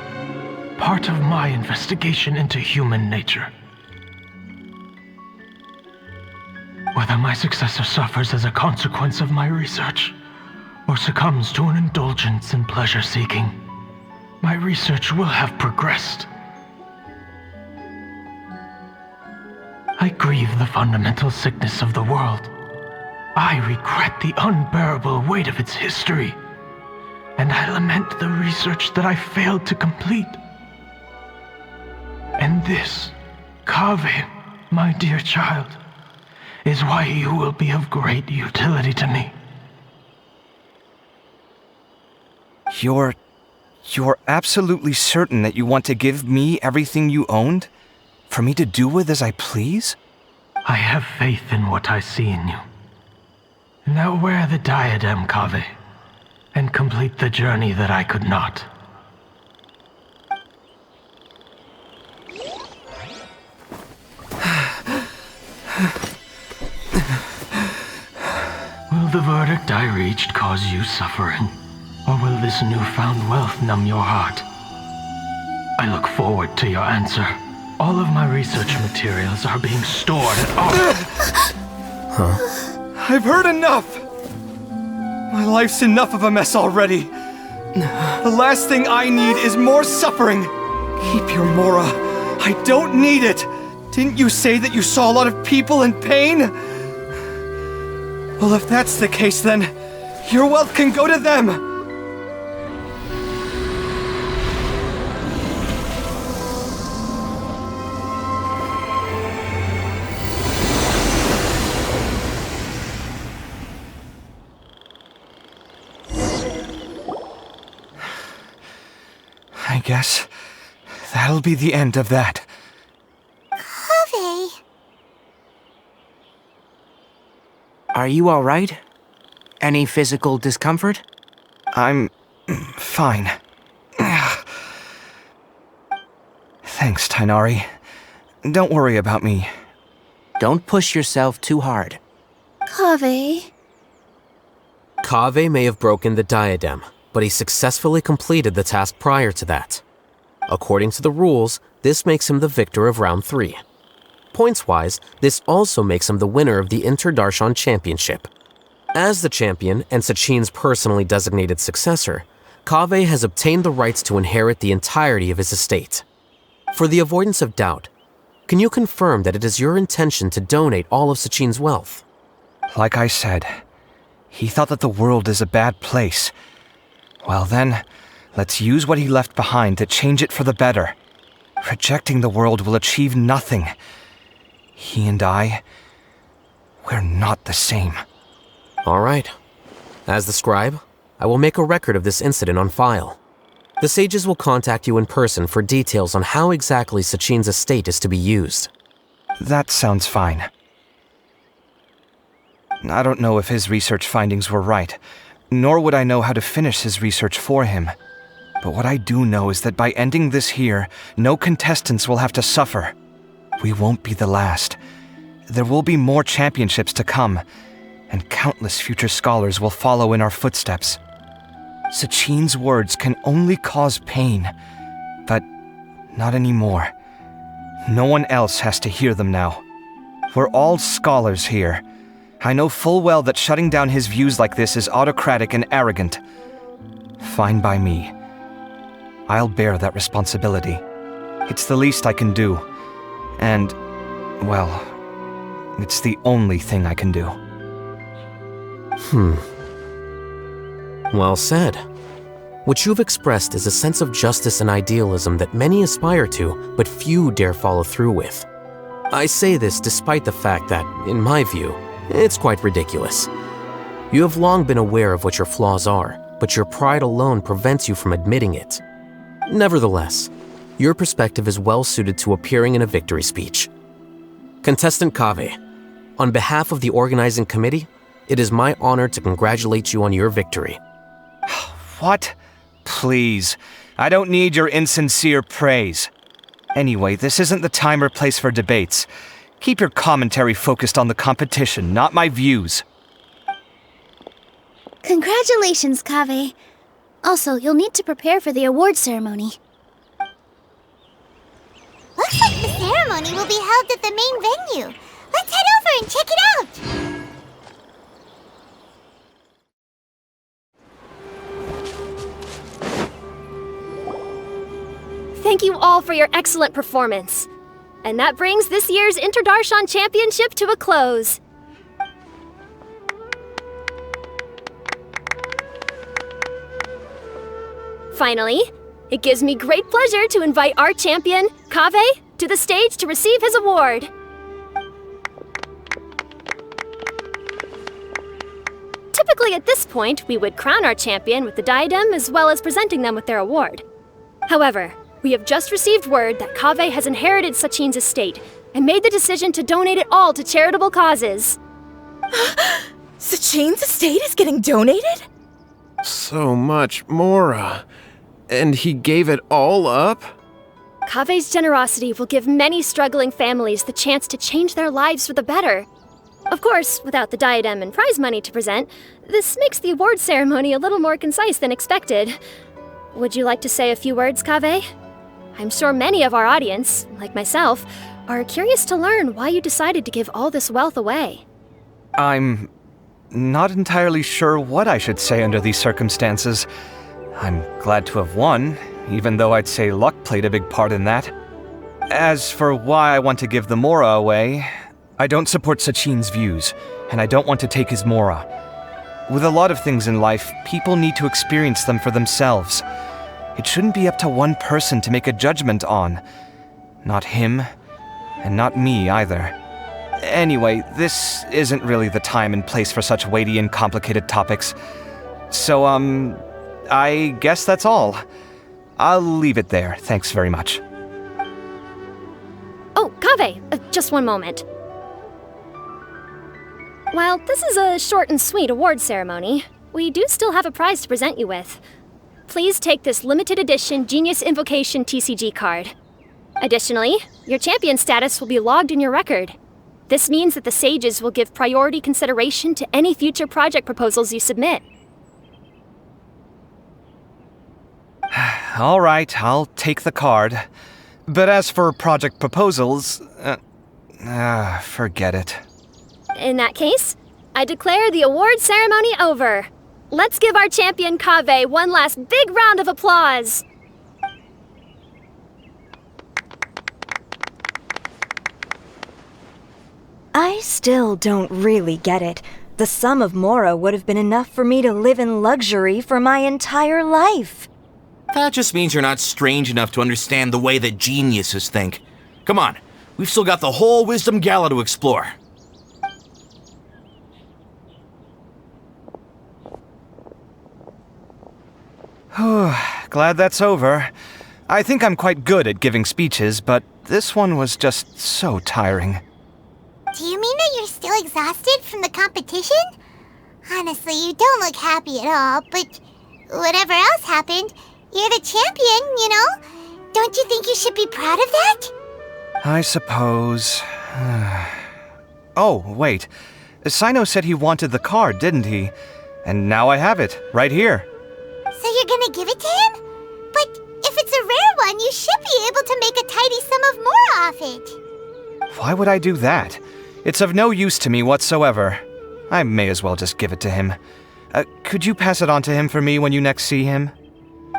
part of my investigation into human nature. Whether my successor suffers as a consequence of my research, or succumbs to an indulgence in pleasure-seeking, my research will have progressed. I grieve the fundamental sickness of the world. I regret the unbearable weight of its history. And I lament the research that I failed to complete. And this, Kaveh, my dear child, is why you will be of great utility to me. You're absolutely certain that you want to give me everything you owned? For me to do with as I please? I have faith in what I see in you. Now wear the diadem, Kaveh, and complete the journey that I could not. Will the verdict I reached cause you suffering? Or will this newfound wealth numb your heart? I look forward to your answer. All of my research materials are being stored at I've heard enough! My life's enough of a mess already. The last thing I need is more suffering. Keep your Mora. I don't need it. Didn't you say that you saw a lot of people in pain? Well, if that's the case, then your wealth can go to them. I guess that'll be the end of that. Kaveh. Are you all right? Any physical discomfort? I'm fine. Thanks, Tainari. Don't worry about me. Don't push yourself too hard. Kaveh. Kaveh may have broken the diadem, but he successfully completed the task prior to that. According to the rules, this makes him the victor of round 3. Points-wise, this also makes him the winner of the Interdarshan Championship. As the champion and Sachin's personally designated successor, Kaveh has obtained the rights to inherit the entirety of his estate. For the avoidance of doubt, can you confirm that it is your intention to donate all of Sachin's wealth? Like I said, he thought that the world is a bad place. Well then, let's use what he left behind to change it for the better. Rejecting the world will achieve nothing. He and I, we're not the same. All right. As the scribe, I will make a record of this incident on file. The sages will contact you in person for details on how exactly Sachin's estate is to be used. That sounds fine. I don't know if his research findings were right, nor would I know how to finish his research for him. But what I do know is that by ending this here, no contestants will have to suffer. We won't be the last. There will be more championships to come, and countless future scholars will follow in our footsteps. Sachin's words can only cause pain, but not anymore. No one else has to hear them now. We're all scholars here. I know full well that shutting down his views like this is autocratic and arrogant. Fine by me. I'll bear that responsibility. It's the least I can do. And, well, it's the only thing I can do. Well said. What you've expressed is a sense of justice and idealism that many aspire to, but few dare follow through with. I say this despite the fact that, in my view, it's quite ridiculous. You have long been aware of what your flaws are, but your pride alone prevents you from admitting it. Nevertheless, your perspective is well suited to appearing in a victory speech. Contestant Kaveh, on behalf of the organizing committee, it is my honor to congratulate you on your victory. What? Please. I don't need your insincere praise. Anyway, this isn't the time or place for debates. Keep your commentary focused on the competition, not my views. Congratulations, Kaveh. Also, you'll need to prepare for the award ceremony. Looks like the ceremony will be held at the main venue. Let's head over and check it out! Thank you all for your excellent performance. And that brings this year's Interdarshan Championship to a close. Finally, it gives me great pleasure to invite our champion, Kaveh, to the stage to receive his award. Typically at this point, we would crown our champion with the diadem as well as presenting them with their award. However, we have just received word that Kaveh has inherited Sachin's estate and made the decision to donate it all to charitable causes. Sachin's estate is getting donated? So much, Mora. And he gave it all up? Kaveh's generosity will give many struggling families the chance to change their lives for the better. Of course, without the diadem and prize money to present, this makes the award ceremony a little more concise than expected. Would you like to say a few words, Kaveh? I'm sure many of our audience, like myself, are curious to learn why you decided to give all this wealth away. I'm not entirely sure what I should say under these circumstances. I'm glad to have won, even though I'd say luck played a big part in that. As for why I want to give the Mora away, I don't support Sachin's views, and I don't want to take his Mora. With a lot of things in life, people need to experience them for themselves. It shouldn't be up to one person to make a judgment on. Not him, and not me either. Anyway, this isn't really the time and place for such weighty and complicated topics. So, I guess that's all. I'll leave it there, thanks very much. Oh, Kaveh, just one moment. While this is a short and sweet award ceremony, we do still have a prize to present you with. Please take this limited edition Genius Invocation TCG card. Additionally, your champion status will be logged in your record. This means that the sages will give priority consideration to any future project proposals you submit. All right, I'll take the card. But as for project proposals, forget it. In that case, I declare the award ceremony over. Let's give our champion Kaveh one last big round of applause. I still don't really get it. The sum of Mora would have been enough for me to live in luxury for my entire life. That just means you're not strange enough to understand the way that geniuses think. Come on, we've still got the whole Wisdom Gala to explore. Glad that's over. I think I'm quite good at giving speeches, but this one was just so tiring. Do you mean that you're still exhausted from the competition? Honestly, you don't look happy at all, but whatever else happened, You're the champion, you know? Don't you think you should be proud of that? I suppose. Oh, wait. Sino said he wanted the card, didn't he? And now I have it, right here. So you're gonna give it to him? But if it's a rare one, you should be able to make a tidy sum of more off it. Why would I do that? It's of no use to me whatsoever. I may as well just give it to him. Could you pass it on to him for me when you next see him?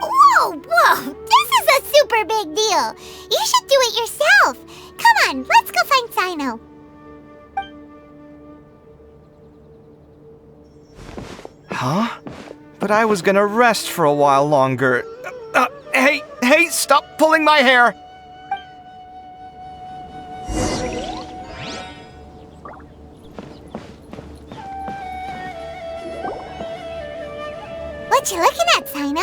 Whoa! This is a super big deal! You should do it yourself! Come on, let's go find Sino. Huh? But I was gonna rest for a while longer. Hey, stop pulling my hair! What you looking at, Sino?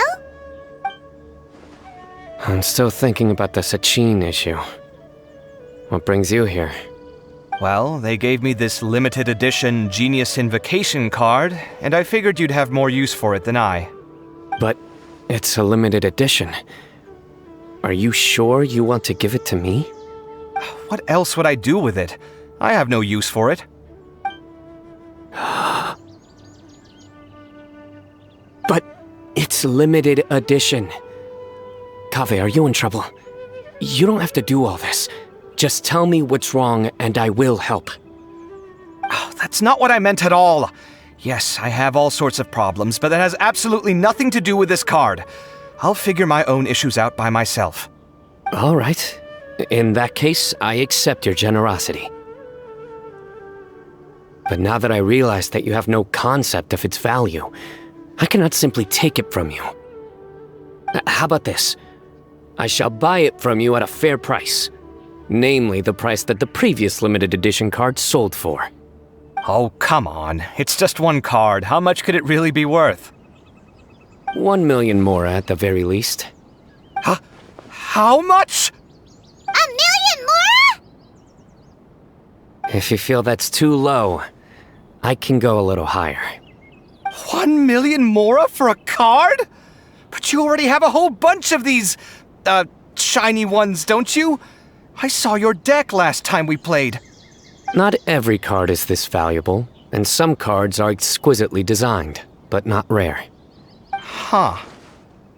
I'm still thinking about the Sachin issue. What brings you here? Well, they gave me this limited edition Genius Invocation card, and I figured you'd have more use for it than I. But it's a limited edition. Are you sure you want to give it to me? What else would I do with it? I have no use for it. But it's limited edition. Kaveh, are you in trouble? You don't have to do all this. Just tell me what's wrong and I will help. Oh, that's not what I meant at all. Yes, I have all sorts of problems, but that has absolutely nothing to do with this card. I'll figure my own issues out by myself. All right. In that case, I accept your generosity. But now that I realize that you have no concept of its value, I cannot simply take it from you. How about this? I shall buy it from you at a fair price. Namely, the price that the previous limited edition card sold for. Oh, come on. It's just one card. How much could it really be worth? 1 million more at the very least. How much? 1 million more? If you feel that's too low, I can go a little higher. 1 million mora for a card? But you already have a whole bunch of these, shiny ones, don't you? I saw your deck last time we played. Not every card is this valuable, and some cards are exquisitely designed, but not rare. Huh.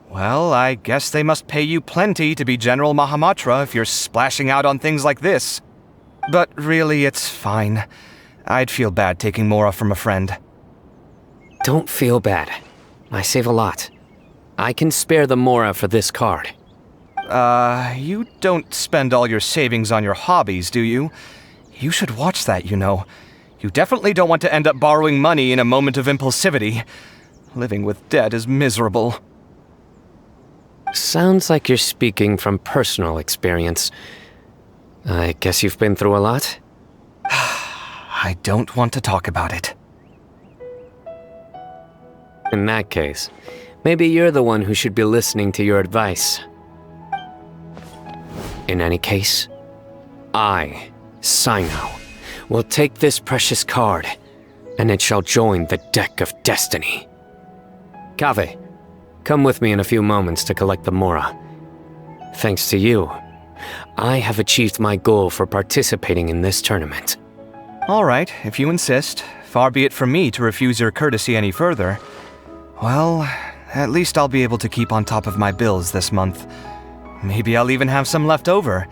Well, I guess they must pay you plenty to be General Mahamatra if you're splashing out on things like this. But really, it's fine. I'd feel bad taking mora from a friend. Don't feel bad. I save a lot. I can spare the mora for this card. You don't spend all your savings on your hobbies, do you? You should watch that, you know. You definitely don't want to end up borrowing money in a moment of impulsivity. Living with debt is miserable. Sounds like you're speaking from personal experience. I guess you've been through a lot? I don't want to talk about it. In that case, maybe you're the one who should be listening to your advice. In any case, I, Sino, will take this precious card, and it shall join the deck of destiny. Kaveh, come with me in a few moments to collect the mora. Thanks to you, I have achieved my goal for participating in this tournament. All right, if you insist. Far be it from me to refuse your courtesy any further. Well, at least I'll be able to keep on top of my bills this month. Maybe I'll even have some left over.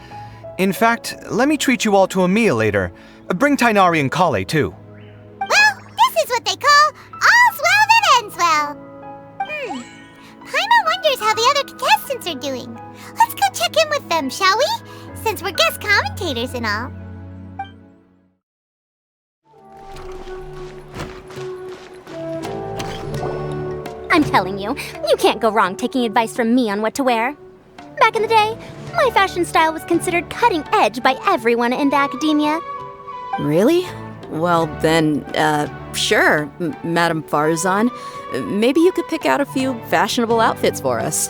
In fact, let me treat you all to a meal later. Bring Tainari and Kale, too. Well, this is what they call all's well that ends well. Paimon wonders how the other contestants are doing. Let's go check in with them, shall we? Since we're guest commentators and all. I'm telling you, you can't go wrong taking advice from me on what to wear. Back in the day, my fashion style was considered cutting edge by everyone in the academia. Really? Well, then, sure, Madame Farzan. Maybe you could pick out a few fashionable outfits for us.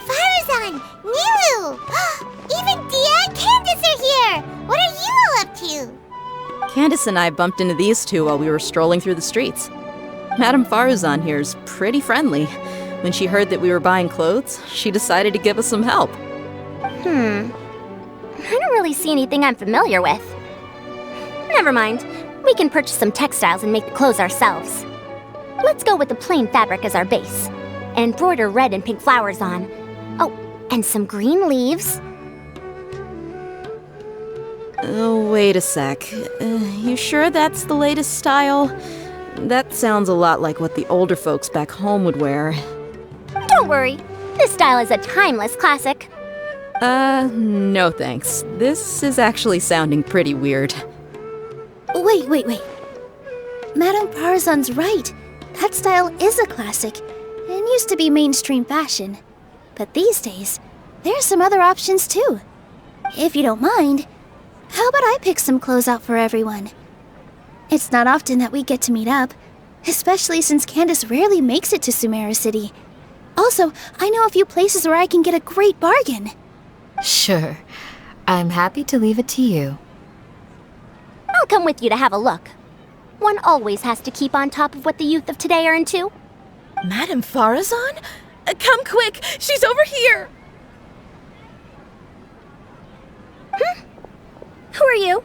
Farzan! Nilu! Even Dia and Candace are here! What are you all up to? Candace and I bumped into these two while we were strolling through the streets. Madame Farzan here is pretty friendly. When she heard that we were buying clothes, she decided to give us some help. I don't really see anything I'm familiar with. Never mind. We can purchase some textiles and make the clothes ourselves. Let's go with the plain fabric as our base. And embroider red and pink flowers on. Oh, and some green leaves. Oh, wait a sec. You sure that's the latest style? That sounds a lot like what the older folks back home would wear. Don't worry. This style is a timeless classic. No thanks. This is actually sounding pretty weird. Wait. Madame Parzan's right. That style is a classic and used to be mainstream fashion. But these days, there's some other options too. If you don't mind, how about I pick some clothes out for everyone? It's not often that we get to meet up, especially since Candace rarely makes it to Sumeru City. Also, I know a few places where I can get a great bargain. Sure. I'm happy to leave it to you. I'll come with you to have a look. One always has to keep on top of what the youth of today are into. Madame Farazan? Come quick! She's over here! Who are you?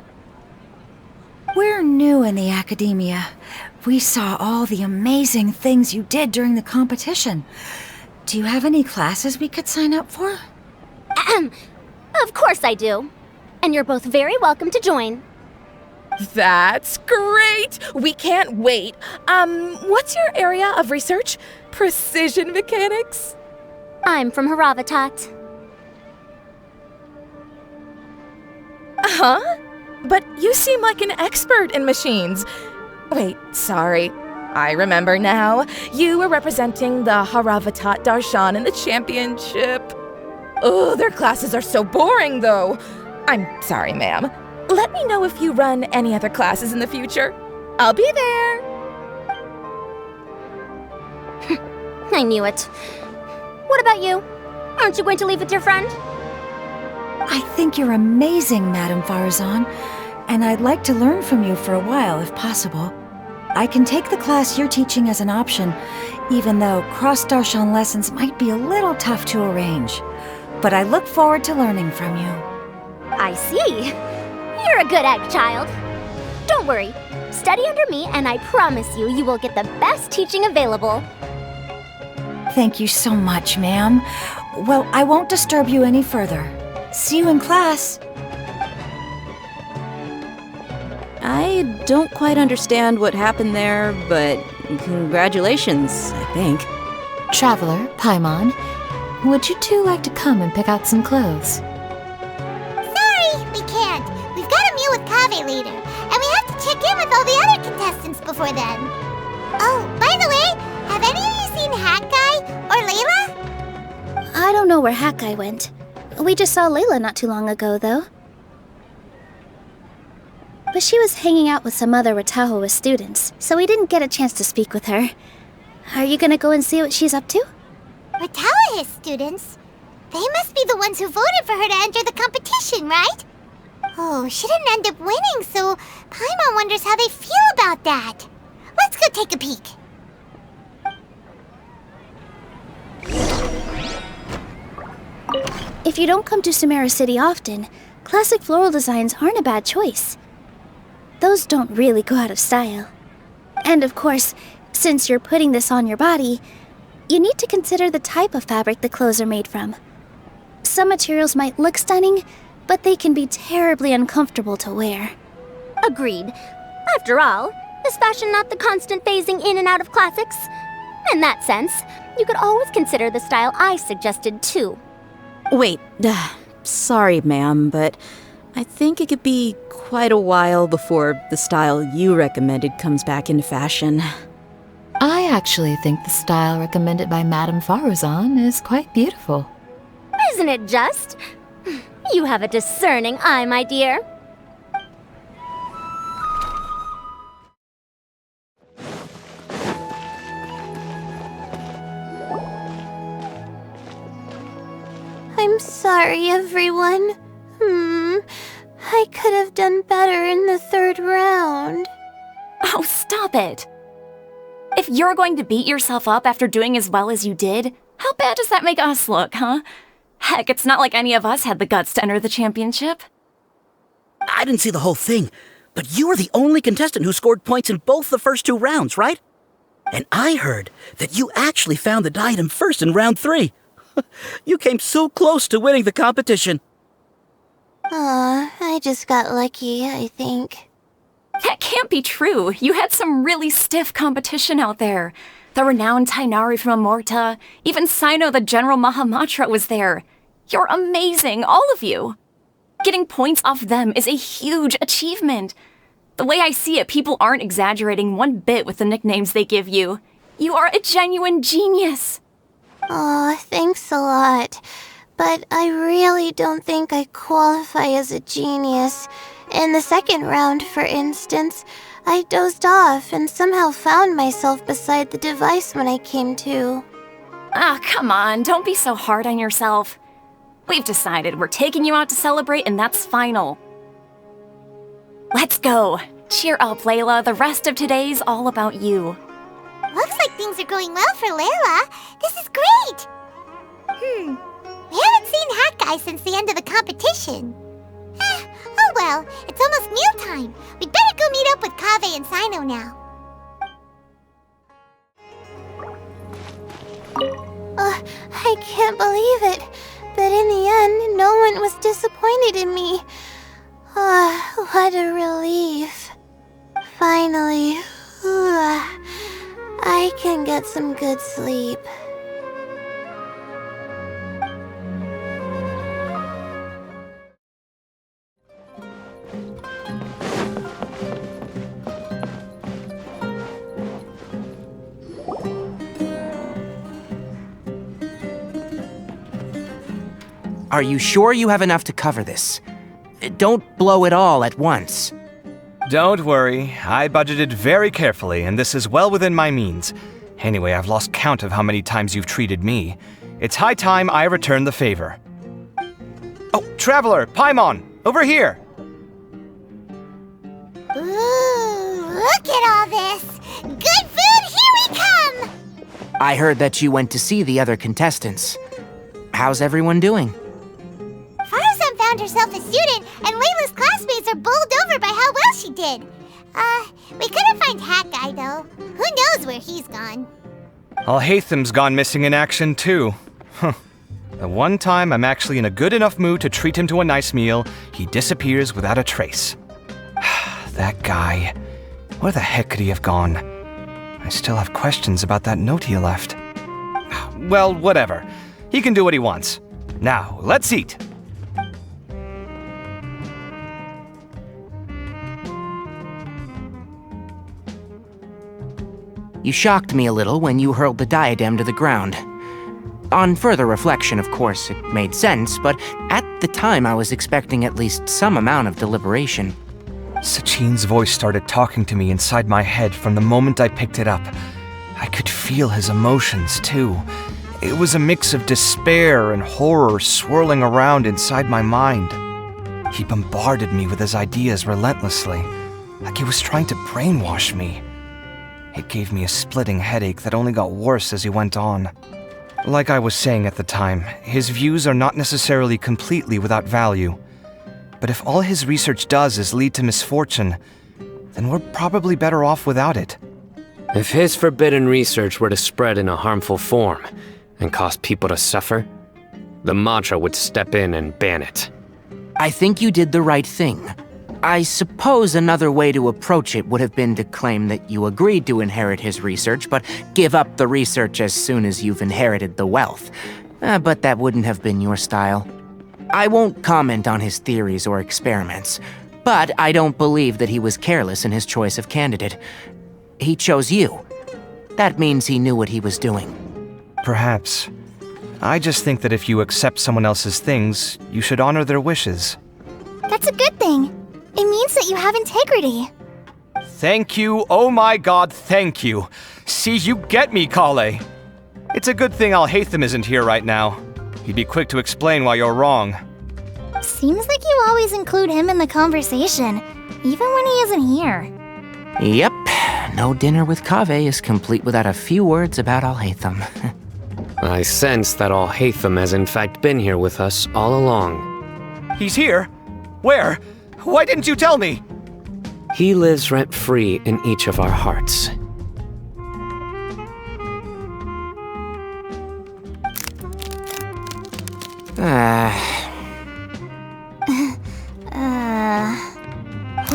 We're new in the academia. We saw all the amazing things you did during the competition. Do you have any classes we could sign up for? Of course I do. And you're both very welcome to join. That's great! We can't wait. What's your area of research? Precision mechanics? I'm from Haravatat. Huh? But you seem like an expert in machines. Wait, sorry. I remember now. You were representing the Haravatat Darshan in the championship. Oh, their classes are so boring, though. I'm sorry, ma'am. Let me know if you run any other classes in the future. I'll be there. I knew it. What about you? Aren't you going to leave with your friend? I think you're amazing, Madame Farazan, and I'd like to learn from you for a while, if possible. I can take the class you're teaching as an option, even though cross-Darshan lessons might be a little tough to arrange. But I look forward to learning from you. I see. You're a good egg, child. Don't worry. Study under me, and I promise you, you will get the best teaching available. Thank you so much, ma'am. Well, I won't disturb you any further. See you in class. I don't quite understand what happened there, but congratulations, I think. Traveler, Paimon, would you two like to come and pick out some clothes? Sorry, we can't. We've got a meal with Kaveh later, and we have to check in with all the other contestants before then. Oh, by the way, have any of you seen Hat Guy or Layla? I don't know where Hat Guy went. We just saw Layla not too long ago, though. But she was hanging out with some other Ratahoa students, so we didn't get a chance to speak with her. Are you gonna go and see what she's up to? Ratahoa students? They must be the ones who voted for her to enter the competition, right? Oh, she didn't end up winning, so Paimon wonders how they feel about that. Let's go take a peek. If you don't come to Sumeru City often, classic floral designs aren't a bad choice. Those don't really go out of style. And of course, since you're putting this on your body, you need to consider the type of fabric the clothes are made from. Some materials might look stunning, but they can be terribly uncomfortable to wear. Agreed. After all, is fashion not the constant phasing in and out of classics? In that sense, you could always consider the style I suggested too. Wait, sorry, ma'am, but I think it could be quite a while before the style you recommended comes back into fashion. I actually think the style recommended by Madame Farazan is quite beautiful. Isn't it just? You have a discerning eye, my dear. I'm sorry, everyone. I could have done better in the third round. Oh, stop it. If you're going to beat yourself up after doing as well as you did, how bad does that make us look, huh? Heck, it's not like any of us had the guts to enter the championship. I didn't see the whole thing, but you were the only contestant who scored points in both the first 2 rounds, right? And I heard that you actually found the diadem first in round 3. You came so close to winning the competition. Aw, I just got lucky, I think. That can't be true. You had some really stiff competition out there. The renowned Tainari from Amorta, even Sino the General Mahamatra was there. You're amazing, all of you. Getting points off them is a huge achievement. The way I see it, people aren't exaggerating one bit with the nicknames they give you. You are a genuine genius. Aw, thanks a lot. But I really don't think I qualify as a genius. In the second round, for instance, I dozed off and somehow found myself beside the device when I came to. Ah, come on, don't be so hard on yourself. We've decided we're taking you out to celebrate, and that's final. Let's go. Cheer up, Layla. The rest of today's all about you. Looks like things are going well for Layla. This is great. We haven't seen Hat Guy since the end of the competition. Oh well, it's almost mealtime. We'd better go meet up with Kaveh and Sino now. I can't believe it. But in the end, no one was disappointed in me. What a relief. Finally, I can get some good sleep. Are you sure you have enough to cover this? Don't blow it all at once. Don't worry, I budgeted very carefully, and this is well within my means. Anyway, I've lost count of how many times you've treated me. It's high time I return the favor. Oh, Traveler, Paimon, over here! Ooh, look at all this! Good food, here we come! I heard that you went to see the other contestants. How's everyone doing? Farazan found herself a student, and Layla's classmates are bowled over by how well she did. We couldn't find Hat Guy, though. Who knows where he's gone? Al-Haytham's gone missing in action, too. The one time I'm actually in a good enough mood to treat him to a nice meal, he disappears without a trace. That guy. Where the heck could he have gone? I still have questions about that note he left. Well, whatever. He can do what he wants. Now, let's eat. You shocked me a little when you hurled the diadem to the ground. On further reflection, of course, it made sense, but at the time I was expecting at least some amount of deliberation. Sachin's voice started talking to me inside my head from the moment I picked it up. I could feel his emotions, too. It was a mix of despair and horror swirling around inside my mind. He bombarded me with his ideas relentlessly, like he was trying to brainwash me. It gave me a splitting headache that only got worse as he went on. Like I was saying at the time, his views are not necessarily completely without value. But if all his research does is lead to misfortune, then we're probably better off without it. If his forbidden research were to spread in a harmful form and cause people to suffer, the Matra would step in and ban it. I think you did the right thing. I suppose another way to approach it would have been to claim that you agreed to inherit his research, but give up the research as soon as you've inherited the wealth. But that wouldn't have been your style. I won't comment on his theories or experiments, but I don't believe that he was careless in his choice of candidate. He chose you. That means he knew what he was doing. Perhaps. I just think that if you accept someone else's things, you should honor their wishes. That's a good thing. It means that you have integrity. Thank you, oh my god, thank you. See, you get me, Kale. It's a good thing Al-Haytham isn't here right now. He'd be quick to explain why you're wrong. Seems like you always include him in the conversation, even when he isn't here. Yep, No dinner with Kaveh is complete without a few words about Alhaitham. I sense that Alhaitham has in fact been here with us all along. He's here? Where? Why didn't you tell me? He lives rent-free in each of our hearts.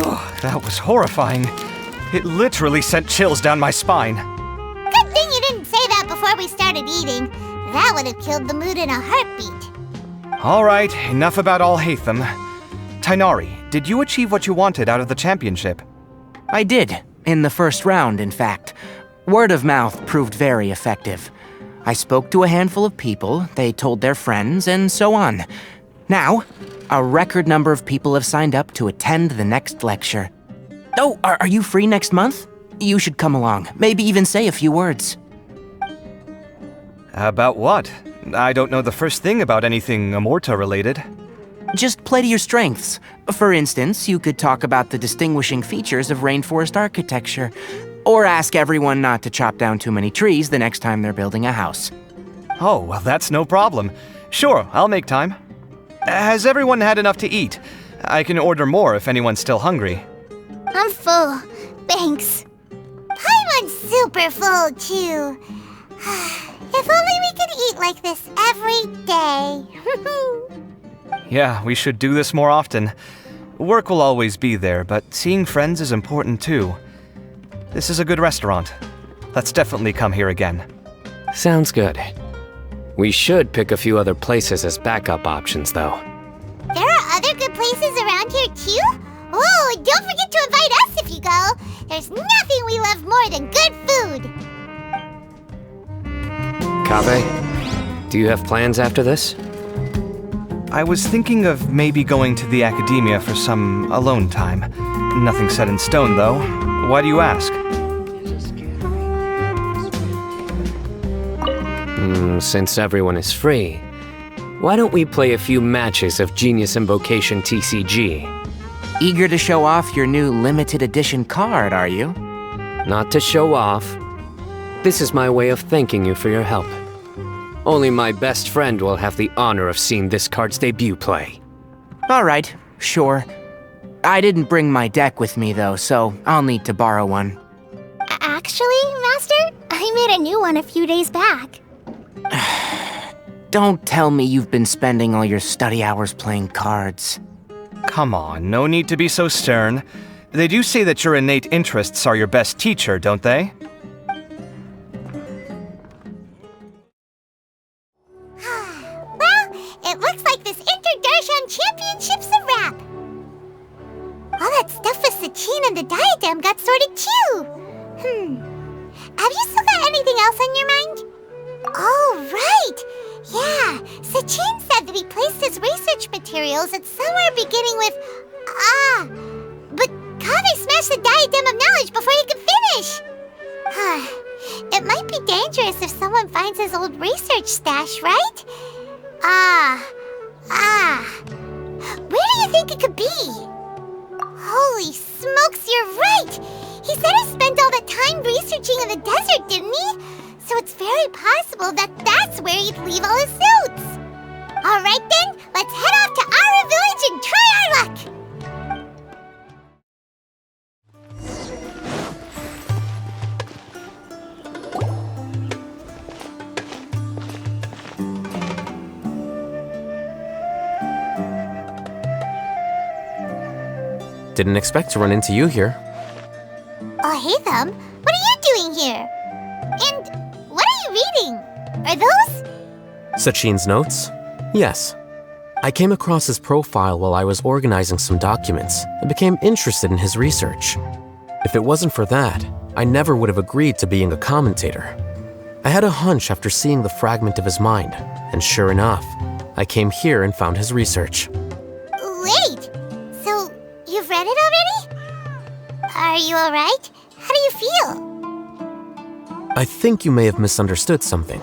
Oh, that was horrifying. It literally sent chills down my spine. Good thing you didn't say that before we started eating. That would have killed the mood in a heartbeat. All right, enough about Alhaitham. Tighnari, did you achieve what you wanted out of the championship? I did, in the first round, in fact. Word of mouth proved very effective. I spoke to a handful of people, they told their friends, and so on. Now, a record number of people have signed up to attend the next lecture. Oh, are you free next month? You should come along, maybe even say a few words. About what? I don't know the first thing about anything Amorta-related. Just play to your strengths. For instance, you could talk about the distinguishing features of rainforest architecture, or ask everyone not to chop down too many trees the next time they're building a house. Oh, well, that's no problem. Sure, I'll make time. Has everyone had enough to eat? I can order more if anyone's still hungry. I'm full. Thanks. Paimon's super full, too. If only we could eat like this every day. Yeah, we should do this more often. Work will always be there, but seeing friends is important too. This is a good restaurant. Let's definitely come here again. Sounds good. We should pick a few other places as backup options, though. There are other good places around here, too? Oh, don't forget to invite us if you go. There's nothing we love more than good food. Kaveh, do you have plans after this? I was thinking of maybe going to the academia for some alone time. Nothing set in stone, though. Why do you ask? Since everyone is free, why don't we play a few matches of Genius Invocation TCG? Eager to show off your new limited edition card, are you? Not to show off. This is my way of thanking you for your help. Only my best friend will have the honor of seeing this card's debut play. All right, sure. I didn't bring my deck with me, though, so I'll need to borrow one. Actually, Master, I made a new one a few days back. Don't tell me you've been spending all your study hours playing cards. Come on, no need to be so stern. They do say that your innate interests are your best teacher, don't they? Well, it looks like this Interdarshan Championship's a wrap. All that stuff with Sachin and the diadem got sorted too. Have you still got anything else on your mind? Oh, right! Yeah, Sachin said that he placed his research materials at somewhere beginning with but Kaveh smashed the diadem of knowledge before he could finish! It might be dangerous if someone finds his old research stash, right? Where do you think it could be? Holy smokes, you're right! He said he spent all that time researching in the desert, didn't he? So it's very possible that that's where he'd leave all his suits. All right then, let's head off to Ara Village and try our luck. Didn't expect to run into you here. Oh, hey, Thumb. What are you doing here? And what are you reading? Are those? Sachin's notes? Yes. I came across his profile while I was organizing some documents and became interested in his research. If it wasn't for that, I never would have agreed to being a commentator. I had a hunch after seeing the fragment of his mind, and sure enough, I came here and found his research. Wait! So, you've read it already? Are you alright? How do you feel? I think you may have misunderstood something.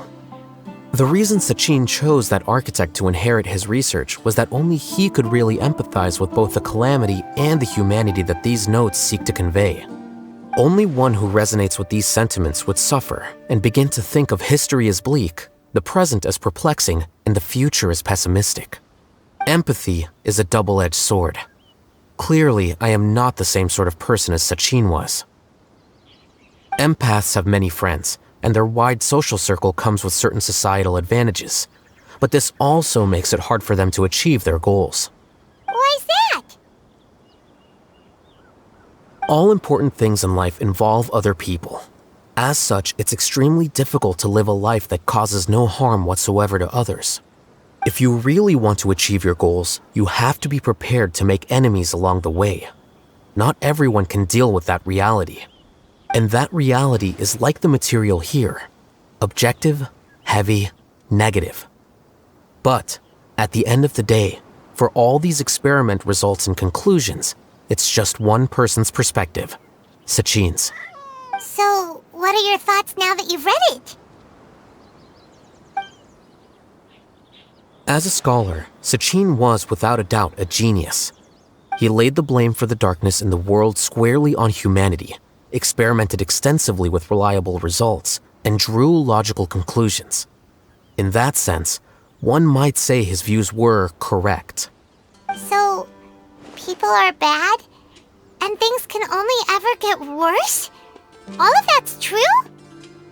The reason Sachin chose that architect to inherit his research was that only he could really empathize with both the calamity and the humanity that these notes seek to convey. Only one who resonates with these sentiments would suffer and begin to think of history as bleak, the present as perplexing, and the future as pessimistic. Empathy is a double-edged sword. Clearly, I am not the same sort of person as Sachin was. Empaths have many friends, and their wide social circle comes with certain societal advantages. But this also makes it hard for them to achieve their goals. Why's that? All important things in life involve other people. As such, it's extremely difficult to live a life that causes no harm whatsoever to others. If you really want to achieve your goals, you have to be prepared to make enemies along the way. Not everyone can deal with that reality. And that reality is like the material here. Objective, heavy, negative. But, at the end of the day, for all these experiment results and conclusions, it's just one person's perspective. Sachin's. So, what are your thoughts now that you've read it? As a scholar, Sachin was without a doubt a genius. He laid the blame for the darkness in the world squarely on humanity, experimented extensively with reliable results, and drew logical conclusions. In that sense, one might say his views were correct. So, people are bad? And things can only ever get worse? All of that's true?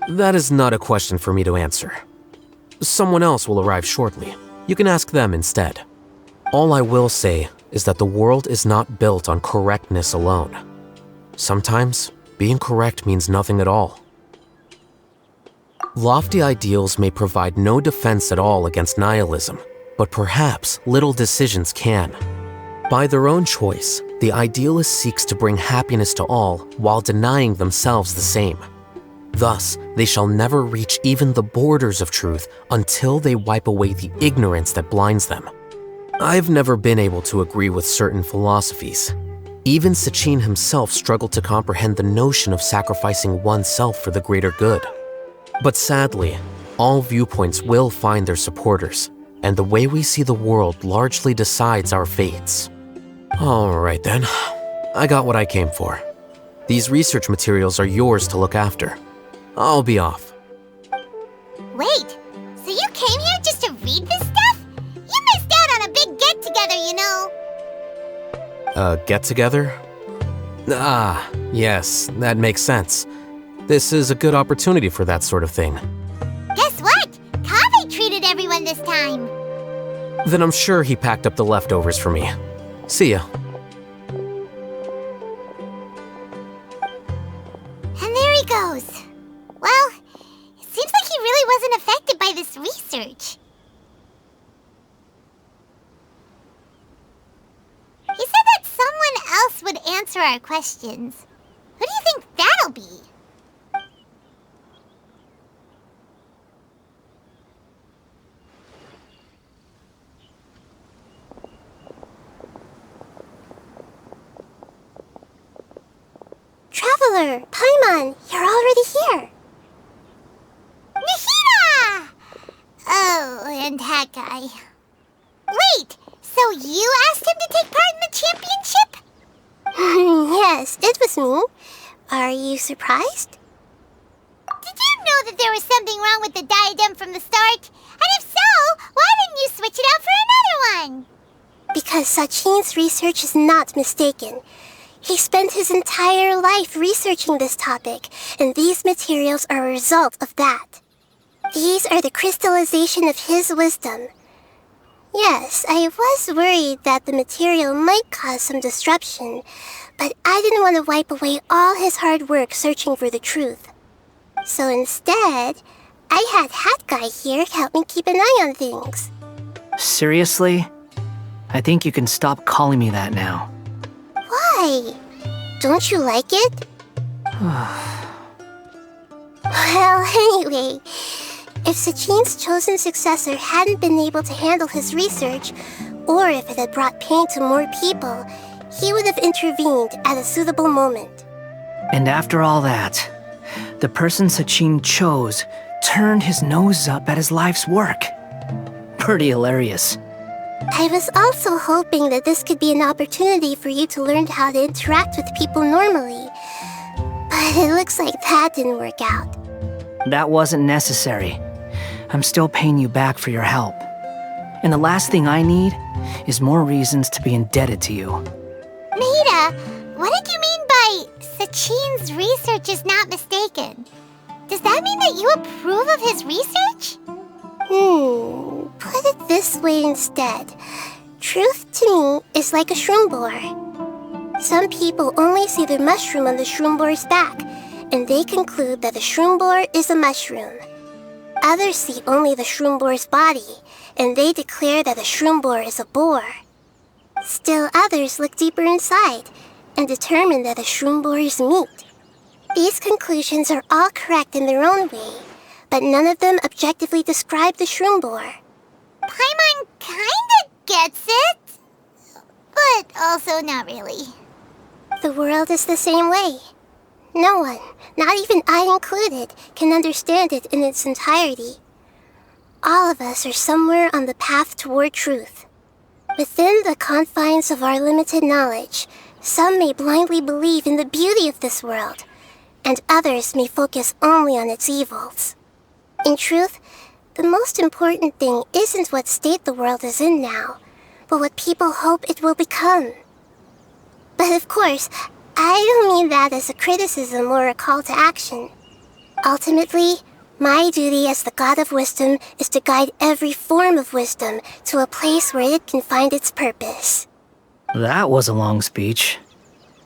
That is not a question for me to answer. Someone else will arrive shortly. You can ask them instead. All I will say is that the world is not built on correctness alone. Sometimes, being correct means nothing at all. Lofty ideals may provide no defense at all against nihilism, but perhaps little decisions can. By their own choice, the idealist seeks to bring happiness to all while denying themselves the same. Thus, they shall never reach even the borders of truth until they wipe away the ignorance that blinds them. I've never been able to agree with certain philosophies. Even Sachin himself struggled to comprehend the notion of sacrificing oneself for the greater good. But sadly, all viewpoints will find their supporters, and the way we see the world largely decides our fates. Alright then, I got what I came for. These research materials are yours to look after. I'll be off. Wait, so you came here just to read this stuff? You missed out on a big get-together, you know. Get-together? Ah, yes, that makes sense. This is a good opportunity for that sort of thing. Guess what? Kaveh treated everyone this time. Then I'm sure he packed up the leftovers for me. See ya. And there he goes. Well, it seems like he really wasn't affected by this research. He said that someone else would answer our questions. Who do you think that'll be? Traveler, Paimon, you're already here. Nihira! Oh, and that guy. Wait, so you asked him to take part in the championship? Yes, it was me. Are you surprised? Did you know that there was something wrong with the diadem from the start? And if so, why didn't you switch it out for another one? Because Sachin's research is not mistaken. He spent his entire life researching this topic, and these materials are a result of that. These are the crystallization of his wisdom. Yes, I was worried that the material might cause some disruption, but I didn't want to wipe away all his hard work searching for the truth. So instead, I had Hat Guy here help me keep an eye on things. Seriously? I think you can stop calling me that now. Why? Don't you like it? Well, anyway, if Sachin's chosen successor hadn't been able to handle his research, or if it had brought pain to more people, he would have intervened at a suitable moment. And after all that, the person Sachin chose turned his nose up at his life's work. Pretty hilarious. I was also hoping that this could be an opportunity for you to learn how to interact with people normally. But it looks like that didn't work out. That wasn't necessary. I'm still paying you back for your help. And the last thing I need is more reasons to be indebted to you. Maida, what did you mean by Sachin's research is not mistaken? Does that mean that you approve of his research? Put it this way instead. Truth to me is like a shroom boar. Some people only see the mushroom on the shroom boar's back, and they conclude that the shroom boar is a mushroom. Others see only the shroom boar's body, and they declare that the shroom boar is a boar. Still others look deeper inside, and determine that the shroom boar is meat. These conclusions are all correct in their own way, but none of them objectively describe the shroom boar. Paimon kinda gets it, but also not really. The world is the same way. No one, not even I included, can understand it in its entirety. All of us are somewhere on the path toward truth. Within the confines of our limited knowledge, some may blindly believe in the beauty of this world, and others may focus only on its evils. In truth, the most important thing isn't what state the world is in now, but what people hope it will become. But of course, I don't mean that as a criticism or a call to action. Ultimately, my duty as the God of Wisdom is to guide every form of wisdom to a place where it can find its purpose. That was a long speech.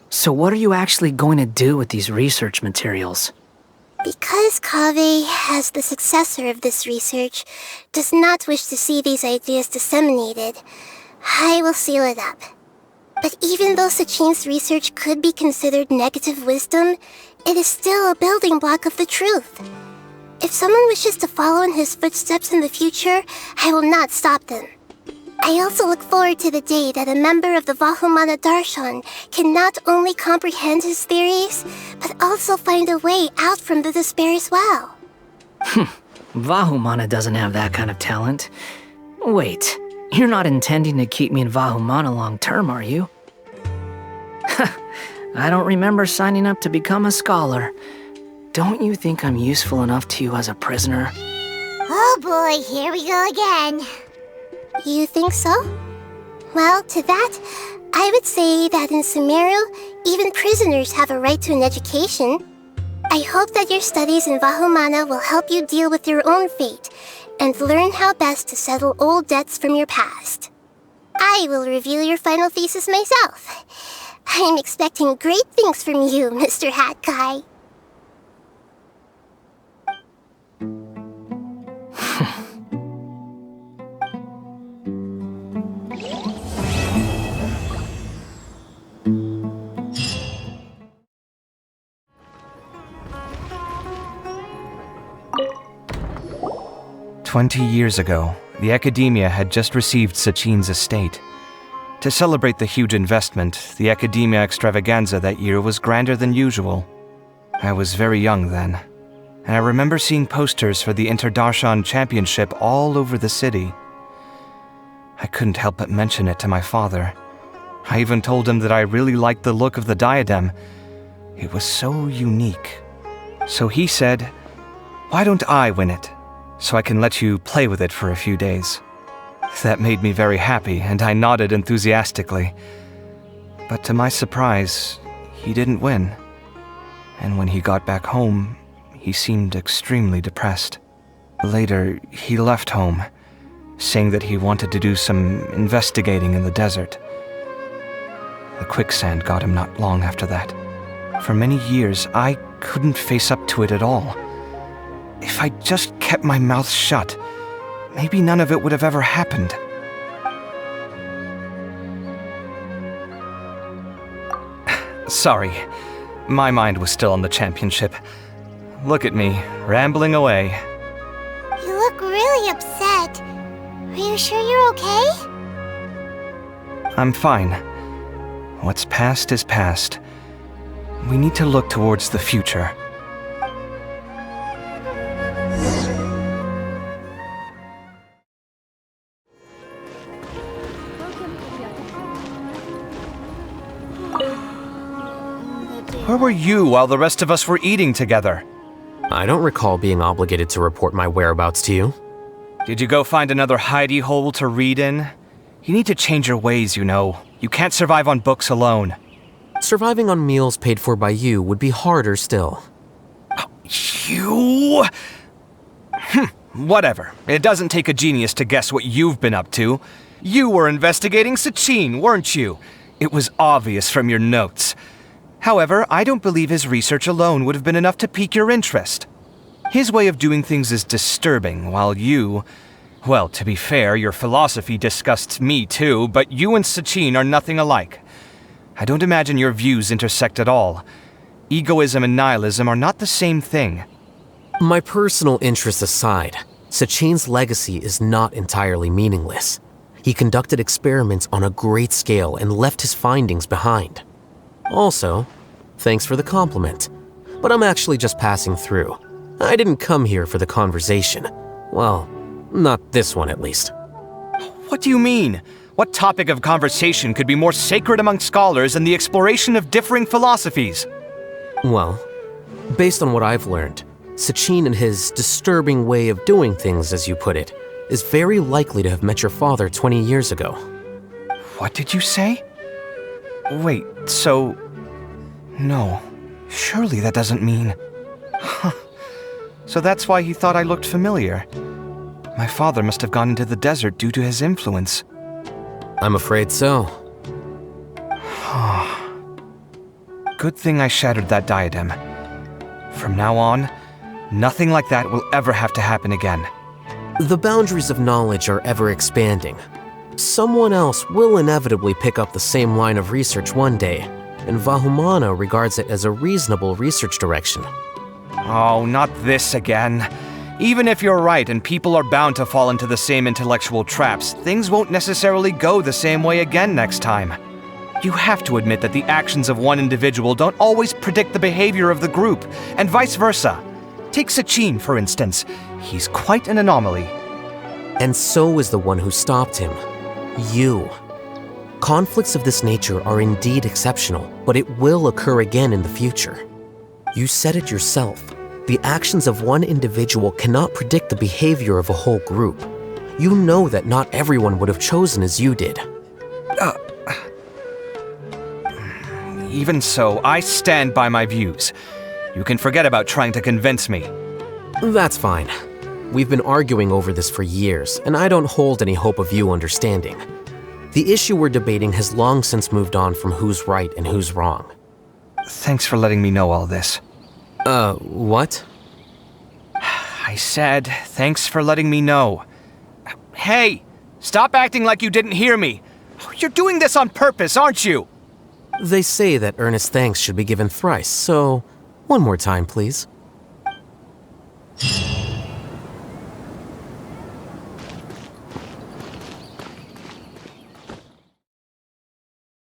So what are you actually going to do with these research materials? Because Kaveh, as the successor of this research, does not wish to see these ideas disseminated, I will seal it up. But even though Sachin's research could be considered negative wisdom, it is still a building block of the truth. If someone wishes to follow in his footsteps in the future, I will not stop them. I also look forward to the day that a member of the Vahumana Darshan can not only comprehend his theories, but also find a way out from the despair as well. Vahumana doesn't have that kind of talent. Wait, you're not intending to keep me in Vahumana long term, are you? I don't remember signing up to become a scholar. Don't you think I'm useful enough to you as a prisoner? Oh boy, here we go again. You think so? Well, to that, I would say that in Sumeru, even prisoners have a right to an education. I hope that your studies in Vahumana will help you deal with your own fate and learn how best to settle old debts from your past. I will review your final thesis myself. I'm expecting great things from you, Mr. Hat Guy. "20 years ago, the Academia had just received Sachin's estate. To celebrate the huge investment, the Academia extravaganza that year was grander than usual. I was very young then, and I remember seeing posters for the Interdarshan Championship all over the city. I couldn't help but mention it to my father. I even told him that I really liked the look of the diadem. It was so unique. So he said, "Why don't I win it, so I can let you play with it for a few days?" That made me very happy, and I nodded enthusiastically. But to my surprise, he didn't win. And when he got back home, he seemed extremely depressed. Later, he left home, saying that he wanted to do some investigating in the desert. The quicksand got him not long after that. For many years, I couldn't face up to it at all. If I just kept my mouth shut, maybe none of it would have ever happened. Sorry, my mind was still on the championship. Look at me, rambling away. You look really upset. Are you sure you're okay? I'm fine. What's past is past. We need to look towards the future. Where were you while the rest of us were eating together? I don't recall being obligated to report my whereabouts to you. Did you go find another hidey hole to read in? You need to change your ways, you know. You can't survive on books alone. Surviving on meals paid for by you would be harder still. You? Whatever. It doesn't take a genius to guess what you've been up to. You were investigating Sachin, weren't you? It was obvious from your notes. However, I don't believe his research alone would have been enough to pique your interest. His way of doing things is disturbing, while you... Well, to be fair, your philosophy disgusts me too, but you and Sachin are nothing alike. I don't imagine your views intersect at all. Egoism and nihilism are not the same thing. My personal interests aside, Sachin's legacy is not entirely meaningless. He conducted experiments on a great scale and left his findings behind. Also, thanks for the compliment, but I'm actually just passing through. I didn't come here for the conversation. Well, not this one at least. What do you mean? What topic of conversation could be more sacred among scholars than the exploration of differing philosophies? Well, based on what I've learned, Sachin and his disturbing way of doing things, as you put it, is very likely to have met your father 20 years ago. What did you say? Wait, so... No. Surely that doesn't mean... So that's why he thought I looked familiar. My father must have gone into the desert due to his influence. I'm afraid so. Good thing I shattered that diadem. From now on, nothing like that will ever have to happen again. The boundaries of knowledge are ever expanding. Someone else will inevitably pick up the same line of research one day, and Vahumana regards it as a reasonable research direction. Oh, not this again. Even if you're right and people are bound to fall into the same intellectual traps, things won't necessarily go the same way again next time. You have to admit that the actions of one individual don't always predict the behavior of the group, and vice versa. Take Sachin, for instance. He's quite an anomaly. And so is the one who stopped him. You. Conflicts of this nature are indeed exceptional, but it will occur again in the future. You said it yourself. The actions of one individual cannot predict the behavior of a whole group. You know that not everyone would have chosen as you did. Even so, I stand by my views. You can forget about trying to convince me. That's fine. We've been arguing over this for years, and I don't hold any hope of you understanding. The issue we're debating has long since moved on from who's right and who's wrong. Thanks for letting me know all this. What? I said, thanks for letting me know. Hey, stop acting like you didn't hear me. You're doing this on purpose, aren't you? They say that earnest thanks should be given thrice, so one more time, please.